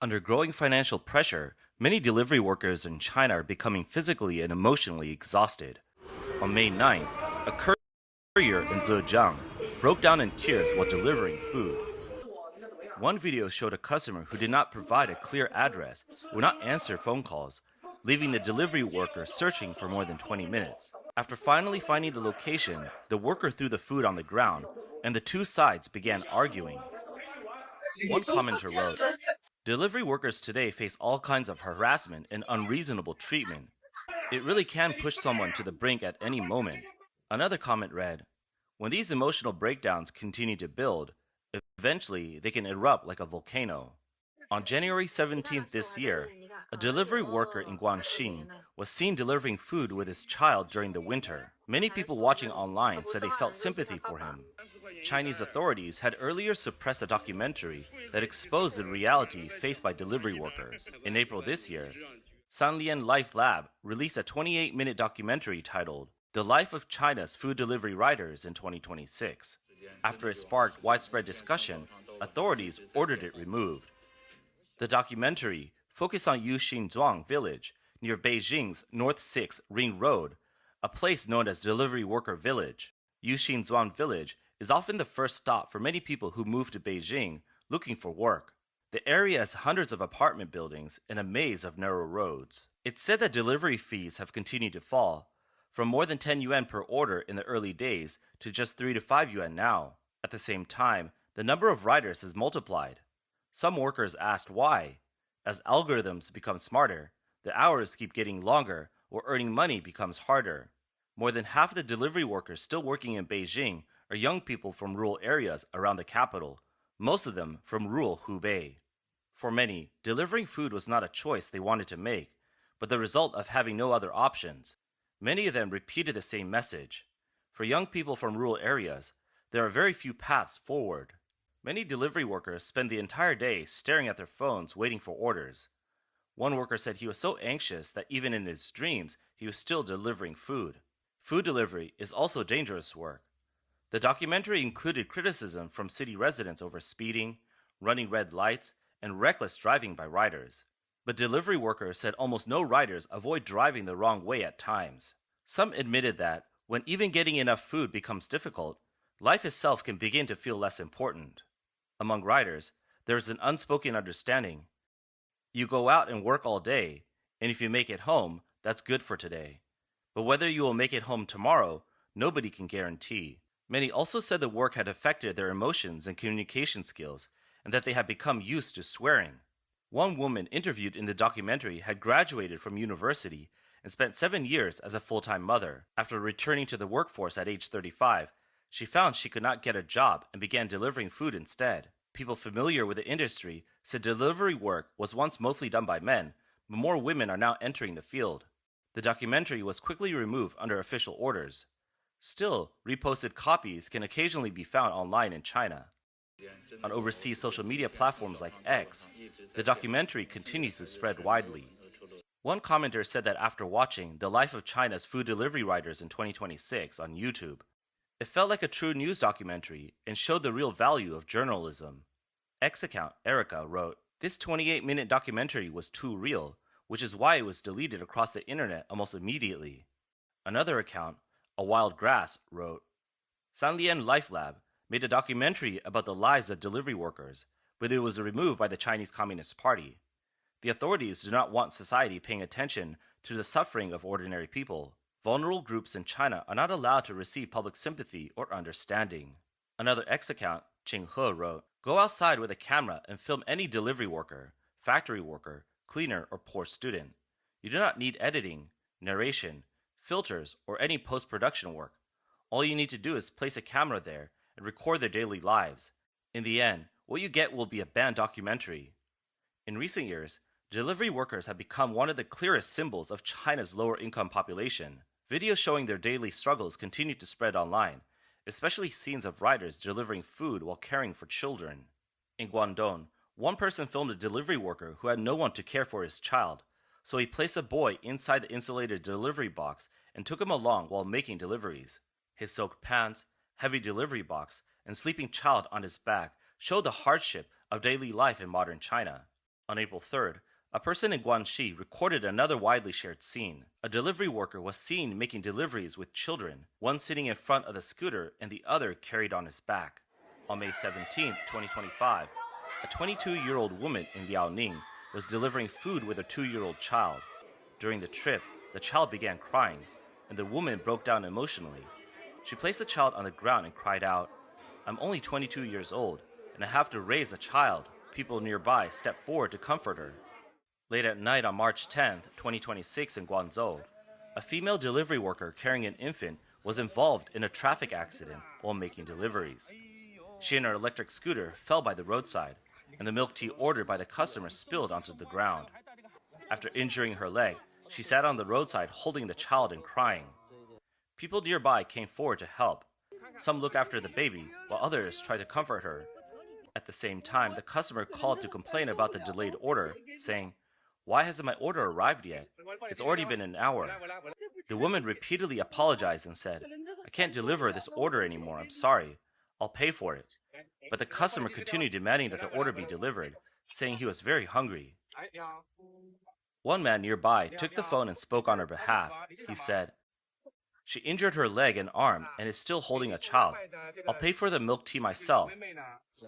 Speaker 8: Under growing financial pressure, many delivery workers in China are becoming physically and emotionally exhausted. On May 9th, a courier in Zhejiang broke down in tears while delivering food. One video showed a customer who did not provide a clear address, would not answer phone calls, leaving the delivery worker searching for more than 20 minutes. After finally finding the location, the worker threw the food on the ground, and the two sides began arguing. One commenter wrote, "Delivery workers today face all kinds of harassment and unreasonable treatment. It really can push someone to the brink at any moment." Another comment read, "When these emotional breakdowns continue to build, eventually they can erupt like a volcano." On January 17th this year, a delivery worker in Guangxi was seen delivering food with his child during the winter. Many people watching online said they felt sympathy for him. Chinese authorities had earlier suppressed a documentary that exposed the reality faced by delivery workers. In April this year, Sanlian Life Lab released a 28-minute documentary titled The Life of China's Food Delivery Riders in 2026. After it sparked widespread discussion, authorities ordered it removed. The documentary focused on Yuxinzhuang village near Beijing's North 6 Ring Road, a place known as Delivery Worker Village. Yuxinzhuang village is often the first stop for many people who move to Beijing looking for work. The area has hundreds of apartment buildings and a maze of narrow roads. It's said that delivery fees have continued to fall, from more than 10 yuan per order in the early days to just 3 to 5 yuan now. At the same time, the number of riders has multiplied. Some workers asked why. As algorithms become smarter, the hours keep getting longer or earning money becomes harder. More than half of the delivery workers still working in Beijing are young people from rural areas around the capital, most of them from rural Hubei. For many, delivering food was not a choice they wanted to make, but the result of having no other options. Many of them repeated the same message. For young people from rural areas, there are very few paths forward. Many delivery workers spend the entire day staring at their phones waiting for orders. One worker said he was so anxious that even in his dreams, he was still delivering food. Food delivery is also dangerous work. The documentary included criticism from city residents over speeding, running red lights, and reckless driving by riders. But delivery workers said almost no riders avoid driving the wrong way at times. Some admitted that, when even getting enough food becomes difficult, life itself can begin to feel less important. Among riders, there is an unspoken understanding. You go out and work all day, and if you make it home, that's good for today. But whether you will make it home tomorrow, nobody can guarantee. Many also said the work had affected their emotions and communication skills, and that they had become used to swearing. One woman interviewed in the documentary had graduated from university and spent 7 years as a full-time mother. After returning to the workforce at age 35, she found she could not get a job and began delivering food instead. People familiar with the industry said delivery work was once mostly done by men, but more women are now entering the field. The documentary was quickly removed under official orders. Still, reposted copies can occasionally be found online in China. On overseas social media platforms like X, the documentary continues to spread widely. One commenter said that after watching The Life of China's Food Delivery Riders in 2026 on YouTube, it felt like a true news documentary and showed the real value of journalism. X account Erica wrote, "This 28-minute documentary was too real, which is why it was deleted across the internet almost immediately." Another account, A Wild Grass, wrote, "Sanlian Life Lab made a documentary about the lives of delivery workers, but it was removed by the Chinese Communist Party. The authorities do not want society paying attention to the suffering of ordinary people. Vulnerable groups in China are not allowed to receive public sympathy or understanding." Another X account, Qing He, wrote, "Go outside with a camera and film any delivery worker, factory worker, cleaner, or poor student. You do not need editing, narration, filters, or any post-production work. All you need to do is place a camera there and record their daily lives. In the end, what you get will be a banned documentary." In recent years, delivery workers have become one of the clearest symbols of China's lower-income population. Videos showing their daily struggles continue to spread online, especially scenes of riders delivering food while caring for children. In Guangdong, one person filmed a delivery worker who had no one to care for his child, so he placed a boy inside the insulated delivery box and took him along while making deliveries. His soaked pants, heavy delivery box, and sleeping child on his back showed the hardship of daily life in modern China. On April 3rd, a person in Guangxi recorded another widely shared scene. A delivery worker was seen making deliveries with children, one sitting in front of the scooter and the other carried on his back. On May 17, 2025, a 22-year-old woman in Liaoning was delivering food with a 2-year-old child. During the trip, the child began crying, and the woman broke down emotionally. She placed the child on the ground and cried out, "I'm only 22 years old, and I have to raise a child." People nearby stepped forward to comfort her. Late at night on March 10, 2026 in Guangzhou, a female delivery worker carrying an infant was involved in a traffic accident while making deliveries. She and her electric scooter fell by the roadside, and the milk tea ordered by the customer spilled onto the ground. After injuring her leg, she sat on the roadside holding the child and crying. People nearby came forward to help. Some looked after the baby, while others tried to comfort her. At the same time, the customer called to complain about the delayed order, saying, "Why hasn't my order arrived yet? It's already been an hour." The woman repeatedly apologized and said, "I can't deliver this order anymore, I'm sorry. I'll pay for it." But the customer continued demanding that the order be delivered, saying he was very hungry. One man nearby took the phone and spoke on her behalf. He said, "She injured her leg and arm and is still holding a child. I'll pay for the milk tea myself."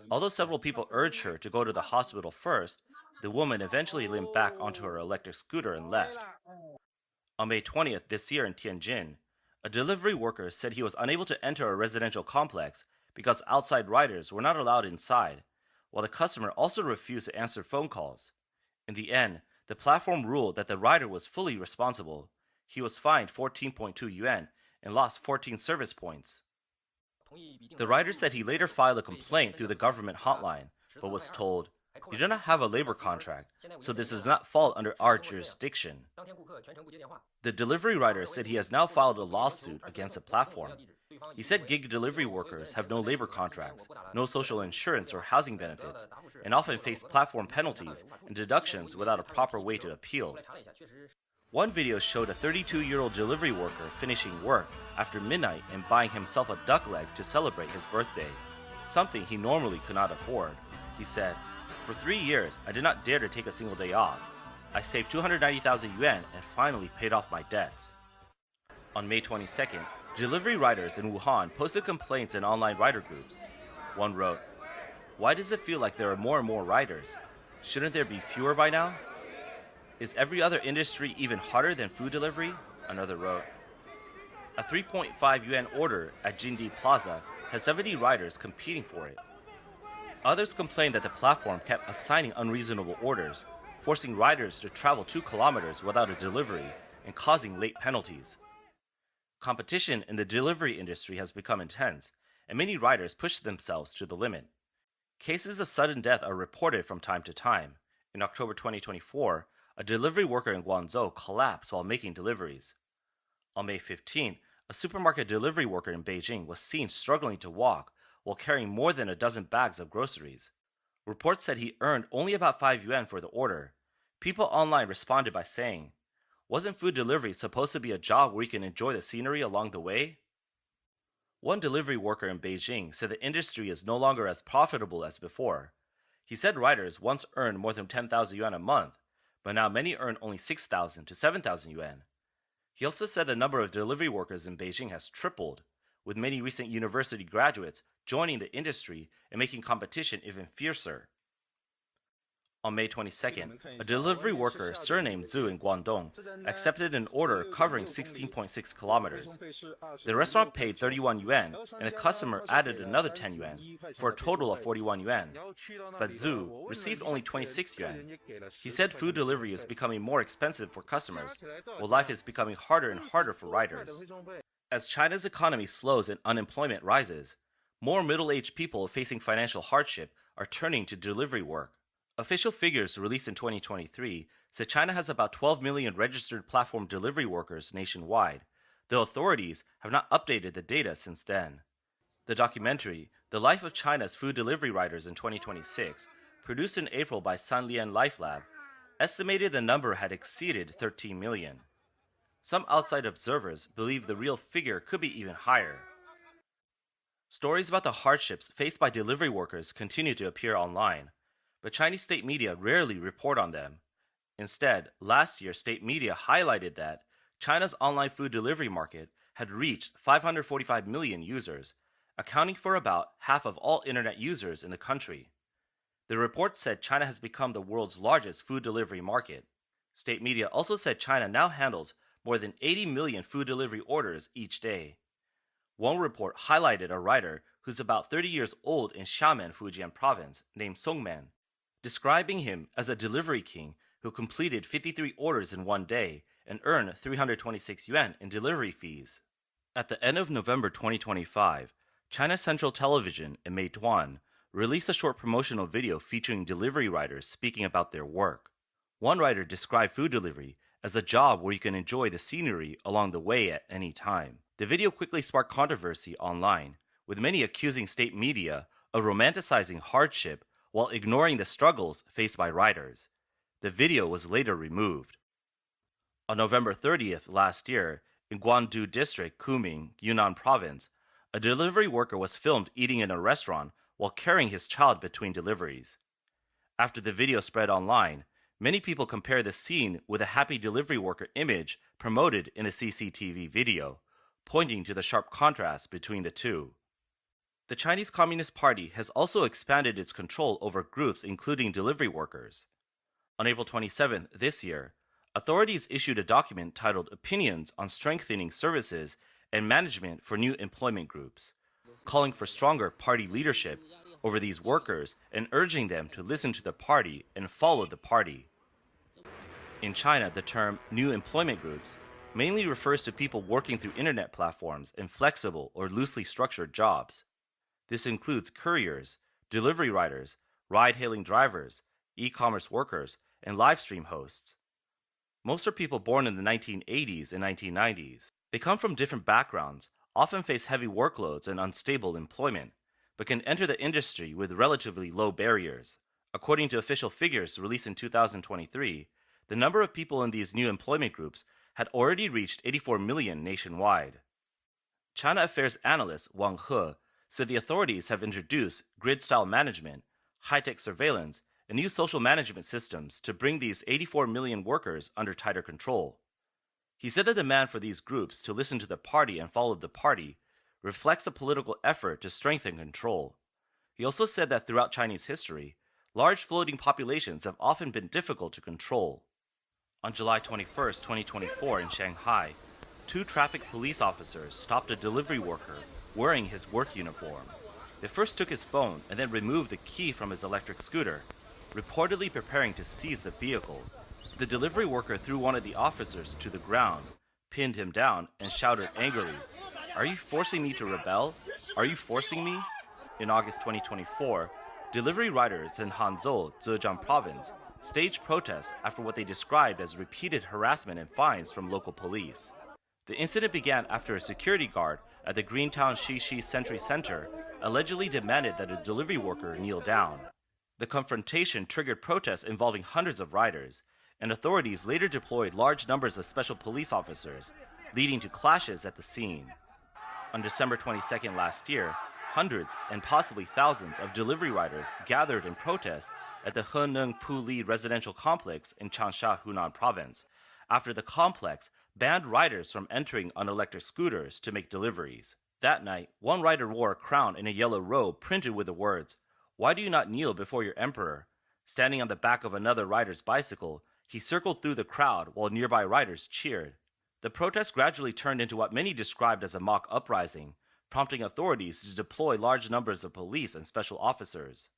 Speaker 8: Although several people urged her to go to the hospital first, the woman eventually limped back onto her electric scooter and left. On May 20th this year in Tianjin, a delivery worker said he was unable to enter a residential complex because outside riders were not allowed inside, while the customer also refused to answer phone calls. In the end, the platform ruled that the rider was fully responsible. He was fined 14.2 yuan and lost 14 service points. The rider said he later filed a complaint through the government hotline, but was told, "You do not have a labor contract, so this does not fall under our jurisdiction." The delivery rider said he has now filed a lawsuit against the platform. He said gig delivery workers have no labor contracts, no social insurance or housing benefits, and often face platform penalties and deductions without a proper way to appeal. One video showed a 32-year-old delivery worker finishing work after midnight and buying himself a duck leg to celebrate his birthday, something he normally could not afford. He said, "For 3 years, I did not dare to take a single day off. I saved 290,000 yuan and finally paid off my debts." On May 22nd, delivery riders in Wuhan posted complaints in online rider groups. One wrote, "Why does it feel like there are more and more riders? Shouldn't there be fewer by now? Is every other industry even harder than food delivery?" Another wrote, "A 3.5 yuan order at Jindi Plaza has 70 riders competing for it." Others complained that the platform kept assigning unreasonable orders, forcing riders to travel 2 kilometers without a delivery and causing late penalties. Competition in the delivery industry has become intense, and many riders push themselves to the limit. Cases of sudden death are reported from time to time. In October 2024, a delivery worker in Guangzhou collapsed while making deliveries. On May 15th, a supermarket delivery worker in Beijing was seen struggling to walk while carrying more than a dozen bags of groceries. Reports said he earned only about 5 yuan for the order. People online responded by saying, "Wasn't food delivery supposed to be a job where you can enjoy the scenery along the way?" One delivery worker in Beijing said the industry is no longer as profitable as before. He said riders once earned more than 10,000 yuan a month, but now many earn only 6,000 to 7,000 yuan. He also said the number of delivery workers in Beijing has tripled, with many recent university graduates joining the industry and making competition even fiercer. On May 22nd, a delivery worker surnamed Zhu in Guangdong accepted an order covering 16.6 kilometers. The restaurant paid 31 yuan, and the customer added another 10 yuan, for a total of 41 yuan. But Zhu received only 26 yuan. He said food delivery is becoming more expensive for customers, while life is becoming harder and harder for riders. As China's economy slows and unemployment rises, more middle-aged people facing financial hardship are turning to delivery work. Official figures released in 2023 said China has about 12 million registered platform delivery workers nationwide, though authorities have not updated the data since then. The documentary, The Life of China's Food Delivery Riders in 2026, produced in April by Sanlian Life Lab, estimated the number had exceeded 13 million. Some outside observers believe the real figure could be even higher. Stories about the hardships faced by delivery workers continue to appear online. but Chinese state media rarely report on them. Instead, last year, state media highlighted that China's online food delivery market had reached 545 million users, accounting for about half of all internet users in the country. The report said China has become the world's largest food delivery market. State media also said China now handles more than 80 million food delivery orders each day. One report highlighted a writer who's about 30 years old in Xiamen, Fujian province, named Songman, describing him as a delivery king who completed 53 orders in one day and earned 326 yuan in delivery fees. At the end of November 2025, China Central Television and Meituan released a short promotional video featuring delivery riders speaking about their work. One writer described food delivery as a job where you can enjoy the scenery along the way at any time. The video quickly sparked controversy online, with many accusing state media of romanticizing hardship while ignoring the struggles faced by riders. The video was later removed. On November 30th last year, in Guangdu District, Kunming, Yunnan Province, a delivery worker was filmed eating in a restaurant while carrying his child between deliveries. After the video spread online, many people compare the scene with a happy delivery worker image promoted in a CCTV video, pointing to the sharp contrast between the two. The Chinese Communist Party has also expanded its control over groups including delivery workers. On April 27th this year, authorities issued a document titled Opinions on Strengthening Services and Management for New Employment Groups, calling for stronger party leadership over these workers and urging them to listen to the party and follow the party. In China, the term new employment groups mainly refers to people working through internet platforms in flexible or loosely structured jobs. This includes couriers, delivery riders, ride-hailing drivers, e-commerce workers, and live stream hosts. Most are people born in the 1980s and 1990s. They come from different backgrounds, often face heavy workloads and unstable employment, but can enter the industry with relatively low barriers. According to official figures released in 2023, the number of people in these new employment groups had already reached 84 million nationwide. China Affairs analyst Wang He said the authorities have introduced grid-style management, high-tech surveillance, and new social management systems to bring these 84 million workers under tighter control. He said the demand for these groups to listen to the party and follow the party reflects a political effort to strengthen control. He also said that throughout Chinese history, large floating populations have often been difficult to control. On July 21, 2024 in Shanghai, 2 traffic police officers stopped a delivery worker wearing his work uniform. They first took his phone and then removed the key from his electric scooter, reportedly preparing to seize the vehicle. The delivery worker threw one of the officers to the ground, pinned him down, and shouted angrily, "Are you forcing me to rebel? Are you forcing me?" In August 2024, delivery riders in Hanzhou, Zhejiang Province, staged protests after what they described as repeated harassment and fines from local police. The incident began after a security guard at the Greentown Shishi Sentry Center allegedly demanded that a delivery worker kneel down. The confrontation triggered protests involving hundreds of riders, and authorities later deployed large numbers of special police officers, leading to clashes at the scene. On December 22nd last year, hundreds and possibly thousands of delivery riders gathered in protest at the Heneng Puli residential complex in Changsha, Hunan province, after the complex banned riders from entering on electric scooters to make deliveries. That night, one rider wore a crown and a yellow robe printed with the words, "Why do you not kneel before your emperor?" Standing on the back of another rider's bicycle, he circled through the crowd while nearby riders cheered. The protest gradually turned into what many described as a mock uprising, prompting authorities to deploy large numbers of police and special officers.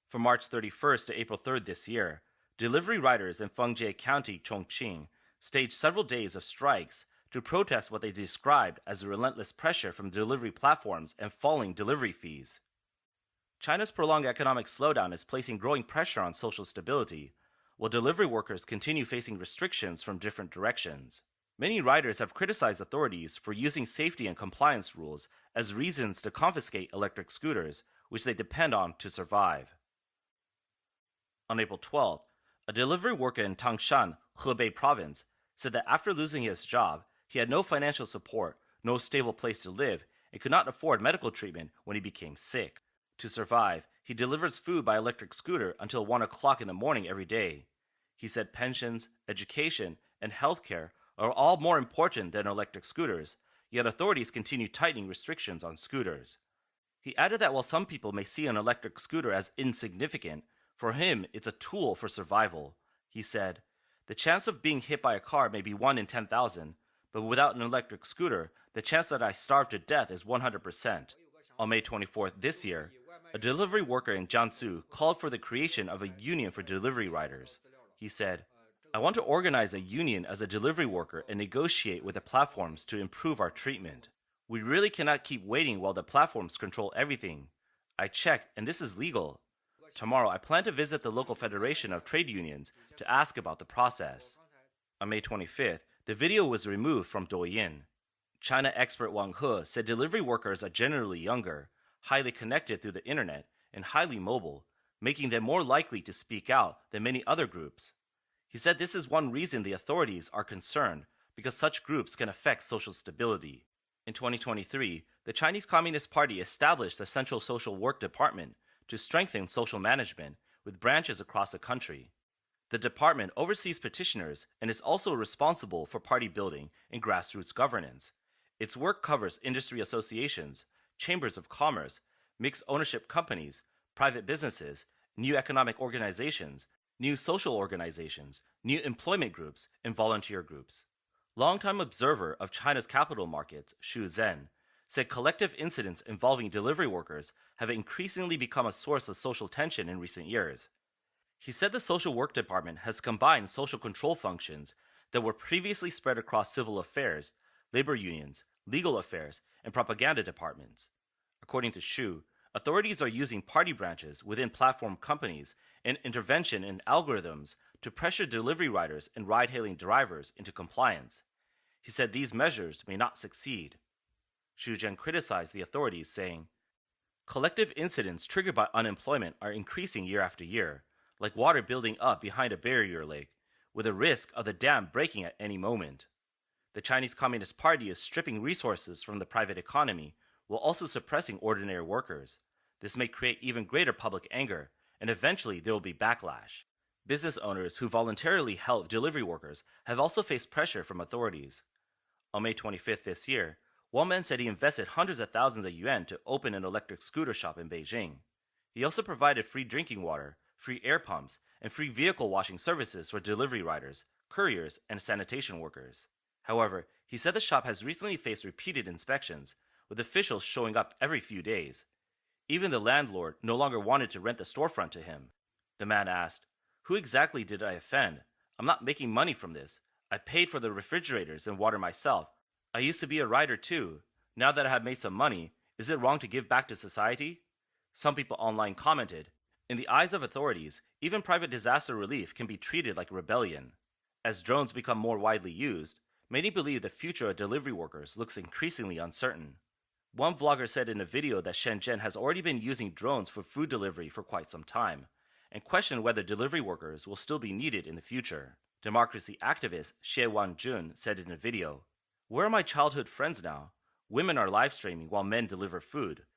Speaker 8: From March 31st to April 3rd this year, delivery riders in Fengjie County, Chongqing, staged several days of strikes to protest what they described as a relentless pressure from delivery platforms and falling delivery fees. China's prolonged economic slowdown is placing growing pressure on social stability, while delivery workers continue facing restrictions from different directions. Many riders have criticized authorities for using safety and compliance rules as reasons to confiscate electric scooters, which they depend on to survive. On April 12th, a delivery worker in Tangshan, Hebei province, said that after losing his job, he had no financial support, no stable place to live, and could not afford medical treatment when he became sick. To survive, he delivers food by electric scooter until 1 o'clock in the morning every day. He said pensions, education, and healthcare are all more important than electric scooters, yet authorities continue tightening restrictions on scooters. He added that while some people may see an electric scooter as insignificant, for him it's a tool for survival. He said, "The chance of being hit by a car may be 1 in 10,000, but without an electric scooter, the chance that I starve to death is 100%. On May 24th this year, a delivery worker in Jiangsu called for the creation of a union for delivery riders. He said, "I want to organize a union as a delivery worker and negotiate with the platforms to improve our treatment. We really cannot keep waiting while the platforms control everything. I checked, and this is legal. Tomorrow, I plan to visit the local federation of trade unions to ask about the process." On May 25th, the video was removed from Douyin. China expert Wang He said delivery workers are generally younger, highly connected through the internet, and highly mobile, making them more likely to speak out than many other groups. He said this is one reason the authorities are concerned, because such groups can affect social stability. In 2023, the Chinese Communist Party established the Central Social Work Department to strengthen social management with branches across the country. The department oversees petitioners and is also responsible for party building and grassroots governance. Its work covers industry associations, chambers of commerce, mixed ownership companies, private businesses, new economic organizations, new social organizations, new employment groups, and volunteer groups. Longtime observer of China's capital markets, Xu Zhen, said collective incidents involving delivery workers have increasingly become a source of social tension in recent years. He said the Social Work Department has combined social control functions that were previously spread across civil affairs, labor unions, legal affairs, and propaganda departments. According to Xu, authorities are using party branches within platform companies and intervention in algorithms to pressure delivery riders and ride-hailing drivers into compliance. He said these measures may not succeed. Xu Zhen criticized the authorities, saying, "Collective incidents triggered by unemployment are increasing year after year, like water building up behind a barrier lake, with a risk of the dam breaking at any moment. The Chinese Communist Party is stripping resources from the private economy while also suppressing ordinary workers. This may create even greater public anger, and eventually there will be backlash." Business owners who voluntarily help delivery workers have also faced pressure from authorities. On May 25th this year, one man said he invested hundreds of thousands of yuan to open an electric scooter shop in Beijing. He also provided free drinking water, free air pumps, and free vehicle washing services for delivery riders, couriers, and sanitation workers. However, he said the shop has recently faced repeated inspections, with officials showing up every few days. Even the landlord no longer wanted to rent the storefront to him. The man asked, "Who exactly did I offend? I'm not making money from this. I paid for the refrigerators and water myself. I used to be a rider too. Now that I have made some money, is it wrong to give back to society?" Some people online commented, "In the eyes of authorities, even private disaster relief can be treated like rebellion." As drones become more widely used, many believe the future of delivery workers looks increasingly uncertain. One vlogger said in a video that Shenzhen has already been using drones for food delivery for quite some time, and questioned whether delivery workers will still be needed in the future. Democracy activist Xie Wanjun said in a video, "Where are my childhood friends now? Women are live streaming while men deliver food.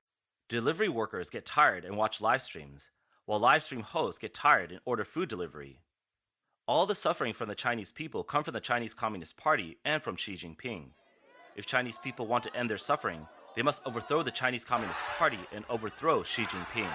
Speaker 8: Delivery workers get tired and watch live streams, while live stream hosts get tired and order food delivery. All the suffering from the Chinese people come from the Chinese Communist Party and from Xi Jinping. If Chinese people want to end their suffering, they must overthrow the Chinese Communist Party and overthrow Xi Jinping."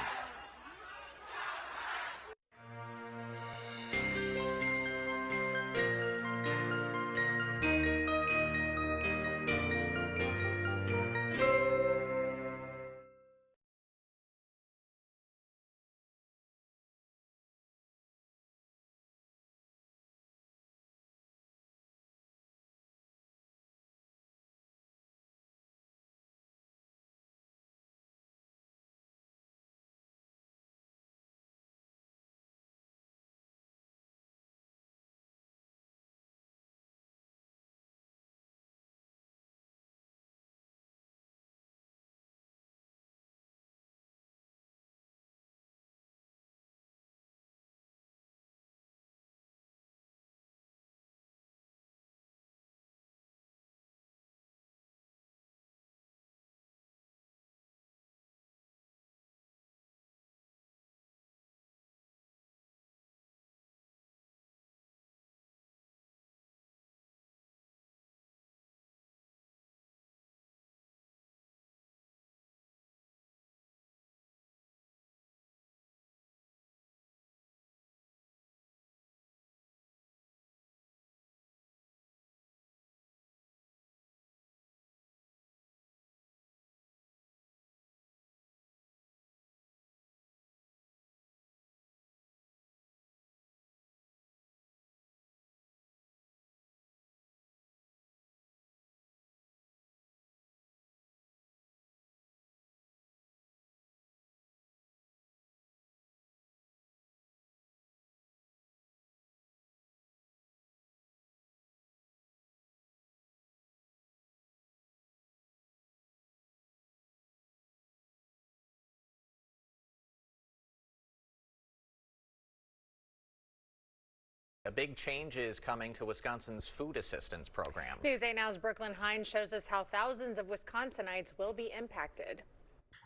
Speaker 10: A big change is coming to Wisconsin's food assistance program.
Speaker 11: News 8 Now's Brooklyn Hines shows us how thousands of Wisconsinites will be impacted.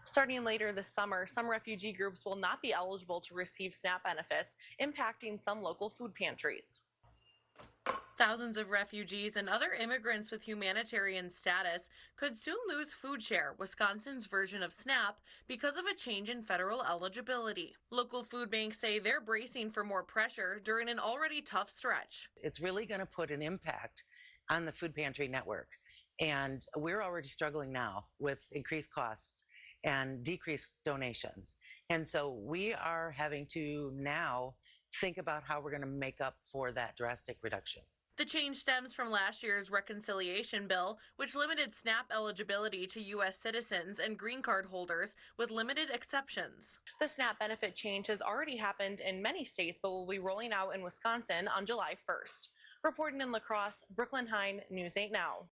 Speaker 12: Starting later this summer, some refugee groups will not be eligible to receive SNAP benefits, impacting some local food pantries. Thousands of refugees and other immigrants with humanitarian status could soon lose food share, Wisconsin's version of SNAP, because of a change in federal eligibility. Local food banks say they're bracing for more pressure during an already tough stretch.
Speaker 24: It's really going to put an impact on the food pantry network. And we're already struggling now with increased costs and decreased donations. And so we are having to now think about how we're going to make up for that drastic reduction.
Speaker 12: The change stems from last year's reconciliation bill, which limited SNAP eligibility to U.S. citizens and green card holders with limited exceptions. The SNAP benefit change has already happened in many states, but will be rolling out in Wisconsin on July 1st. Reporting in La Crosse, Brooklyn Hine, News 8 Now.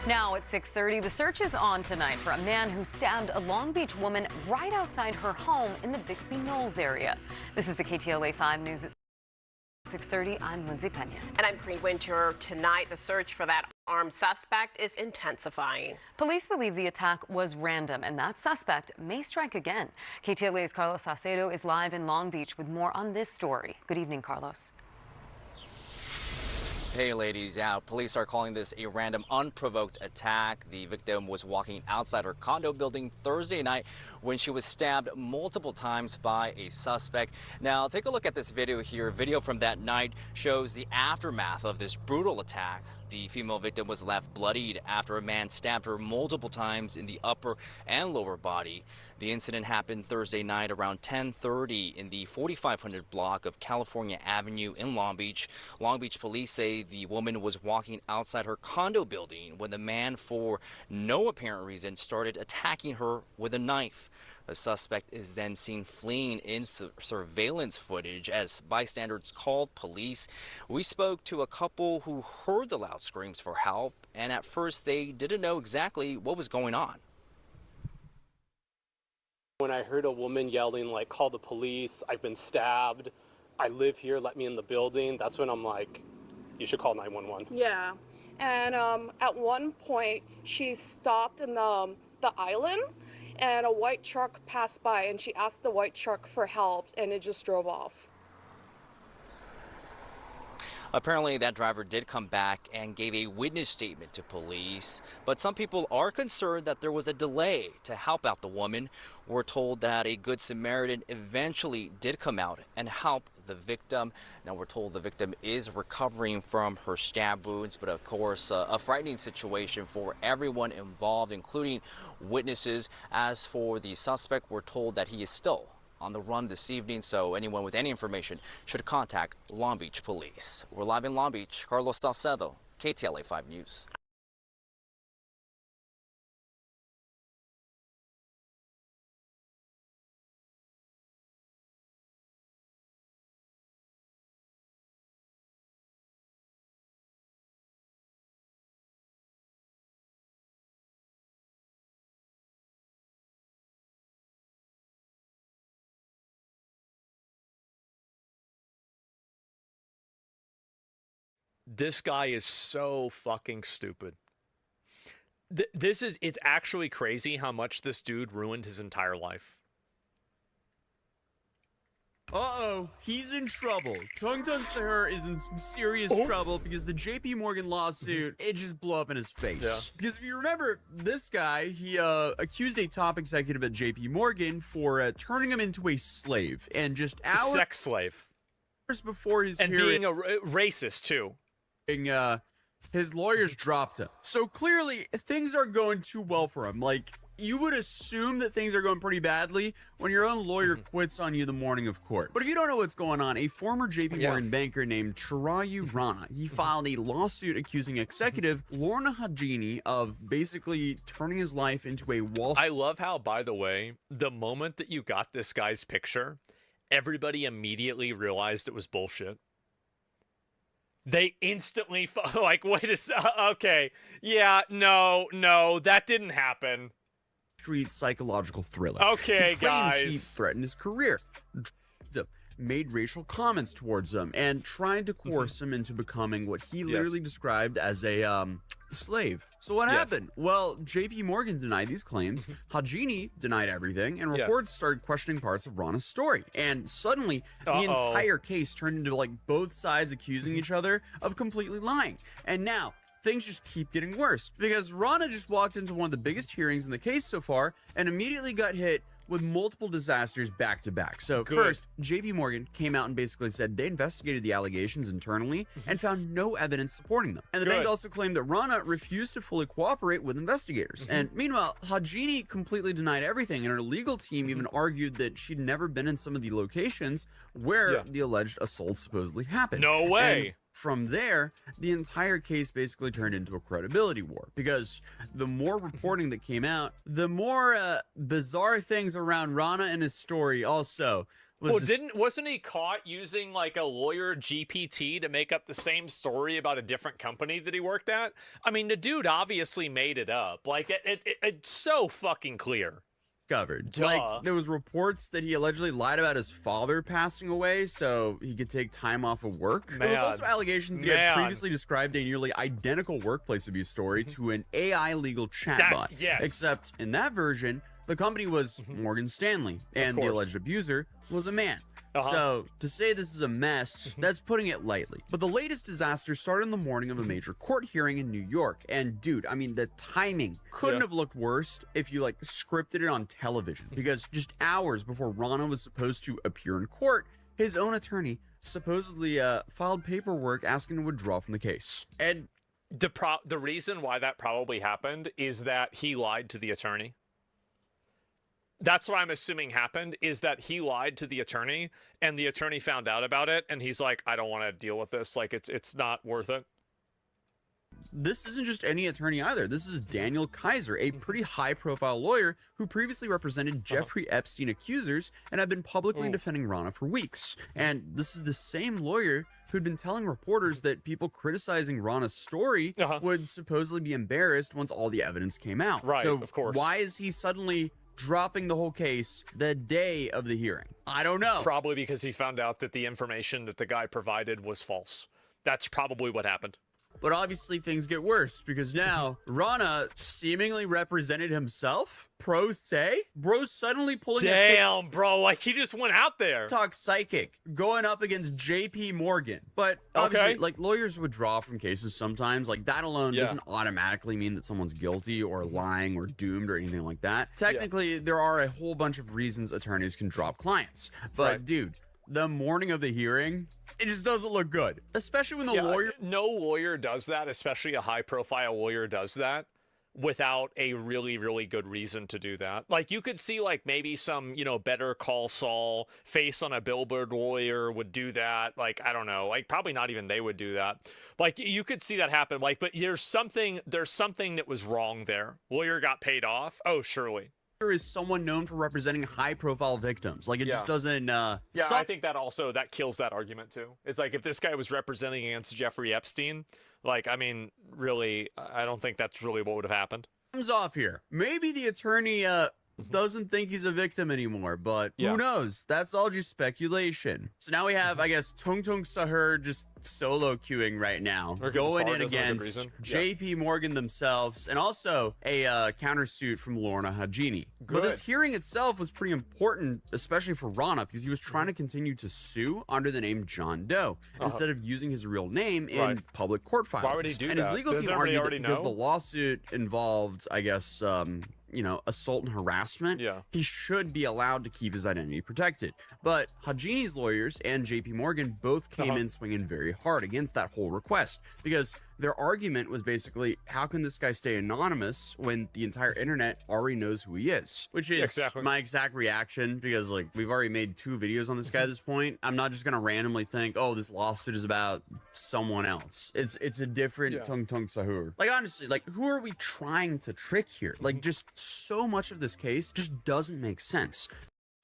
Speaker 25: Now at 6:30, the search is on tonight for a man who stabbed a Long Beach woman right outside her home in the Bixby Knolls area. This is the KTLA 5 News at 6:30. I'm Lindsay Pena.
Speaker 26: And I'm Green Winter. Tonight, the search for that armed suspect is intensifying.
Speaker 25: Police believe the attack was random and that suspect may strike again. KTLA's Carlos Saucedo is live in Long Beach with more on this story. Good evening, Carlos.
Speaker 27: Hey ladies, yeah, police are calling this a random unprovoked attack. The victim was walking outside her condo building Thursday night when she was stabbed multiple times by a suspect. Now take a look at this video here. Video from that night shows the aftermath of this brutal attack. The female victim was left bloodied after a man stabbed her multiple times in the upper and lower body. The incident happened Thursday night around 10:30 in the 4500 block of California Avenue in Long Beach. Long Beach police say the woman was walking outside her condo building when the man, for no apparent reason, started attacking her with a knife. The suspect is then seen fleeing in surveillance footage as bystanders called police. We spoke to a couple who heard the loud screams for help, and at first they didn't know exactly what was going on.
Speaker 28: When I heard a woman yelling, like, call the police, I've been stabbed, I live here, let me in the building, that's when I'm like, you should call 911.
Speaker 29: Yeah, and at one point she stopped in the island, and a white truck passed by, and she asked the white truck for help, and it just drove off.
Speaker 27: Apparently, that driver did come back and gave a witness statement to police, but some people are concerned that there was a delay to help out the woman. We're told that a Good Samaritan eventually did come out and help the victim. Now, we're told the victim is recovering from her stab wounds, but of course, a frightening situation for everyone involved, including witnesses. As for the suspect, we're told that he is still on the run this evening, so anyone with any information should contact Long Beach Police. We're live in Long Beach. Carlos Salcedo, KTLA 5 News.
Speaker 18: This guy is so fucking stupid. It's actually crazy how much this dude ruined his entire life.
Speaker 30: Uh-oh, he's in trouble. Tung Tung Sahur is in some serious trouble because the JP Morgan lawsuit, it just blew up in his face.
Speaker 18: Yeah.
Speaker 30: Because if you remember, this guy, he accused a top executive at JP Morgan for turning him into a slave. And just hours...
Speaker 18: Sex slave.
Speaker 30: Before his
Speaker 18: and
Speaker 30: hearing...
Speaker 18: being a racist, too.
Speaker 30: his lawyers dropped him. So clearly, things are going too well for him. Like, you would assume that things are going pretty badly when your own lawyer quits on you the morning of court. But if you don't know what's going on, a former JP Morgan banker named Chirayu Rana, he filed a lawsuit accusing executive Lorna Hajini of basically turning his life into a Wall Street.
Speaker 18: I love how, by the way, the moment that you got this guy's picture, everybody immediately realized it was bullshit. They instantly, like, wait a second, okay, yeah, no, that didn't happen.
Speaker 30: Street psychological thriller.
Speaker 18: Okay,
Speaker 30: he claimed
Speaker 18: guys.
Speaker 30: She threatened his career, made racial comments towards him, and tried to coerce him into becoming what he literally described as a slave. So what happened? Well, JP Morgan denied these claims, Hajini denied everything, and reports started questioning parts of Rana's story. And suddenly, the entire case turned into like both sides accusing each other of completely lying. And now, things just keep getting worse because Rana just walked into one of the biggest hearings in the case so far and immediately got hit with multiple disasters back to back. So first, JP Morgan came out and basically said they investigated the allegations internally and found no evidence supporting them. And the bank also claimed that Rana refused to fully cooperate with investigators. And meanwhile, Hajini completely denied everything, and her legal team even argued that she'd never been in some of the locations where the alleged assault supposedly happened.
Speaker 18: No way.
Speaker 30: And from there, the entire case basically turned into a credibility war because the more reporting that came out, the more bizarre things around Rana and his story also was.
Speaker 18: Wasn't he caught using like a lawyer GPT to make up the same story about a different company that he worked at? I mean, the dude obviously made it up. Like it's so fucking clear.
Speaker 30: Covered. Like, there was reports that he allegedly lied about his father passing away so he could take time off of work. There was also allegations that he had previously described a nearly identical workplace abuse story to an AI legal chatbot. Except in that version, the company was Morgan Stanley, and the alleged abuser was a man. So, to say this is a mess, that's putting it lightly. But the latest disaster started in the morning of a major court hearing in New York. And dude, I mean, the timing couldn't have looked worse if you like scripted it on television. Because just hours before Rana was supposed to appear in court, his own attorney supposedly filed paperwork asking to withdraw from the case. And
Speaker 18: the reason why that probably happened is that he lied to the attorney. That's what I'm assuming happened, is that he lied to the attorney and the attorney found out about it and he's like, I don't want to deal with this. Like, it's not worth it.
Speaker 30: This isn't just any attorney either. This is Daniel Kaiser, a pretty high-profile lawyer who previously represented Jeffrey Epstein accusers and had been publicly defending Rana for weeks. And this is the same lawyer who'd been telling reporters that people criticizing Rana's story would supposedly be embarrassed once all the evidence came out.
Speaker 18: Right,
Speaker 30: so
Speaker 18: of course.
Speaker 30: Why is he suddenly dropping the whole case the day of the hearing? I don't know.
Speaker 18: Probably because he found out that the information that the guy provided was false. That's probably what happened.
Speaker 30: But obviously things get worse because now Rana seemingly represented himself pro se. Bro's suddenly pulling
Speaker 18: Damn, bro, like he just went out there.
Speaker 30: Talk psychic going up against JP Morgan. But obviously like lawyers withdraw from cases sometimes. Like that alone doesn't automatically mean that someone's guilty or lying or doomed or anything like that. Technically, there are a whole bunch of reasons attorneys can drop clients. But dude, the morning of the hearing, it just doesn't look good, especially when the lawyer.
Speaker 18: No lawyer does that, especially a high-profile lawyer does that without a really, really good reason to do that. Like you could see, like maybe some, Better Call Saul face on a billboard lawyer would do that. Like I don't know, like probably not even they would do that. Like you could see that happen. Like, but there's something that was wrong there. Lawyer got paid off. Oh, surely.
Speaker 30: Is someone known for representing high-profile victims. Like it just doesn't.
Speaker 18: I think that kills that argument too. It's like if this guy was representing against Jeffrey Epstein, like I mean, really, I don't think that's really what would have happened.
Speaker 30: Comes off here. Maybe the attorney doesn't think he's a victim anymore, but who knows? That's all just speculation. So now we have, I guess, Tung Tung Sahur just solo queuing right now, going in against JP Morgan themselves, and also a countersuit from Lorna Hajini. But this hearing itself was pretty important, especially for Rana, because he was trying to continue to sue under the name John Doe instead of using his real name in public court filings.
Speaker 18: Why would he do
Speaker 30: and
Speaker 18: that?
Speaker 30: His legal team argued that because the lawsuit involved, I guess, assault and harassment, he should be allowed to keep his identity protected. But Hajini's lawyers and JP Morgan both came in swinging very hard against that whole request because their argument was basically, how can this guy stay anonymous when the entire internet already knows who he is? Which is my exact reaction, because like we've already made 2 videos on this guy at this point. I'm not just gonna randomly think, oh, this lawsuit is about someone else. It's a different Tung Tung Sahur. Like honestly, like who are we trying to trick here? Like just so much of this case just doesn't make sense.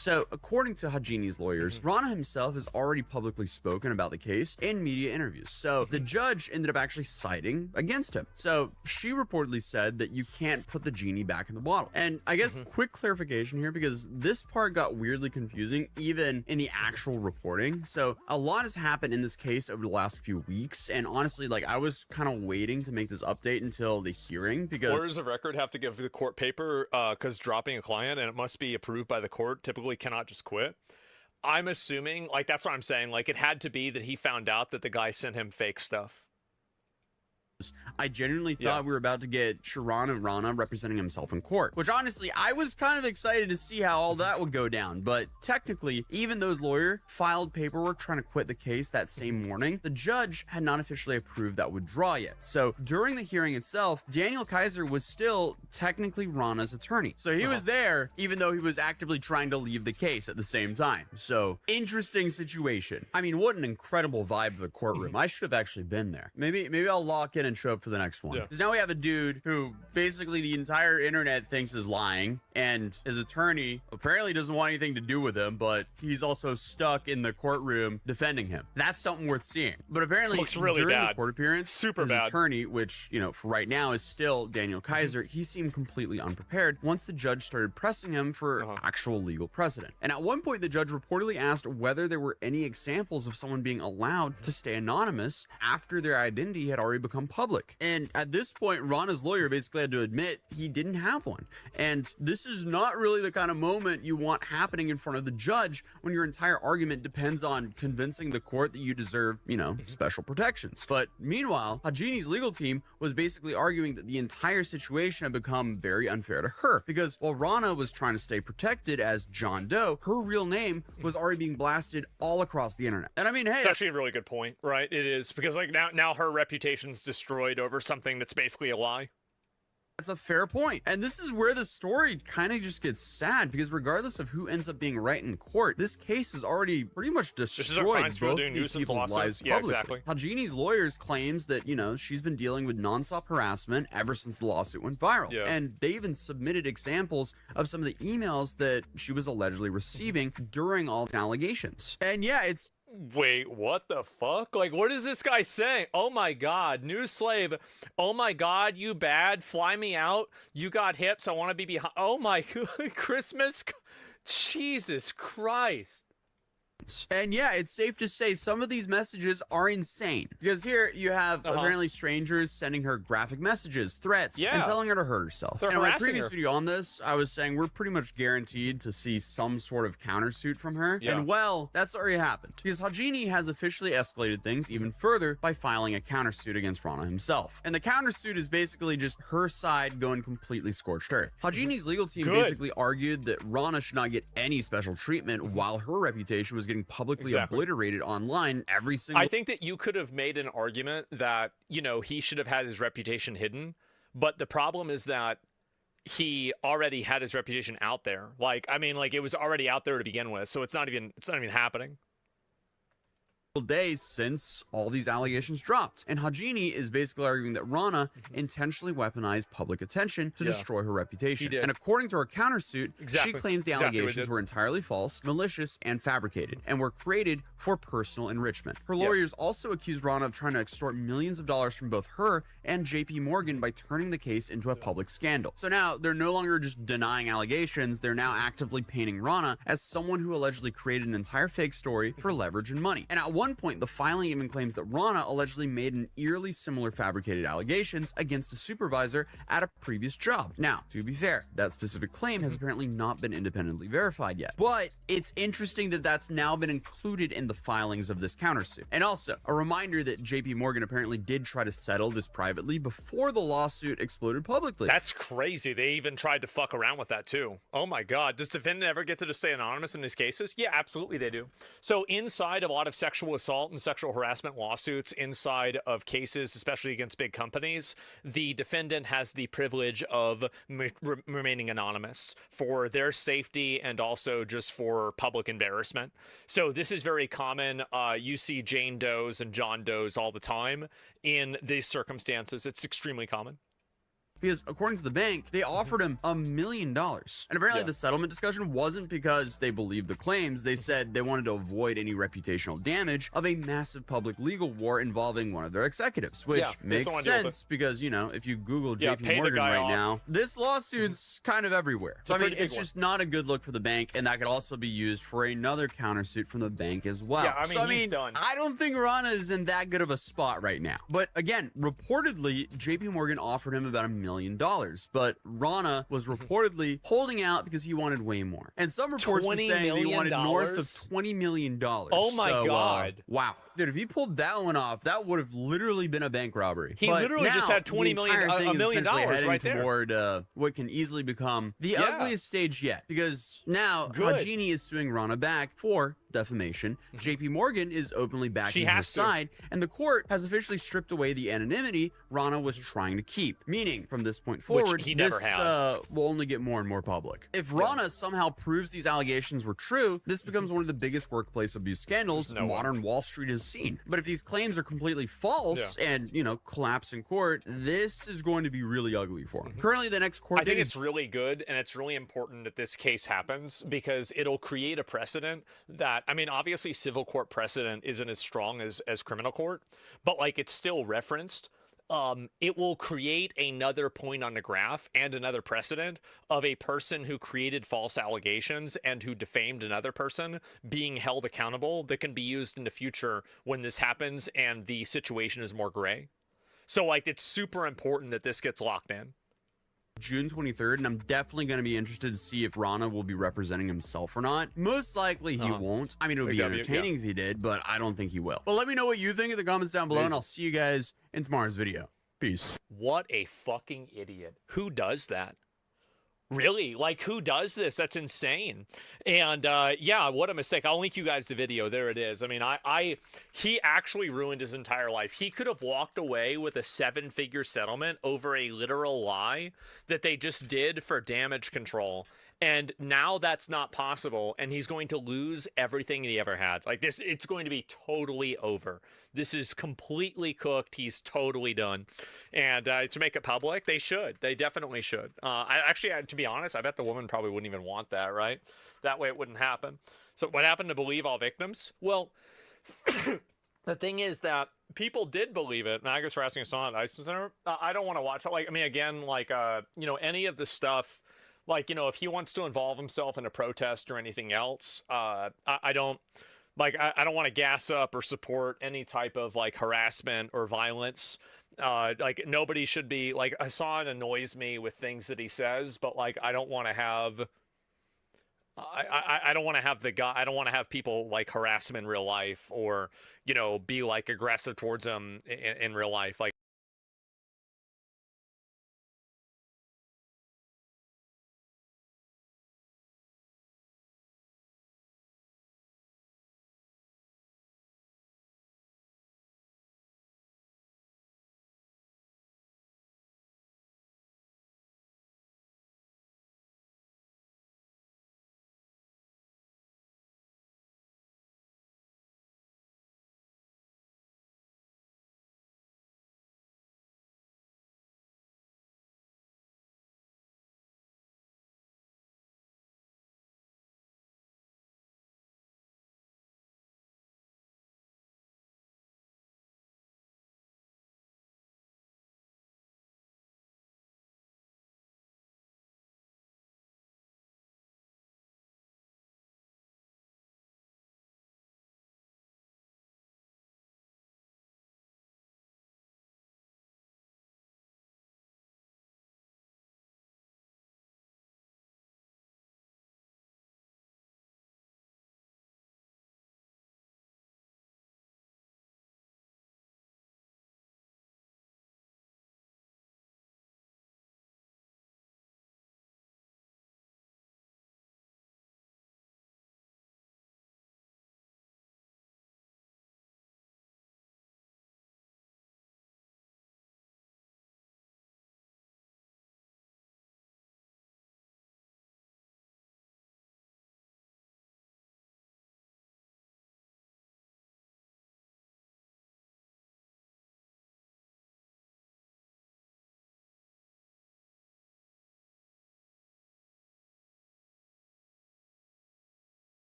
Speaker 30: So, according to Hajini's lawyers, Rana himself has already publicly spoken about the case in media interviews. So, the judge ended up actually siding against him. So, she reportedly said that you can't put the genie back in the bottle. And I guess quick clarification here, because this part got weirdly confusing even in the actual reporting. So, a lot has happened in this case over the last few weeks. And honestly, like I was kind of waiting to make this update until the hearing, because
Speaker 18: lawyers of record have to give the court paper because dropping a client and it must be approved by the court typically cannot just quit. I'm assuming, like, that's what I'm saying. Like, it had to be that he found out that the guy sent him fake stuff.
Speaker 30: I genuinely thought we were about to get Sharon and Rana representing himself in court, which honestly, I was kind of excited to see how all that would go down. But technically, even though his lawyer filed paperwork trying to quit the case that same morning, the judge had not officially approved that withdrawal yet. So during the hearing itself, Daniel Kaiser was still technically Rana's attorney. So he was there, even though he was actively trying to leave the case at the same time. So interesting situation. I mean, what an incredible vibe of the courtroom. I should have actually been there. Maybe I'll lock in and show up for the next one. Because now we have a dude who basically the entire internet thinks is lying, and his attorney apparently doesn't want anything to do with him, but he's also stuck in the courtroom defending him. That's something worth seeing. But apparently
Speaker 18: looks really
Speaker 30: during
Speaker 18: bad.
Speaker 30: The court appearance,
Speaker 18: Super
Speaker 30: his
Speaker 18: bad.
Speaker 30: attorney, which, you know, for right now is still Daniel Kaiser, he seemed completely unprepared once the judge started pressing him for actual legal precedent. And at one point, the judge reportedly asked whether there were any examples of someone being allowed to stay anonymous after their identity had already become public. And at this point, Rana's lawyer basically had to admit he didn't have one. And this is not really the kind of moment you want happening in front of the judge when your entire argument depends on convincing the court that you deserve, you know, special protections. But meanwhile, Hajini's legal team was basically arguing that the entire situation had become very unfair to her, because while Rana was trying to stay protected as John Doe, her real name was already being blasted all across the internet. And I mean, hey,
Speaker 18: it's actually a really good point, right? It is, because like now her reputation's destroyed over something that's basically a lie.
Speaker 30: That's a fair point. And this is where the story kind of just gets sad, because regardless of who ends up being right in court, this case has already pretty much destroyed both of these people's lives publicly. Hajini's lawyers claims that, you know, she's been dealing with nonstop harassment ever since the lawsuit went viral. And they even submitted examples of some of the emails that she was allegedly receiving during all the allegations. And yeah, it's
Speaker 18: Wait, what the fuck? Like, what is this guy saying? Oh my god, new slave. Oh my god, you bad. Fly me out. You got hips. I want to be behind. Oh my god, Christmas. Jesus Christ.
Speaker 30: And yeah, it's safe to say some of these messages are insane, because here you have apparently strangers sending her graphic messages, threats, and telling her to hurt herself.
Speaker 18: They're
Speaker 30: in my
Speaker 18: harassing
Speaker 30: previous
Speaker 18: her.
Speaker 30: video on this, I was saying we're pretty much guaranteed to see some sort of countersuit from her. And well, that's already happened, because Hajini has officially escalated things even further by filing a countersuit against Rana himself. And the countersuit is basically just her side going completely scorched earth. Hajini's legal team basically argued that Rana should not get any special treatment while her reputation was getting publicly obliterated online every single.
Speaker 18: I think that you could have made an argument that, you know, he should have had his reputation hidden, but the problem is that he already had his reputation out there. Like, I mean, like, it was already out there to begin with, so it's not even happening.
Speaker 30: Days since all these allegations dropped, and Hajini is basically arguing that Rana intentionally weaponized public attention to destroy her reputation. And according to her countersuit, she claims the allegations were entirely false, malicious, and fabricated, and were created for personal enrichment. Her lawyers also accused Rana of trying to extort millions of dollars from both her and JP Morgan by turning the case into a public scandal. So now they're no longer just denying allegations, they're now actively painting Rana as someone who allegedly created an entire fake story for leverage and money. And at one point, the filing even claims that Rana allegedly made an eerily similar fabricated allegations against a supervisor at a previous job. Now, to be fair, that specific claim has apparently not been independently verified yet, but it's interesting that that's now been included in the filings of this countersuit. And also, a reminder that JP Morgan apparently did try to settle this privately before the lawsuit exploded publicly.
Speaker 18: That's crazy. They even tried to fuck around with that too. Oh my god. Does defendant ever get to just stay anonymous in these cases? Yeah, absolutely they do. So inside of a lot of sexual sexual assault and sexual harassment lawsuits inside of cases, especially against big companies, the defendant has the privilege of remaining anonymous for their safety and also just for public embarrassment. So this is very common. You see Jane Does and John Does all the time in these circumstances. It's extremely common.
Speaker 30: Because according to the bank, they offered him $1 million. And apparently the settlement discussion wasn't because they believed the claims. They said they wanted to avoid any reputational damage of a massive public legal war involving one of their executives, which makes sense because, you know, if you Google JP Morgan right now, this lawsuit's kind of everywhere. So, I mean, it's just not a good look for the bank, and that could also be used for another countersuit from the bank as well.
Speaker 18: Yeah, I mean,
Speaker 30: so,
Speaker 18: he's done.
Speaker 30: I don't think Rana is in that good of a spot right now. But again, reportedly, JP Morgan offered him about $1 million, but Rana was reportedly holding out because he wanted way more. And some reports were saying they wanted north of $20 million.
Speaker 18: Oh my God.
Speaker 30: Wow. Dude, if he pulled that one off, that would have literally been a bank robbery.
Speaker 18: He literally just had $1 million right there.
Speaker 30: Toward what can easily become the ugliest stage yet. Because now Hajini is suing Rana back for defamation. JP Morgan is openly backing her side, and the court has officially stripped away the anonymity Rana was trying to keep. Meaning, from this point forward, this will only get more and more public. If Rana somehow proves these allegations were true, this becomes one of the biggest workplace abuse scandals modern Wall Street has seen. But if these claims are completely false and, you know, collapse in court, this is going to be really ugly for him. Currently, the next court
Speaker 18: I think it's really good, and it's really important that this case happens because it'll create a precedent that, I mean, obviously civil court precedent isn't as strong as criminal court, but like it's still referenced. It will create another point on the graph and another precedent of a person who created false allegations and who defamed another person being held accountable that can be used in the future when this happens and the situation is more gray. So like it's super important that this gets locked in.
Speaker 30: June 23rd, and I'm definitely going to be interested to see if Rana will be representing himself or not. Most likely he won't. I mean, it would be entertaining if he did, but I don't think he will. But let me know what you think in the comments down below, and I'll see you guys in tomorrow's video. Peace.
Speaker 18: What a fucking idiot. Who does that? Really? Like, who does this? That's insane. And yeah, what a mistake. I'll link you guys the video. There it is. I mean, he actually ruined his entire life. He could have walked away with a 7-figure settlement over a literal lie that they just did for damage control. And now that's not possible, and he's going to lose everything he ever had. Like this, it's going to be totally over. This is completely cooked. He's totally done. And to make it public, they should. They definitely should. To be honest, I bet the woman probably wouldn't even want that, right? That way it wouldn't happen. So what happened to believe all victims? Well, the thing is that people did believe it. Magus harassing us on ISIS Center. I don't want to watch it. Like, I mean, again, like, you know, any of the stuff. Like, you know, if he wants to involve himself in a protest or anything else, I don't want to gas up or support any type of like harassment or violence. Like nobody should be like, Hassan annoys me with things that he says, but like I don't want to have I don't want to have I don't want to have people like harass him in real life or, you know, be like aggressive towards him in real life. Like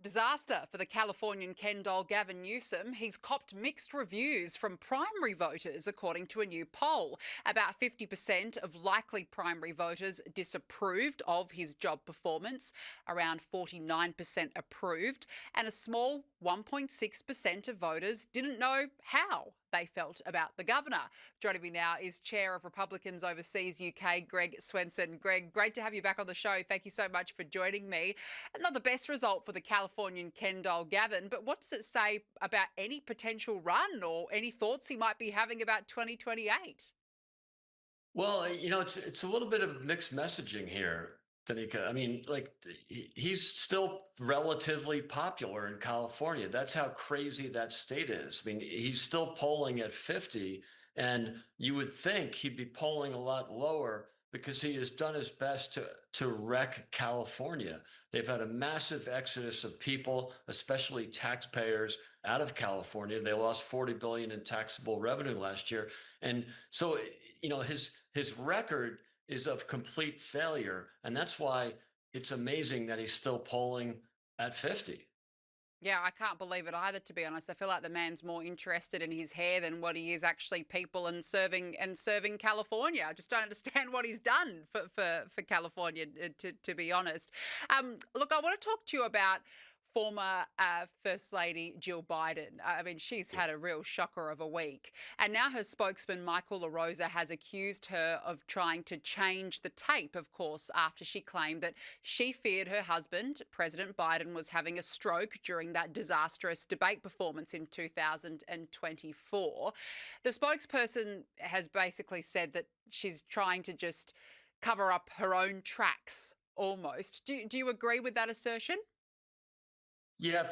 Speaker 1: Disaster for the Californian Ken doll Gavin Newsom. He's copped mixed reviews from primary voters, according to a new poll. About 50% of likely primary voters disapproved of his job performance, around 49% approved, and a small 1.6% of voters didn't know how they felt about the governor. Joining me now is Chair of Republicans Overseas UK, Greg Swenson. Greg, great to have you back on the show. Thank you so much for joining me. Not the best result for the Californian Ken doll Gavin, but what does it say about any potential run or any thoughts he might be having about 2028?
Speaker 3: Well, it's a little bit of mixed messaging here, Danica. I mean, like, he's still relatively popular in California. That's how crazy that state is. I mean, he's still polling at 50, and you would think he'd be polling a lot lower because he has done his best to wreck California. They've had a massive exodus of people, especially taxpayers, out of California. They lost $40 billion in taxable revenue last year. And so, his record is of complete failure. And that's why it's amazing that he's still polling at 50.
Speaker 1: Yeah, I can't believe it either, to be honest. I feel like the man's more interested in his hair than what he is actually people and serving California. I just don't understand what he's done for California, to be honest. Look, I want to talk to you about former First Lady Jill Biden. I mean, she's had a real shocker of a week. And now her spokesman, Michael LaRosa, has accused her of trying to change the tape, of course, after she claimed that she feared her husband, President Biden, was having a stroke during that disastrous debate performance in 2024. The spokesperson has basically said that she's trying to just cover up her own tracks, almost. Do you agree with that assertion?
Speaker 3: Yeah,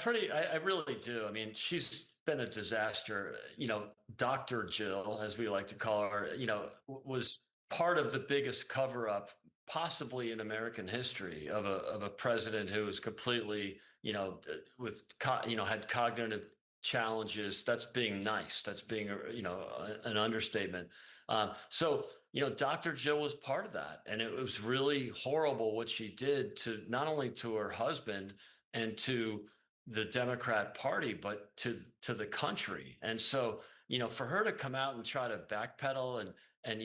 Speaker 3: I really do. I mean, she's been a disaster. Dr. Jill, as we like to call her, was part of the biggest cover up possibly in American history of a president who was completely, had cognitive challenges. That's being nice. That's being, an understatement. So, Dr. Jill was part of that. And it was really horrible what she did to not only to her husband and to the Democrat Party, but to the country. And so, for her to come out and try to backpedal and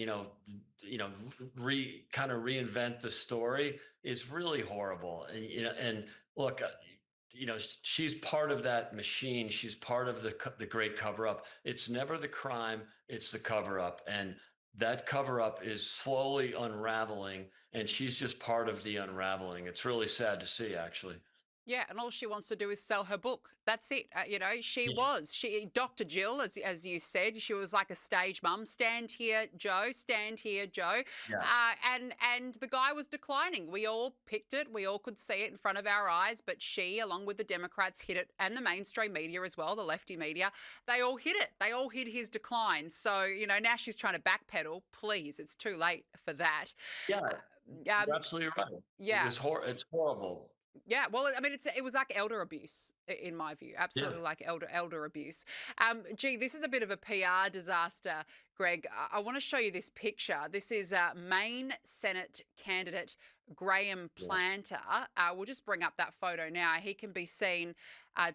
Speaker 3: reinvent the story is really horrible. And look, she's part of that machine. She's part of the great cover up. It's never the crime, it's the cover up. And that cover up is slowly unraveling, and she's just part of the unraveling. It's really sad to see, actually.
Speaker 1: Yeah, and all she wants to do is sell her book. That's it. Dr. Jill, as you said, she was like a stage mum. Stand here, Joe. Stand here, Joe. Yeah. And the guy was declining. We all picked it. We all could see it in front of our eyes. But she, along with the Democrats, hit it, and the mainstream media as well, the lefty media, they all hit it. They all hit his decline. So, now she's trying to backpedal. Please, it's too late for that.
Speaker 3: Yeah, you're absolutely right.
Speaker 1: Yeah.
Speaker 3: It's horrible.
Speaker 1: Yeah, well, I mean, it was like elder abuse, in my view. Absolutely, like elder abuse. This is a bit of a PR disaster, Greg. I want to show you this picture. This is Maine Senate candidate Graham Planter. We'll just bring up that photo now. He can be seen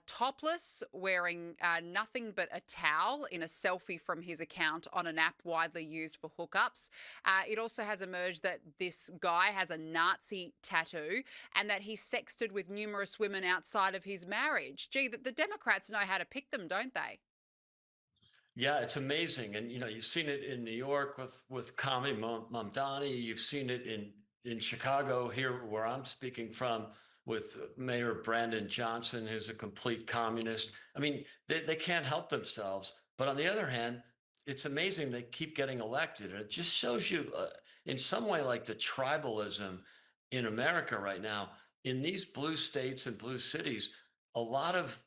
Speaker 1: topless, wearing nothing but a towel in a selfie from his account on an app widely used for hookups. It also has emerged that this guy has a Nazi tattoo and that he sexted with numerous women outside of his marriage. The Democrats know how to pick them, don't they?
Speaker 3: Yeah, it's amazing. And, you've seen it in New York with Kami Mamdani. You've seen it in Chicago here, where I'm speaking from, with Mayor Brandon Johnson, who's a complete communist. I mean, they can't help themselves. But on the other hand, it's amazing they keep getting elected. And it just shows you, in some way, like the tribalism in America right now. In these blue states and blue cities, a lot of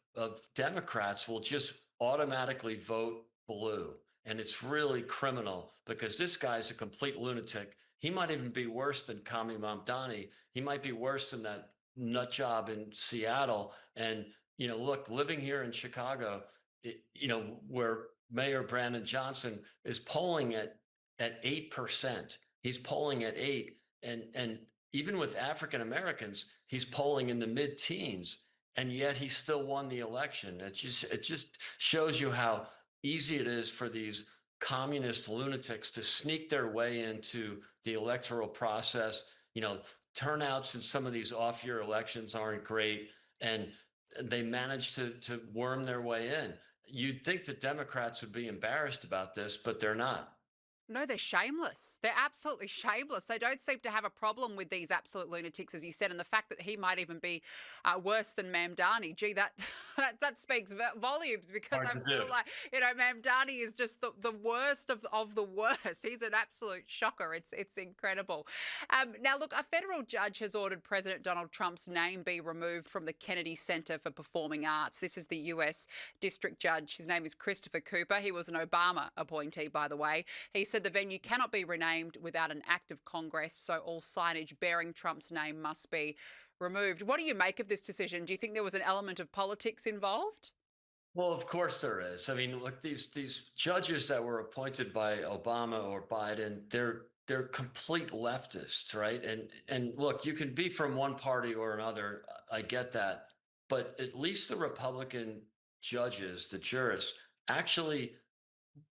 Speaker 3: Democrats will just automatically vote blue. And it's really criminal because this guy's a complete lunatic. He might even be worse than Kami Mamdani. He might be worse than that nut job in Seattle. And, look, living here in Chicago, where Mayor Brandon Johnson is polling at 8%. He's polling at 8%. And even with African Americans, he's polling in the mid-teens. and yet he still won the election. It just shows you how easy it is for these communist lunatics to sneak their way into the electoral process. Turnouts in some of these off-year elections aren't great, and they manage to worm their way in. You'd think that Democrats would be embarrassed about this, but they're not.
Speaker 1: No, they're shameless. They're absolutely shameless. They don't seem to have a problem with these absolute lunatics, as you said, and the fact that he might even be worse than Mamdani. Gee, that speaks volumes, because I feel like, Mamdani is just the worst of the worst. He's an absolute shocker. It's incredible. Now, look, a federal judge has ordered President Donald Trump's name be removed from the Kennedy Center for Performing Arts. This is the U.S. District Judge. His name is Christopher Cooper. He was an Obama appointee, by the way. He said the venue cannot be renamed without an act of Congress, so all signage bearing Trump's name must be removed. What do you make of this decision? Do you think there was an element of politics involved?
Speaker 3: Well, of course there is. I mean, look, these judges that were appointed by Obama or Biden, they're complete leftists, right? And look, you can be from one party or another. I get that, but at least the Republican judges, the jurists, actually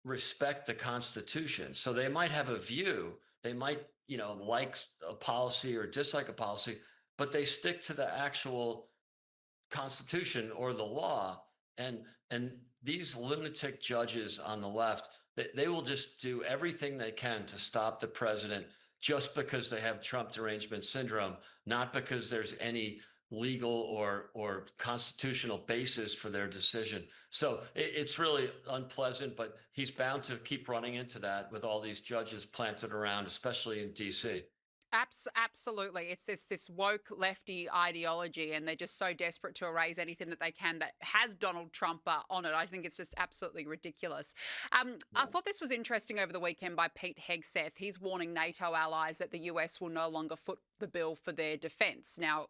Speaker 3: respect the Constitution. So they might have a view, they might, like a policy or dislike a policy, but they stick to the actual Constitution or the law. And these lunatic judges on the left, they will just do everything they can to stop the president just because they have Trump derangement syndrome, not because there's any legal or constitutional basis for their decision. So it's really unpleasant, but he's bound to keep running into that with all these judges planted around, especially in DC.
Speaker 1: Absolutely. It's this woke lefty ideology, and they're just so desperate to erase anything that they can that has Donald Trump on it. I think it's just absolutely ridiculous. I thought this was interesting over the weekend by Pete Hegseth. He's warning NATO allies that the US will no longer foot the bill for their defence. Now,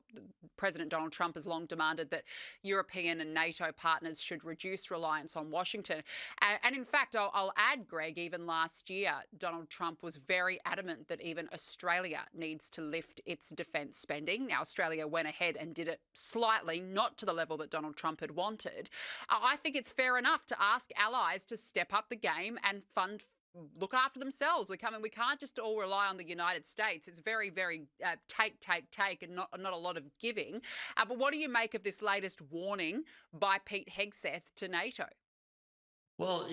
Speaker 1: President Donald Trump has long demanded that European and NATO partners should reduce reliance on Washington. And in fact, I'll add, Greg, even last year, Donald Trump was very adamant that even Australia needs to lift its defence spending. Now, Australia went ahead and did it slightly, not to the level that Donald Trump had wanted. I think it's fair enough to ask allies to step up the game and look after themselves. We can't just all rely on the United States. It's very, very take, and not a lot of giving. But what do you make of this latest warning by Pete Hegseth to NATO?
Speaker 3: Well,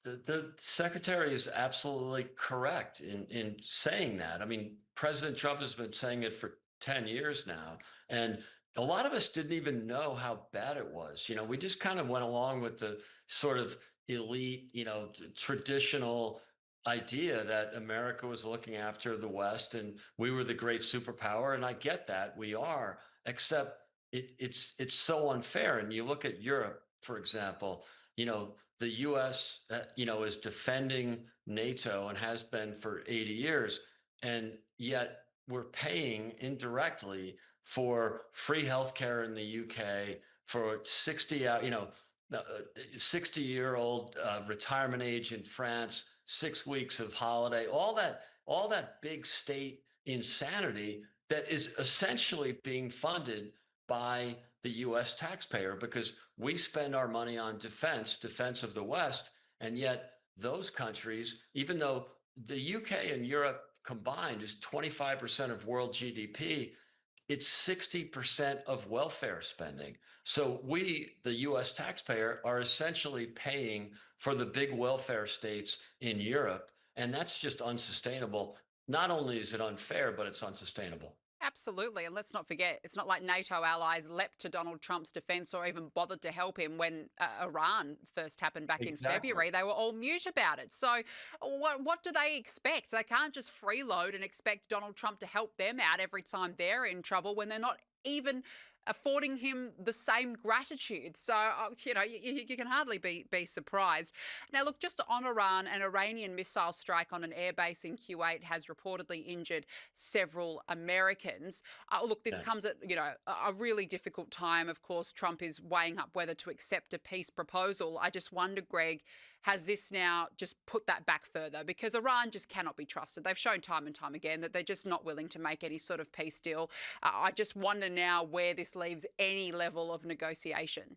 Speaker 3: the secretary is absolutely correct in saying that. I mean, President Trump has been saying it for 10 years now, and a lot of us didn't even know how bad it was. We just kind of went along with the sort of elite, traditional idea that America was looking after the West and we were the great superpower. And I get that, we are, except it's so unfair. And you look at Europe, for example, the US, is defending NATO and has been for 80 years. And yet we're paying indirectly for free healthcare in the UK, for 60-year-old retirement age in France, 6 weeks of holiday, all that big state insanity that is essentially being funded by the U.S. taxpayer, because we spend our money on defense of the West, and yet those countries, even though the UK and Europe combined is 25% of world GDP, it's 60% of welfare spending. So we, the US taxpayer, are essentially paying for the big welfare states in Europe. And that's just unsustainable. Not only is it unfair, but it's unsustainable.
Speaker 1: Absolutely. And let's not forget, it's not like NATO allies leapt to Donald Trump's defence or even bothered to help him when Iran first happened back in February. They were all mute about it. So what do they expect? They can't just freeload and expect Donald Trump to help them out every time they're in trouble when they're not even affording him the same gratitude. So, you can hardly be surprised. Now, look, just on Iran, an Iranian missile strike on an airbase in Kuwait has reportedly injured several Americans. Look, this comes at, a really difficult time. Of course, Trump is weighing up whether to accept a peace proposal. I just wonder, Greg, has this now just put that back further? Because Iran just cannot be trusted. They've shown time and time again that they're just not willing to make any sort of peace deal. I just wonder now where this leaves any level of negotiation.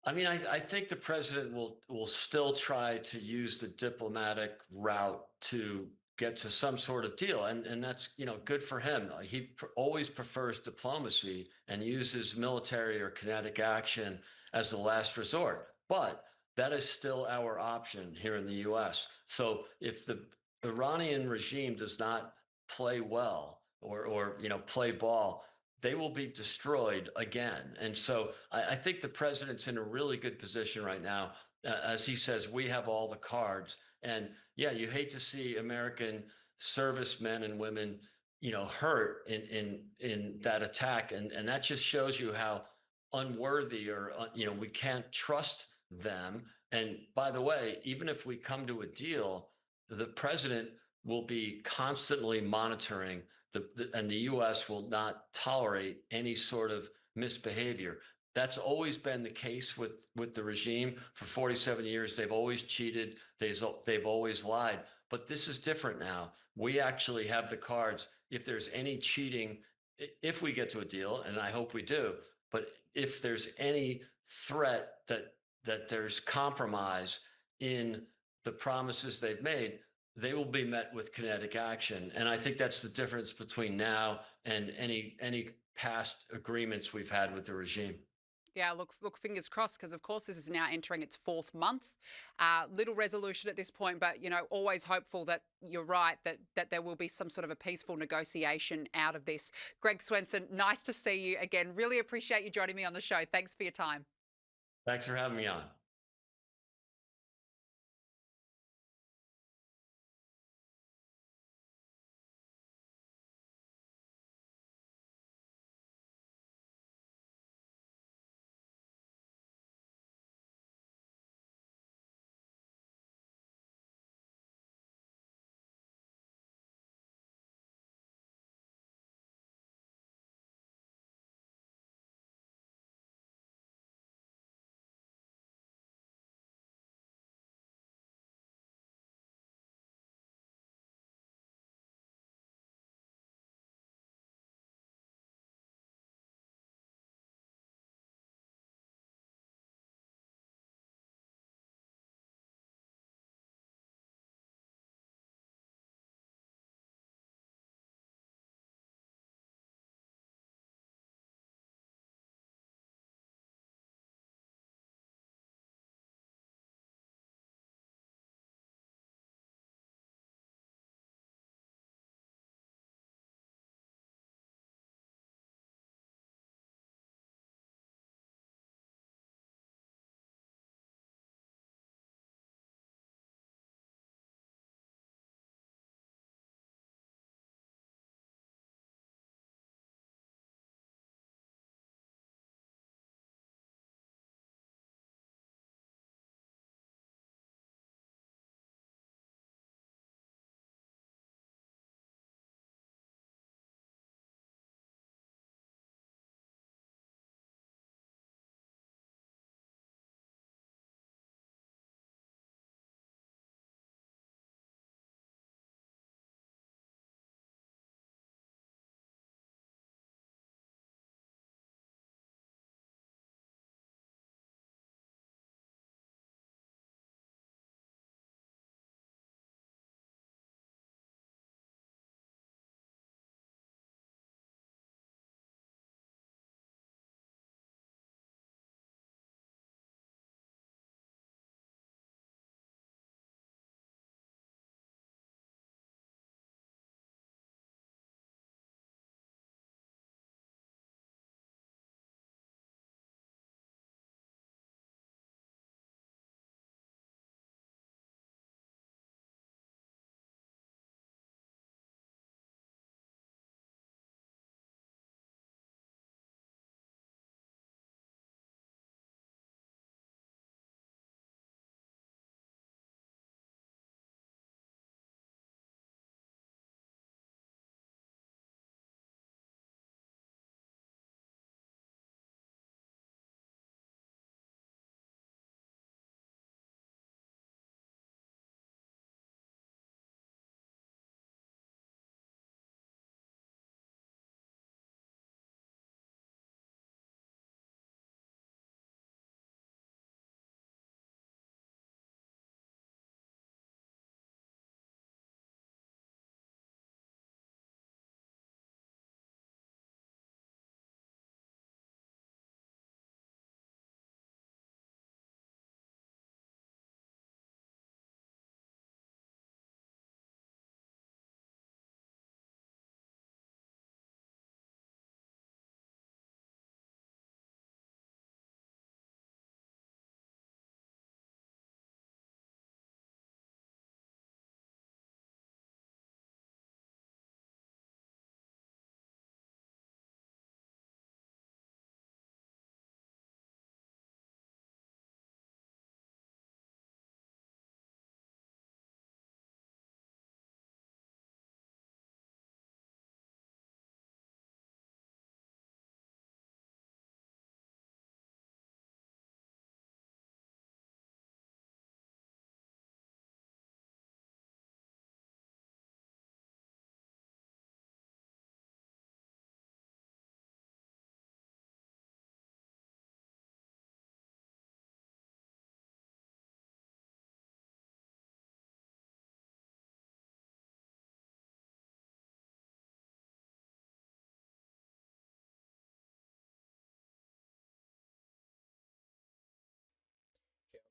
Speaker 3: I mean, I think the president will still try to use the diplomatic route to get to some sort of deal, and that's good for him. He always prefers diplomacy and uses military or kinetic action as the last resort. But that is still our option here in the U.S. So if the Iranian regime does not play well or play ball, they will be destroyed again. And so I think the president's in a really good position right now. As he says, we have all the cards. And yeah, you hate to see American servicemen and women, hurt in that attack. And that just shows you how unworthy or, we can't trust them. And by the way, even if we come to a deal, the president will be constantly monitoring and the U.S. will not tolerate any sort of misbehavior. That's always been the case with the regime for 47 years. They've always cheated. They've always lied. But this is different now. We actually have the cards. If there's any cheating, if we get to a deal, and I hope we do, but if there's any threat that there's compromise in the promises they've made, they will be met with kinetic action. And I think that's the difference between now and any past agreements we've had with the regime.
Speaker 1: Yeah, look, fingers crossed, because of course this is now entering its 4th month. Little resolution at this point, but always hopeful that you're right, that there will be some sort of a peaceful negotiation out of this. Greg Swenson, nice to see you again. Really appreciate you joining me on the show. Thanks for your time.
Speaker 3: Thanks for having me on.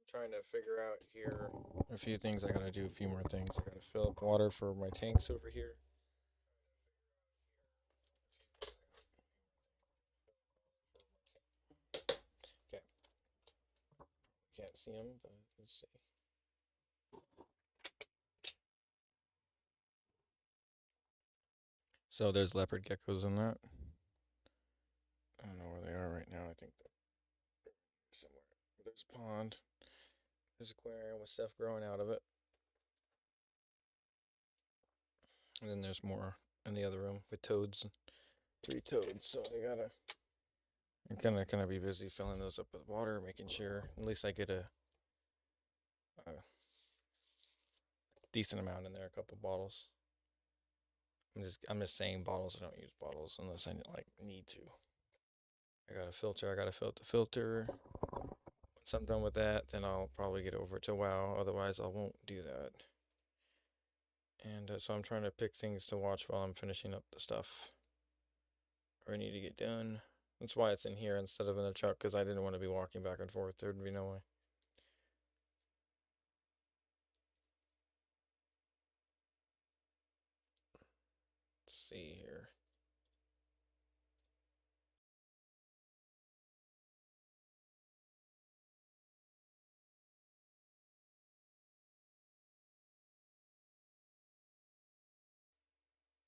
Speaker 4: trying to figure out here a few things. I gotta do a few more things. I gotta fill up water for my tanks over here. Okay. Can't see them, but let's see. So there's leopard geckos in that. I don't know where they are right now. I think they're somewhere. There's a pond. There's aquarium with stuff growing out of it. And then there's more in the other room with toads, 3 toads. So I'm gonna be busy filling those up with water, making sure at least I get a decent amount in there, a couple bottles. I'm just saying bottles. I don't use bottles unless I need to. I got a filter. I gotta fill the filter. Once I'm done with that, then I'll probably get over to WoW. Otherwise, I won't do that. And so I'm trying to pick things to watch while I'm finishing up the stuff I need to get done. That's why it's in here instead of in the truck, because I didn't want to be walking back and forth. There'd be no way. Let's see here.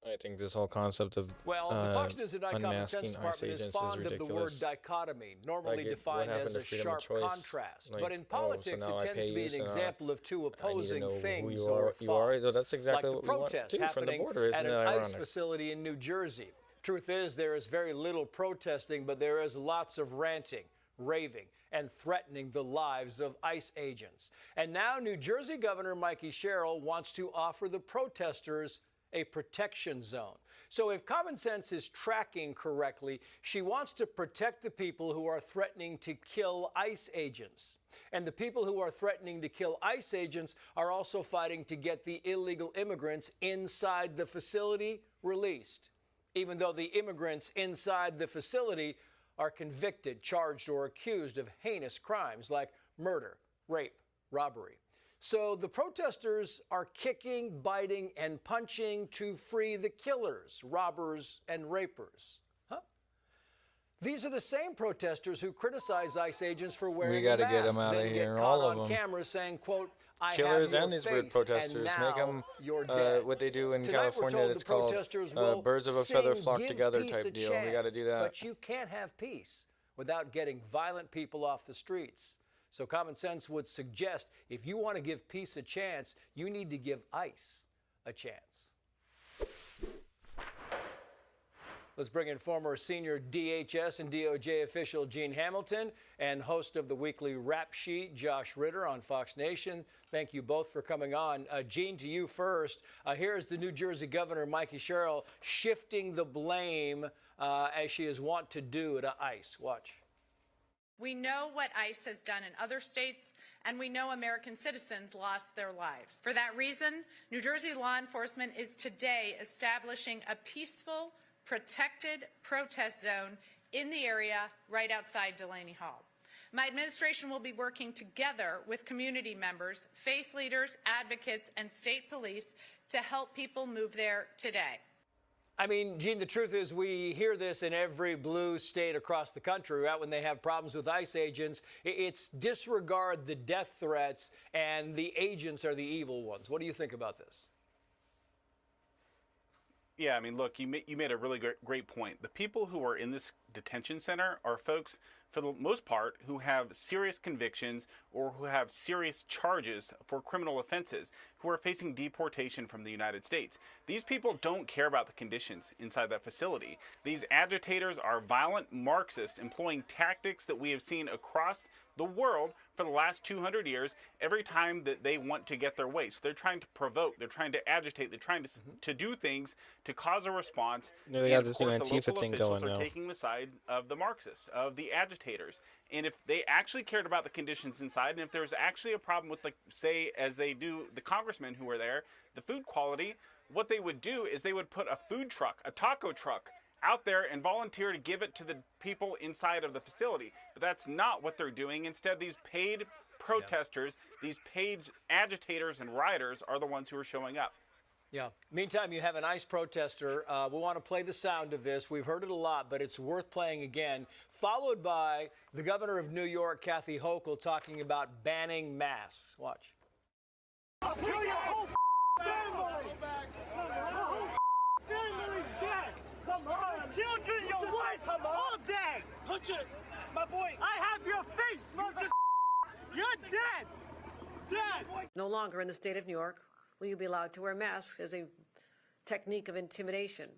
Speaker 4: I think this whole concept of
Speaker 9: Well, the Fox News at Night Common Sense
Speaker 4: unmasking ICE
Speaker 9: Department is
Speaker 4: agents
Speaker 9: fond of the word
Speaker 4: ridiculous.
Speaker 9: dichotomy, normally
Speaker 4: Like
Speaker 9: defined
Speaker 4: what
Speaker 9: as
Speaker 4: happened
Speaker 9: a
Speaker 4: to freedom of
Speaker 9: sharp
Speaker 4: choice?
Speaker 9: contrast.
Speaker 4: Like,
Speaker 9: But in
Speaker 4: oh, so
Speaker 9: politics,
Speaker 4: now
Speaker 9: it
Speaker 4: I
Speaker 9: tends
Speaker 4: pay
Speaker 9: to be
Speaker 4: you,
Speaker 9: an
Speaker 4: so now
Speaker 9: example of two
Speaker 4: I need to
Speaker 9: opposing
Speaker 4: know who
Speaker 9: things
Speaker 4: you
Speaker 9: or
Speaker 4: are. You are.
Speaker 9: thoughts.
Speaker 4: That's exactly
Speaker 9: like
Speaker 4: what
Speaker 9: the
Speaker 4: we want
Speaker 9: protest
Speaker 4: too from the
Speaker 9: happening
Speaker 4: border. Isn't
Speaker 9: at
Speaker 4: it
Speaker 9: an ICE
Speaker 4: ironic?
Speaker 9: facility in New Jersey. Truth is, there is very little protesting, but there is lots of ranting, raving, and threatening the lives of ICE agents. And now New Jersey Governor Mikey Sherrill wants to offer the protesters a protection zone. So if Common Sense is tracking correctly, she wants to protect the people who are threatening to kill ICE agents. And the people who are threatening to kill ICE agents are also fighting to get the illegal immigrants inside the facility released, even though the immigrants inside the facility are convicted, charged, or accused of heinous crimes like murder, rape, robbery. So the protesters are kicking, biting, and punching to free the killers, robbers, and rapers. Huh? These are the same protesters who criticize ICE agents for wearing
Speaker 4: gotta
Speaker 9: a mask.
Speaker 4: get 'em outta
Speaker 9: then
Speaker 4: here,
Speaker 9: get
Speaker 4: all
Speaker 9: caught
Speaker 4: of
Speaker 9: on
Speaker 4: 'em.
Speaker 9: camera saying, quote, I
Speaker 4: Killers
Speaker 9: have your
Speaker 4: and these
Speaker 9: face,
Speaker 4: weird protesters.
Speaker 9: and
Speaker 4: Make
Speaker 9: now
Speaker 4: them
Speaker 9: you're dead.
Speaker 4: what they do in
Speaker 9: Tonight, we're
Speaker 4: California.
Speaker 9: told
Speaker 4: That's
Speaker 9: the
Speaker 4: called
Speaker 9: protesters will
Speaker 4: birds of a feather
Speaker 9: sing,
Speaker 4: flock
Speaker 9: "Give
Speaker 4: together"
Speaker 9: peace
Speaker 4: type
Speaker 9: a
Speaker 4: deal. We got to do
Speaker 9: chance,
Speaker 4: that.
Speaker 9: But you can't have peace without getting violent people off the streets. So Common Sense would suggest if you want to give peace a chance, you need to give ICE a chance. Let's bring in former senior DHS and DOJ official Gene Hamilton and host of the weekly Rap Sheet, Josh Ritter on Fox Nation. Thank you both for coming on. Gene, to you first. Here's the New Jersey Governor, Mikey Sherrill, shifting the blame as she is wont to do to ICE. Watch.
Speaker 5: We know what ICE has done in other states, and we know American citizens lost their lives. For that reason, New Jersey law enforcement is today establishing a peaceful, protected protest zone in the area right outside Delaney Hall. My administration will be working together with community members, faith leaders, advocates, and state police to help people move there today.
Speaker 9: I mean, Gene, the truth is we hear this in every blue state across the country, right? When they have problems with ICE agents, it's disregard the death threats and the agents are the evil ones. What do you think about this?
Speaker 6: Yeah, I mean, look, you made a really great point. The people who are in this detention center are folks, for the most part, who have serious convictions or who have serious charges for criminal offenses, who are facing deportation from the United States. These people don't care about the conditions inside that facility. These agitators are violent Marxists employing tactics that we have seen across the world for the last 200 years every time that they want to get their way. So they're trying to provoke, they're trying to agitate, they're trying to do things to cause a response.
Speaker 4: Yeah, they
Speaker 6: and
Speaker 4: got this
Speaker 6: of
Speaker 4: new
Speaker 6: course, the
Speaker 4: Antifa
Speaker 6: local
Speaker 4: thing
Speaker 6: officials
Speaker 4: going
Speaker 6: are
Speaker 4: now.
Speaker 6: taking the side of the Marxists, of the agitators. And if they actually cared about the conditions inside, and if there's actually a problem with, like, say, as they do the congressmen who are there, the food quality, what they would do is they would put a food truck, a taco truck, out there and volunteer to give it to the people inside of the facility. But that's not what they're doing. Instead, these paid protesters, these paid agitators and rioters are the ones who are showing up.
Speaker 9: Yeah. Meantime, you have an ICE protester. We want to play the sound of this. We've heard it a lot, but it's worth playing again. Followed by the governor of New York, Kathy Hochul, talking about banning masks. Watch.
Speaker 2: Kill your whole family! Family's dead! Come on! Children, your wife, come all dead! Put it! My boy! I have your face, mother! You're dead! Dead!
Speaker 13: No longer in the state of New York will you be allowed to wear masks as a technique of intimidation.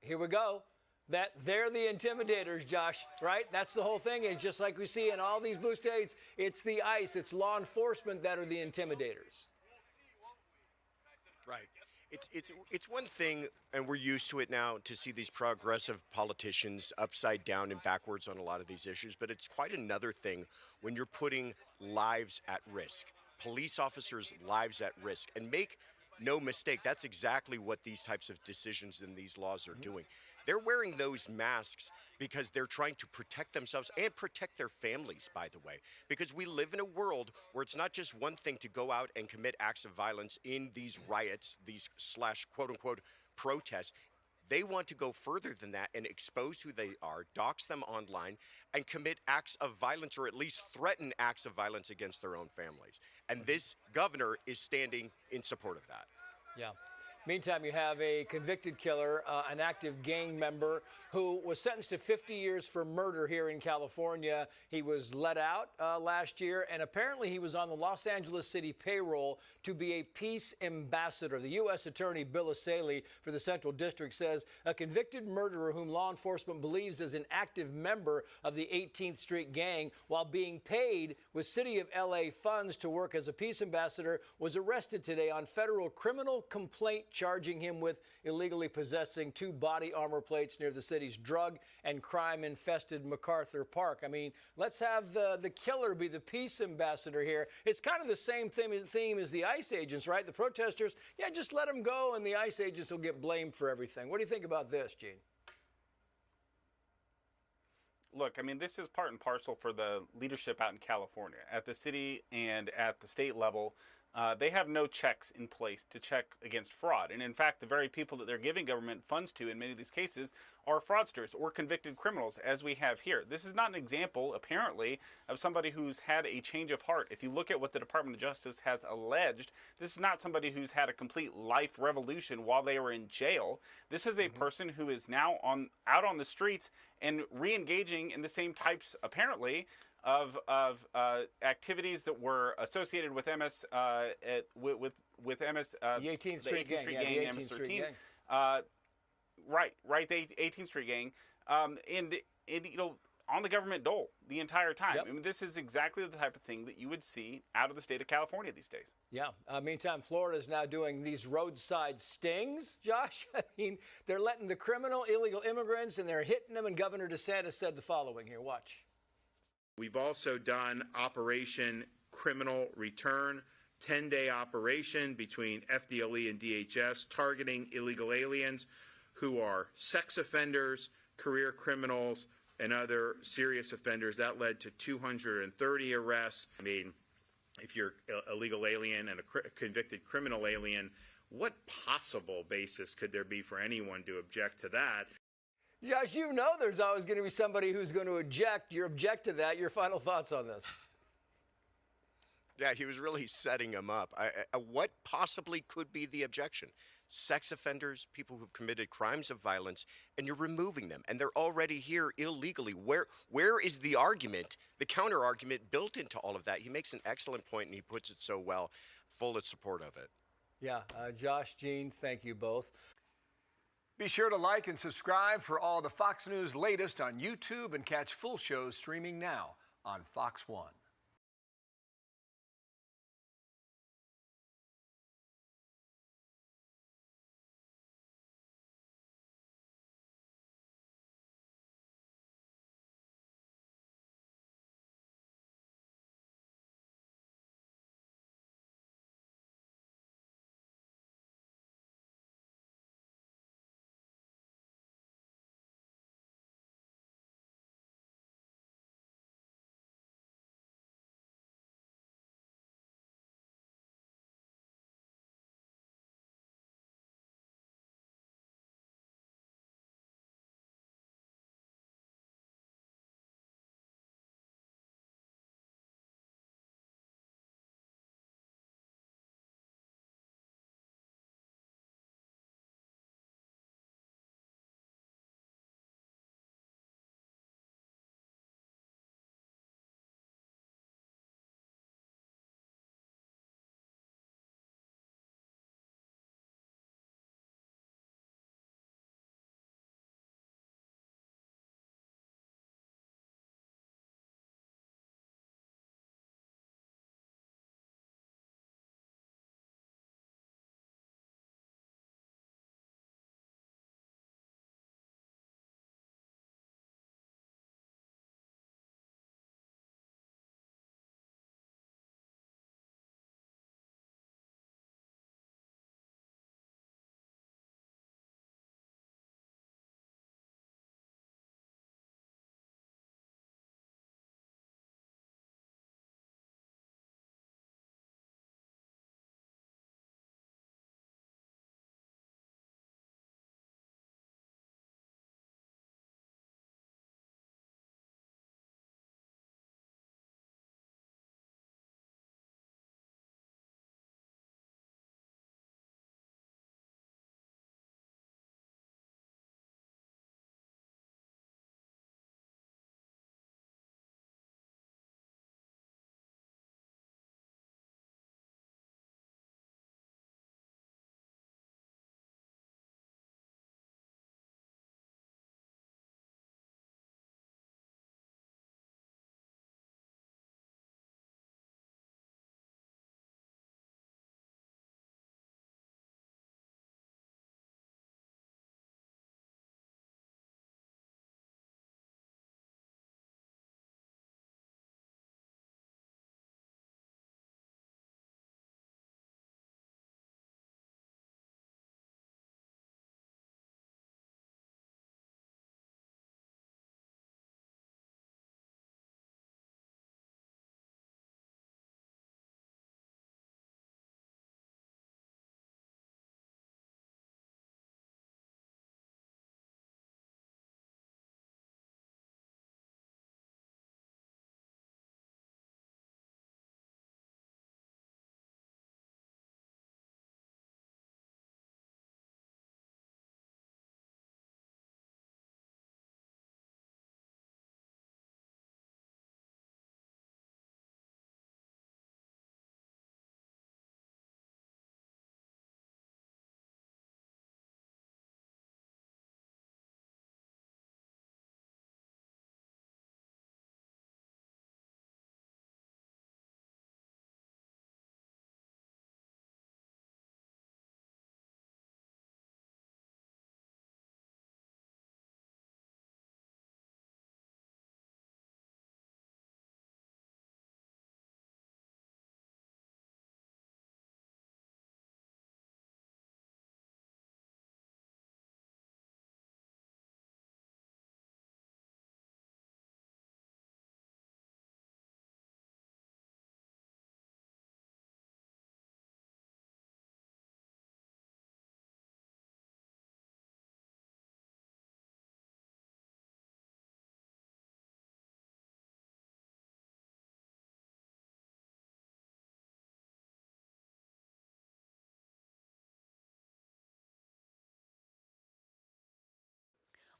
Speaker 9: Here we go. They're the intimidators, Josh, right? That's the whole thing. It's just like we see in all these blue states. It's the ICE, it's law enforcement that are the intimidators.
Speaker 14: Right. It's one thing, and we're used to it now, to see these progressive politicians upside down and backwards on a lot of these issues, but it's quite another thing when you're putting lives at risk, police officers' lives at risk. And make no mistake, that's exactly what these types of decisions and these laws are doing. They're wearing those masks because they're trying to protect themselves and protect their families, by the way, because we live in a world where it's not just one thing to go out and commit acts of violence in these riots, these / quote unquote protests. They want to go further than that and expose who they are, dox them online, and commit acts of violence, or at least threaten acts of violence against their own families. And this governor is standing in support of that.
Speaker 9: Yeah. Meantime, you have a convicted killer, an active gang member who was sentenced to 50 years for murder here in California. He was let out last year, and apparently he was on the Los Angeles City payroll to be a peace ambassador. The U.S. Attorney Bill Asaley for the Central District says a convicted murderer whom law enforcement believes is an active member of the 18th Street Gang, while being paid with City of L.A. funds to work as a peace ambassador, was arrested today on federal criminal complaint charging him with illegally possessing 2 body armor plates near the city's drug and crime-infested MacArthur Park. I mean, let's have the killer be the peace ambassador here. It's kind of the same theme as the ICE agents, right? The protesters, yeah, just let them go, and the ICE agents will get blamed for everything. What do you think about this, Gene?
Speaker 6: Look, I mean, this is part and parcel for the leadership out in California. At the city and at the state level, they have no checks in place to check against fraud. And in fact, the very people that they're giving government funds to in many of these cases are fraudsters or convicted criminals, as we have here. This is not an example, apparently, of somebody who's had a change of heart. If you look at what the Department of Justice has alleged, this is not somebody who's had a complete life revolution while they were in jail. This is a person who is now out on the streets and re-engaging in the same types, apparently, of activities that were associated with MS with MS
Speaker 9: the 18th Street Gang,
Speaker 6: the
Speaker 9: 18th Street Gang.
Speaker 6: Right, the 18th Street Gang, and you know, on the government dole the entire time.
Speaker 9: Yep.
Speaker 6: I mean, this is exactly the type of thing that you would see out of the state of California these days.
Speaker 9: Yeah. Meantime, Florida is now doing these roadside stings, Josh. I mean, they're letting the criminal illegal immigrants, and they're hitting them, and Governor DeSantis said the following here. Watch.
Speaker 16: We've also done Operation Criminal Return, 10-day operation between FDLE and DHS targeting illegal aliens who are sex offenders, career criminals, and other serious offenders. That led to 230 arrests. I mean, if you're a legal alien and a convicted criminal alien, what possible basis could there be for anyone to object to that?
Speaker 9: Josh, you know there's always going to be somebody who's going to object. You object to that. Your final thoughts on this?
Speaker 14: Yeah, he was really setting him up. What possibly could be the objection? Sex offenders, people who've committed crimes of violence, and you're removing them, and they're already here illegally. Where is the argument, the counter-argument built into all of that? He makes an excellent point, and he puts it so well. Full support of it.
Speaker 9: Yeah, Josh, Gene, thank you both.
Speaker 17: Be sure to like and subscribe for all the Fox News latest on YouTube, and catch full shows streaming now on Fox One.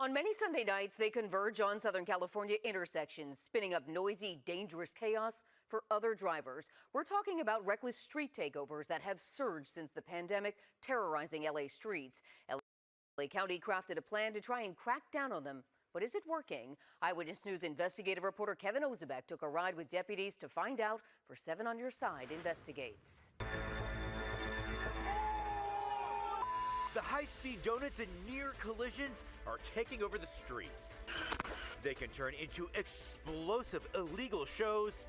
Speaker 25: On many Sunday nights, they converge on Southern California intersections, spinning up noisy, dangerous chaos for other drivers. We're talking about reckless street takeovers that have surged since the pandemic, terrorizing LA streets. LA County crafted a plan to try and crack down on them. But is it working? Eyewitness News investigative reporter Kevin Ozebek took a ride with deputies to find out for 7 on Your Side investigates.
Speaker 7: The high-speed donuts and near collisions are taking over the streets. They can turn into explosive illegal shows.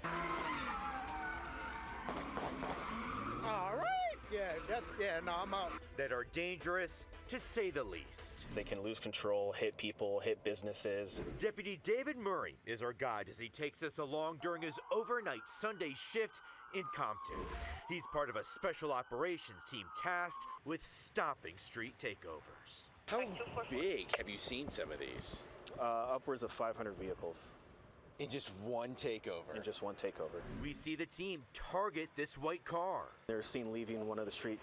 Speaker 2: All right. I'm out.
Speaker 7: That are dangerous, to say the least.
Speaker 8: They can lose control, hit people, hit businesses.
Speaker 7: Deputy David Murray is our guide as he takes us along during his overnight Sunday shift in Compton. He's part of a special operations team tasked with stopping street takeovers.
Speaker 10: How big have you seen some of these?
Speaker 8: Upwards of 500 vehicles.
Speaker 10: In just one takeover?
Speaker 8: In just one takeover.
Speaker 7: We see the team target this white car.
Speaker 8: They're seen leaving one of the street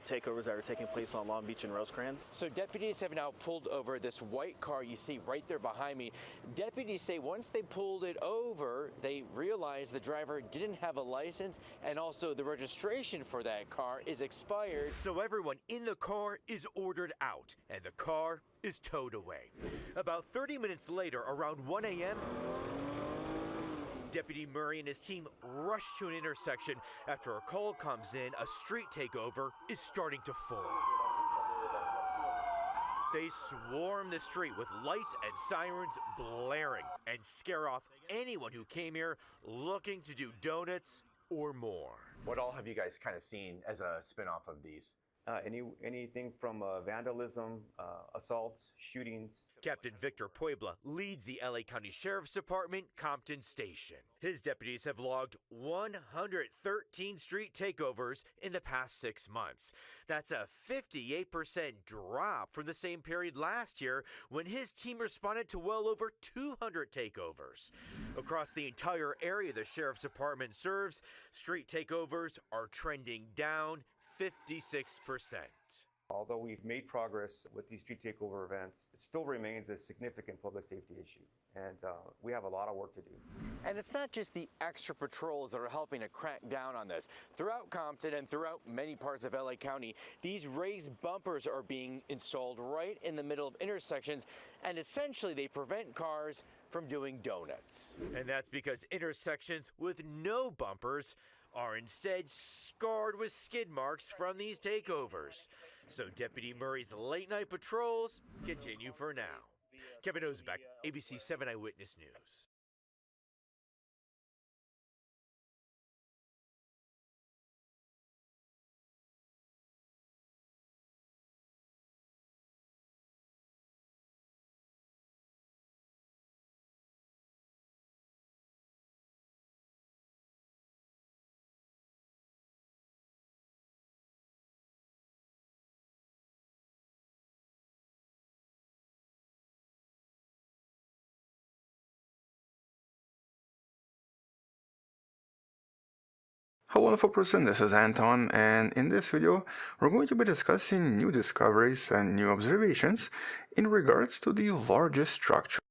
Speaker 8: takeovers that are taking place on Long Beach and Rosecrans.
Speaker 10: So deputies have now pulled over this white car you see right there behind me. Deputies say once they pulled it over, they realized the driver didn't have a license and also the registration for that car is expired.
Speaker 7: So everyone in the car is ordered out and the car is towed away. About 30 minutes later, around 1 a.m., Deputy Murray and his team rush to an intersection after a call comes in a street takeover is starting to form. They swarm the street with lights and sirens blaring and scare off anyone who came here looking to do donuts or more.
Speaker 11: What all have you guys kind of seen as a spin-off of these?
Speaker 15: Anything from vandalism, assaults, shootings.
Speaker 7: Captain Victor Puebla leads the LA County Sheriff's Department Compton Station. His deputies have logged 113 street takeovers in the past 6 months. That's a 58% drop from the same period last year when his team responded to well over 200 takeovers. Across the entire area the Sheriff's Department serves, street takeovers are trending down 56%.
Speaker 15: Although we've made progress with these street takeover events, it still remains a significant public safety issue, and we have a lot of work to do.
Speaker 10: And it's not just the extra patrols that are helping to crack down on this. Throughout Compton and throughout many parts of LA County, these raised bumpers are being installed right in the middle of intersections, and essentially they prevent cars from doing donuts.
Speaker 7: And that's because intersections with no bumpers are instead scarred with skid marks from these takeovers. So Deputy Murray's late night patrols continue for now. Kevin Ozebek, ABC 7 Eyewitness News.
Speaker 19: Hello wonderful person, this is Anton, and in this video we're going to be discussing new discoveries and new observations in regards to the largest structure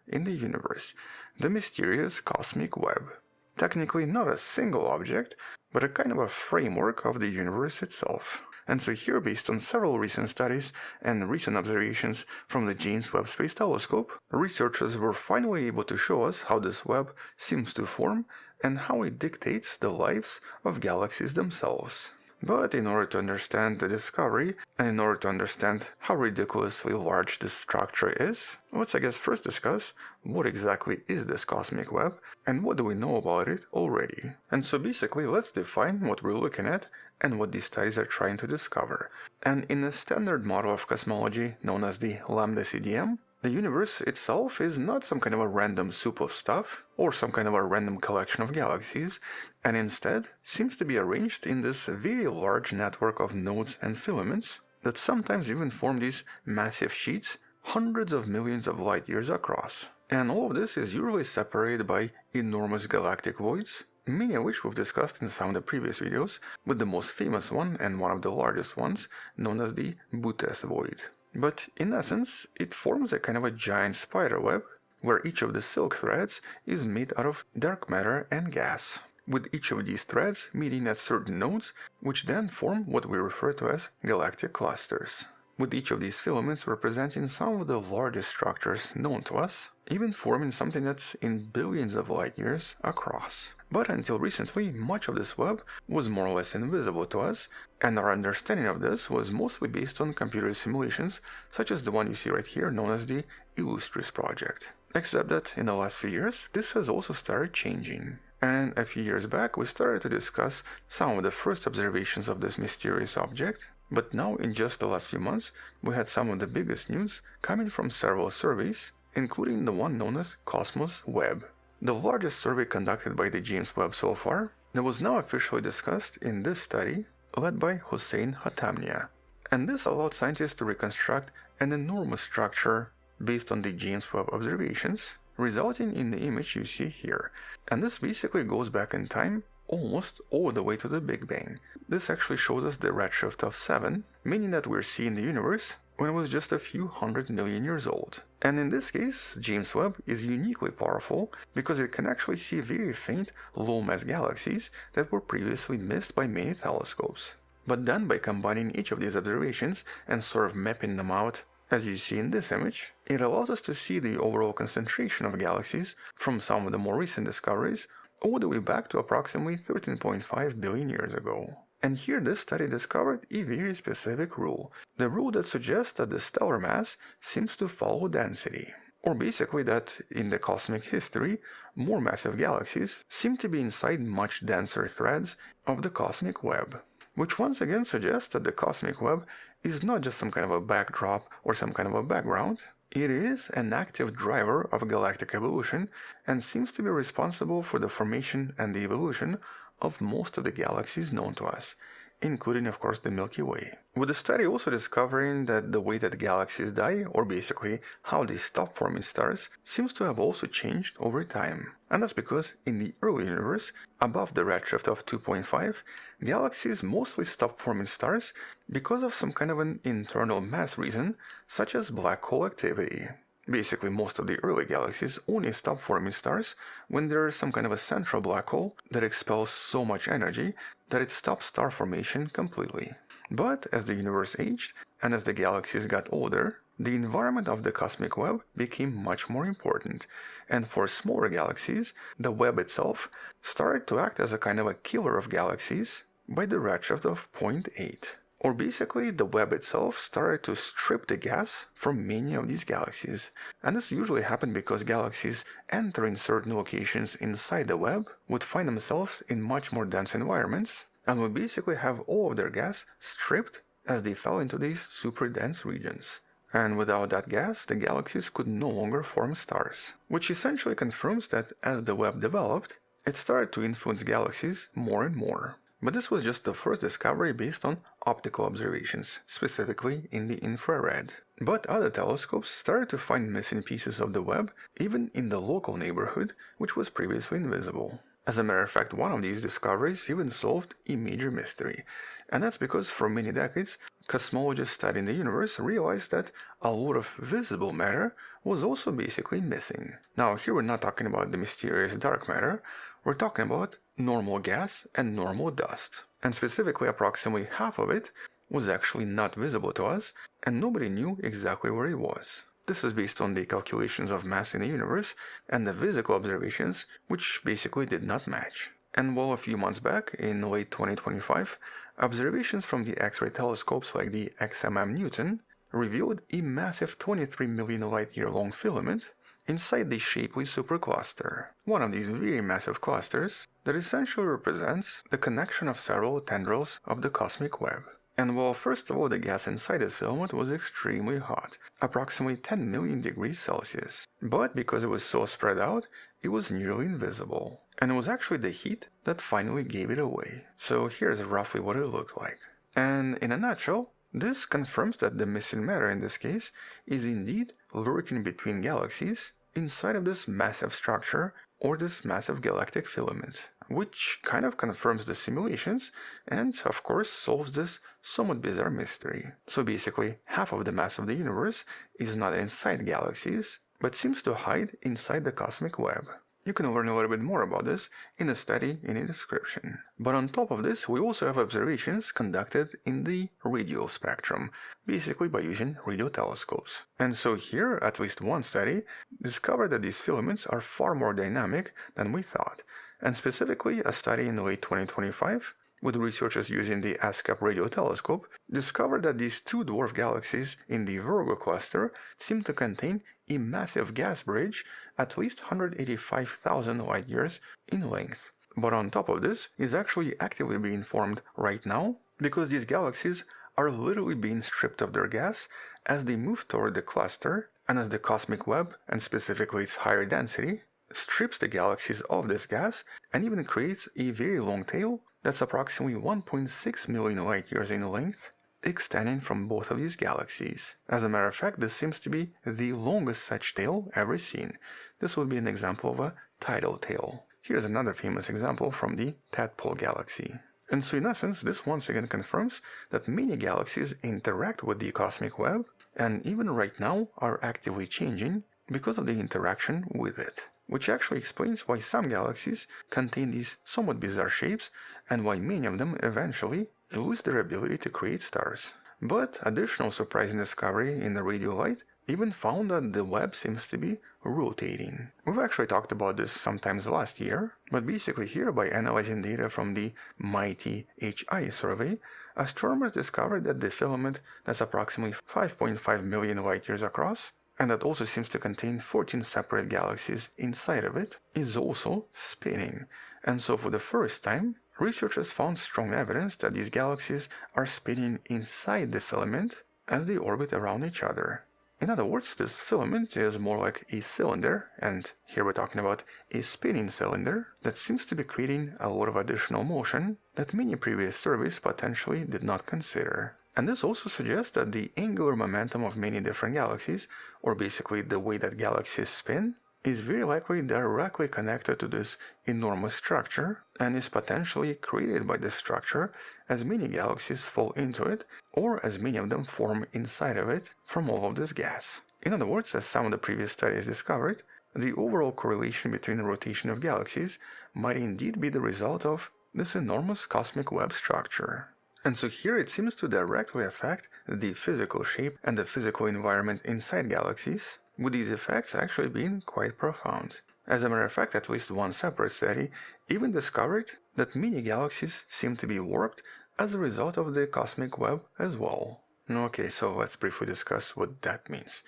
Speaker 19: in the universe, the mysterious cosmic web. Technically not a single object, but a kind of a framework of the universe itself. And so here, based on several recent studies and recent observations from the James Webb Space Telescope, researchers were finally able to show us how this web seems to form and how it dictates the lives of galaxies themselves. But in order to understand the discovery, and in order to understand how ridiculously large this structure is, let's first discuss what exactly is this cosmic web and what do we know about it already. And so basically let's define what we're looking at and what these studies are trying to discover. And in the standard model of cosmology known as the Lambda CDM, the universe itself is not some kind of a random soup of stuff or some kind of a random collection of galaxies, and instead seems to be arranged in this very large network of nodes and filaments that sometimes even form these massive sheets hundreds of millions of light years across. And all of this is usually separated by enormous galactic voids, many of which we've discussed in some of the previous videos, with the most famous one and one of the largest ones known as the Boötes void. But in essence, it forms a kind of a giant spider web where each of the silk threads is made out of dark matter and gas, with each of these threads meeting at certain nodes, which then form what we refer to as galactic clusters, with each of these filaments representing some of the largest structures known to us, even forming something that's in billions of light years across. But until recently, much of this web was more or less invisible to us, and our understanding of this was mostly based on computer simulations, such as the one you see right here, known as the Illustris project. Except that in the last few years, this has also started changing. And a few years back, we started to discuss some of the first observations of this mysterious object, but now in just the last few months, we had some of the biggest news coming from several surveys, including the one known as Cosmos Web, the largest survey conducted by the James Webb so far, that was now officially discussed in this study led by Hossein Hatamnia. And this allowed scientists to reconstruct an enormous structure based on the James Webb observations, resulting in the image you see here. And this basically goes back in time almost all the way to the Big Bang. This actually shows us the redshift of 7, meaning that we're seeing the universe when it was just a few 100 million years old. And in this case, James Webb is uniquely powerful because it can actually see very faint, low-mass galaxies that were previously missed by many telescopes. But then by combining each of these observations and sort of mapping them out, as you see in this image, it allows us to see the overall concentration of galaxies from some of the more recent discoveries all the way back to approximately 13.5 billion years ago. And here this study discovered a very specific rule, the rule that suggests that the stellar mass seems to follow density. Or basically that in the cosmic history, more massive galaxies seem to be inside much denser threads of the cosmic web, which once again suggests that the cosmic web is not just some kind of a backdrop or some kind of a background. It is an active driver of galactic evolution and seems to be responsible for the formation and the evolution of most of the galaxies known to us, including of course the Milky Way. With the study also discovering that the way that galaxies die, or basically how they stop forming stars, seems to have also changed over time. And that's because in the early universe, above the redshift of 2.5, galaxies mostly stopped forming stars because of some kind of an internal mass reason, such as black hole activity. Basically, most of the early galaxies only stop forming stars when there is some kind of a central black hole that expels so much energy that it stops star formation completely. But as the universe aged and as the galaxies got older, the environment of the cosmic web became much more important, and for smaller galaxies, the web itself started to act as a kind of a killer of galaxies by the redshift of 0.8. Or basically, the web itself started to strip the gas from many of these galaxies. And this usually happened because galaxies entering certain locations inside the web would find themselves in much more dense environments and would basically have all of their gas stripped as they fell into these super dense regions. And without that gas, the galaxies could no longer form stars, which essentially confirms that as the web developed, it started to influence galaxies more and more. But this was just the first discovery based on optical observations, specifically in the infrared. But other telescopes started to find missing pieces of the web even in the local neighborhood, which was previously invisible. As a matter of fact, one of these discoveries even solved a major mystery, and that's because for many decades, cosmologists studying the universe realized that a lot of visible matter was also basically missing. Now here we're not talking about the mysterious dark matter, we're talking about normal gas and normal dust. And specifically approximately half of it was actually not visible to us, and nobody knew exactly where it was. This is based on the calculations of mass in the universe and the physical observations, which basically did not match. And while a few months back, in late 2025, observations from the X-ray telescopes like the XMM Newton revealed a massive 23 million light-year long filament inside the Shapley supercluster, one of these very massive clusters that essentially represents the connection of several tendrils of the cosmic web. And while first of all the gas inside this filament was extremely hot, approximately 10 million degrees Celsius, but because it was so spread out, it was nearly invisible. And it was actually the heat that finally gave it away. So here's roughly what it looked like. And in a nutshell, this confirms that the missing matter in this case is indeed lurking between galaxies inside of this massive structure or this massive galactic filament. which kind of confirms the simulations and, of course, solves this somewhat bizarre mystery. So basically, half of the mass of the universe is not inside galaxies, but seems to hide inside the cosmic web. You can learn a little bit more about this in a study in the description. But on top of this, we also have observations conducted in the radio spectrum, basically by using radio telescopes. And so here, at least one study discovered that these filaments are far more dynamic than we thought. And specifically, a study in late 2025, with researchers using the ASCAP radio telescope, discovered that these two dwarf galaxies in the Virgo cluster seem to contain a massive gas bridge at least 185,000 light-years in length. But on top of this is actually actively being formed right now, because these galaxies are literally being stripped of their gas as they move toward the cluster, and as the cosmic web, and specifically its higher density, strips the galaxies of this gas and even creates a very long tail that's approximately 1.6 million light-years in length, extending from both of these galaxies. As a matter of fact, this seems to be the longest such tail ever seen. This would be an example of a tidal tail. Here's another famous example from the Tadpole galaxy. And so in essence, this once again confirms that many galaxies interact with the cosmic web, and even right now are actively changing because of the interaction with it. Which actually explains why some galaxies contain these somewhat bizarre shapes, and why many of them eventually lose their ability to create stars. But additional surprising discovery in the radio light even found that the web seems to be rotating. We've actually talked about this sometimes last year, but basically here, by analyzing data from the MIGHTY HI survey, astronomers discovered that the filament that's approximately 5.5 million light-years across, and that also seems to contain 14 separate galaxies inside of it, is also spinning. And so for the first time, researchers found strong evidence that these galaxies are spinning inside the filament as they orbit around each other. In other words, this filament is more like a cylinder, and here we're talking about a spinning cylinder that seems to be creating a lot of additional motion that many previous surveys potentially did not consider. And this also suggests that the angular momentum of many different galaxies, or basically the way that galaxies spin, is very likely directly connected to this enormous structure and is potentially created by this structure as many galaxies fall into it, or as many of them form inside of it from all of this gas. In other words, as some of the previous studies discovered, the overall correlation between the rotation of galaxies might indeed be the result of this enormous cosmic web structure. And so here it seems to directly affect the physical shape and the physical environment inside galaxies, with these effects actually being quite profound. As a matter of fact, at least one separate study even discovered that many galaxies seem to be warped as a result of the cosmic web as well. Okay, so let's briefly discuss what that means.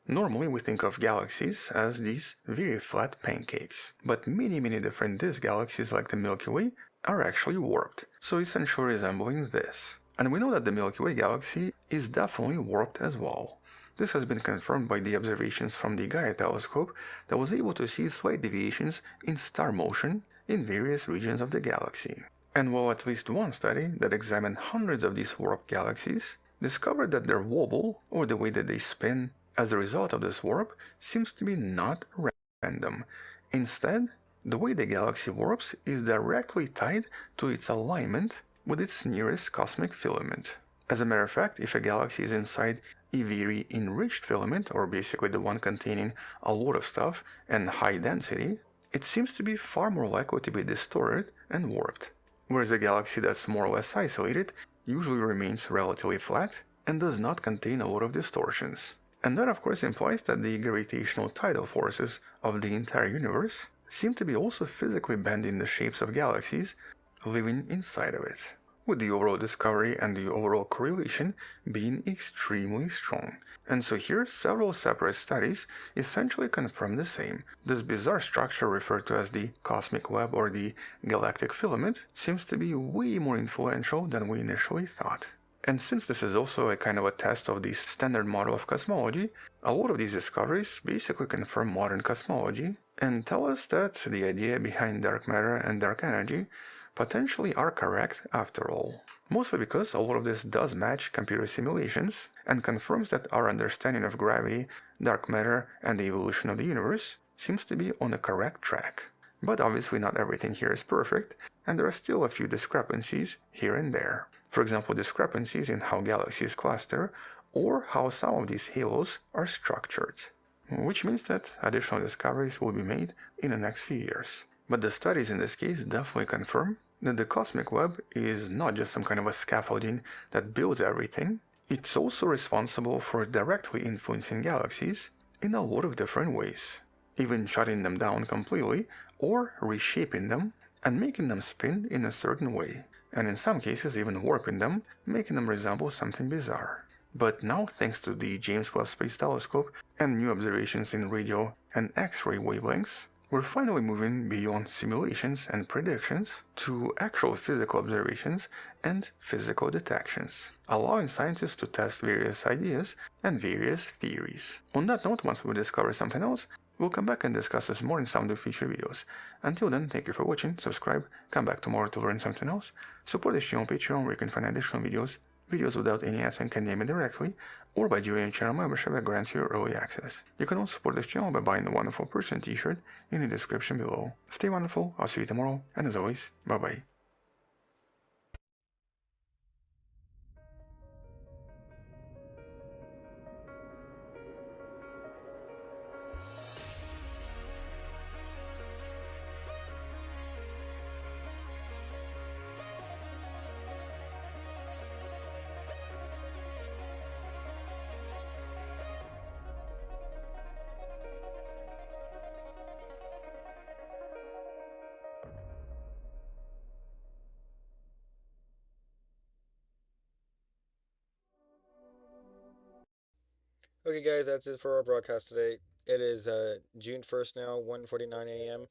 Speaker 19: Normally we think of galaxies as these very flat pancakes, but many different disk galaxies like the Milky Way are actually warped, so essentially resembling this. And we know that the Milky Way galaxy is definitely warped as well. This has been confirmed by the observations from the Gaia telescope that was able to see slight deviations in star motion in various regions of the galaxy. And while at least one study that examined hundreds of these warped galaxies discovered that their wobble, or the way that they spin as a result of this warp, seems to be not random. Instead, the way the galaxy warps is directly tied to its alignment with its nearest cosmic filament. As a matter of fact, if a galaxy is inside a very enriched filament, or basically the one containing a lot of stuff and high density, it seems to be far more likely to be distorted and warped. Whereas a galaxy that's more or less isolated usually remains relatively flat and does not contain a lot of distortions. And that of course implies that the gravitational tidal forces of the entire universe seem to be also physically bending the shapes of galaxies living inside of it, with the overall discovery and the overall correlation being extremely strong. And so here, several separate studies essentially confirm the same. This bizarre structure referred to as the cosmic web or the galactic filament seems to be way more influential than we initially thought. And since this is also a kind of a test of the standard model of cosmology, a lot of these discoveries basically confirm modern cosmology and tell us that the idea behind dark matter and dark energy potentially are correct after all. Mostly because a lot of this does match computer simulations and confirms that our understanding of gravity, dark matter, and the evolution of the universe seems to be on the correct track. But obviously not everything here is perfect, and there are still a few discrepancies here and there. For example, discrepancies in how galaxies cluster, or how some of these halos are structured. Which means that additional discoveries will be made in the next few years. But the studies in this case definitely confirm that the cosmic web is not just some kind of a scaffolding that builds everything, it's also responsible for directly influencing galaxies in a lot of different ways, even shutting them down completely or reshaping them and making them spin in a certain way, and in some cases even warping them, making them resemble something bizarre. But now, thanks to the James Webb Space Telescope and new observations in radio and X-ray wavelengths, we're finally moving beyond simulations and predictions to actual physical observations and physical detections, allowing scientists to test various ideas and various theories. On that note, once we discover something else, we'll come back and discuss this more in some of the future videos. Until then, thank you for watching, subscribe, come back tomorrow to learn something else, support this channel on Patreon where you can find additional videos without any ads and can name it directly, or by joining a channel membership that grants you early access. You can also support this channel by buying the Wonderful Person t-shirt in the description below. Stay wonderful, I'll see you tomorrow, and as always, bye bye.
Speaker 4: Okay, guys, that's it for our broadcast today. It is June 1st now, 1:49 a.m.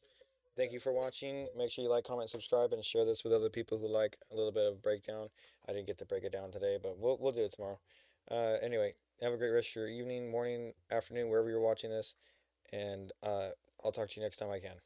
Speaker 4: Thank you for watching. Make sure you like, comment, subscribe, and share this with other people who like a little bit of breakdown. I didn't get to break it down today, but we'll do it tomorrow. Anyway, have a great rest of your evening, morning, afternoon, wherever you're watching this, and I'll talk to you next time I can.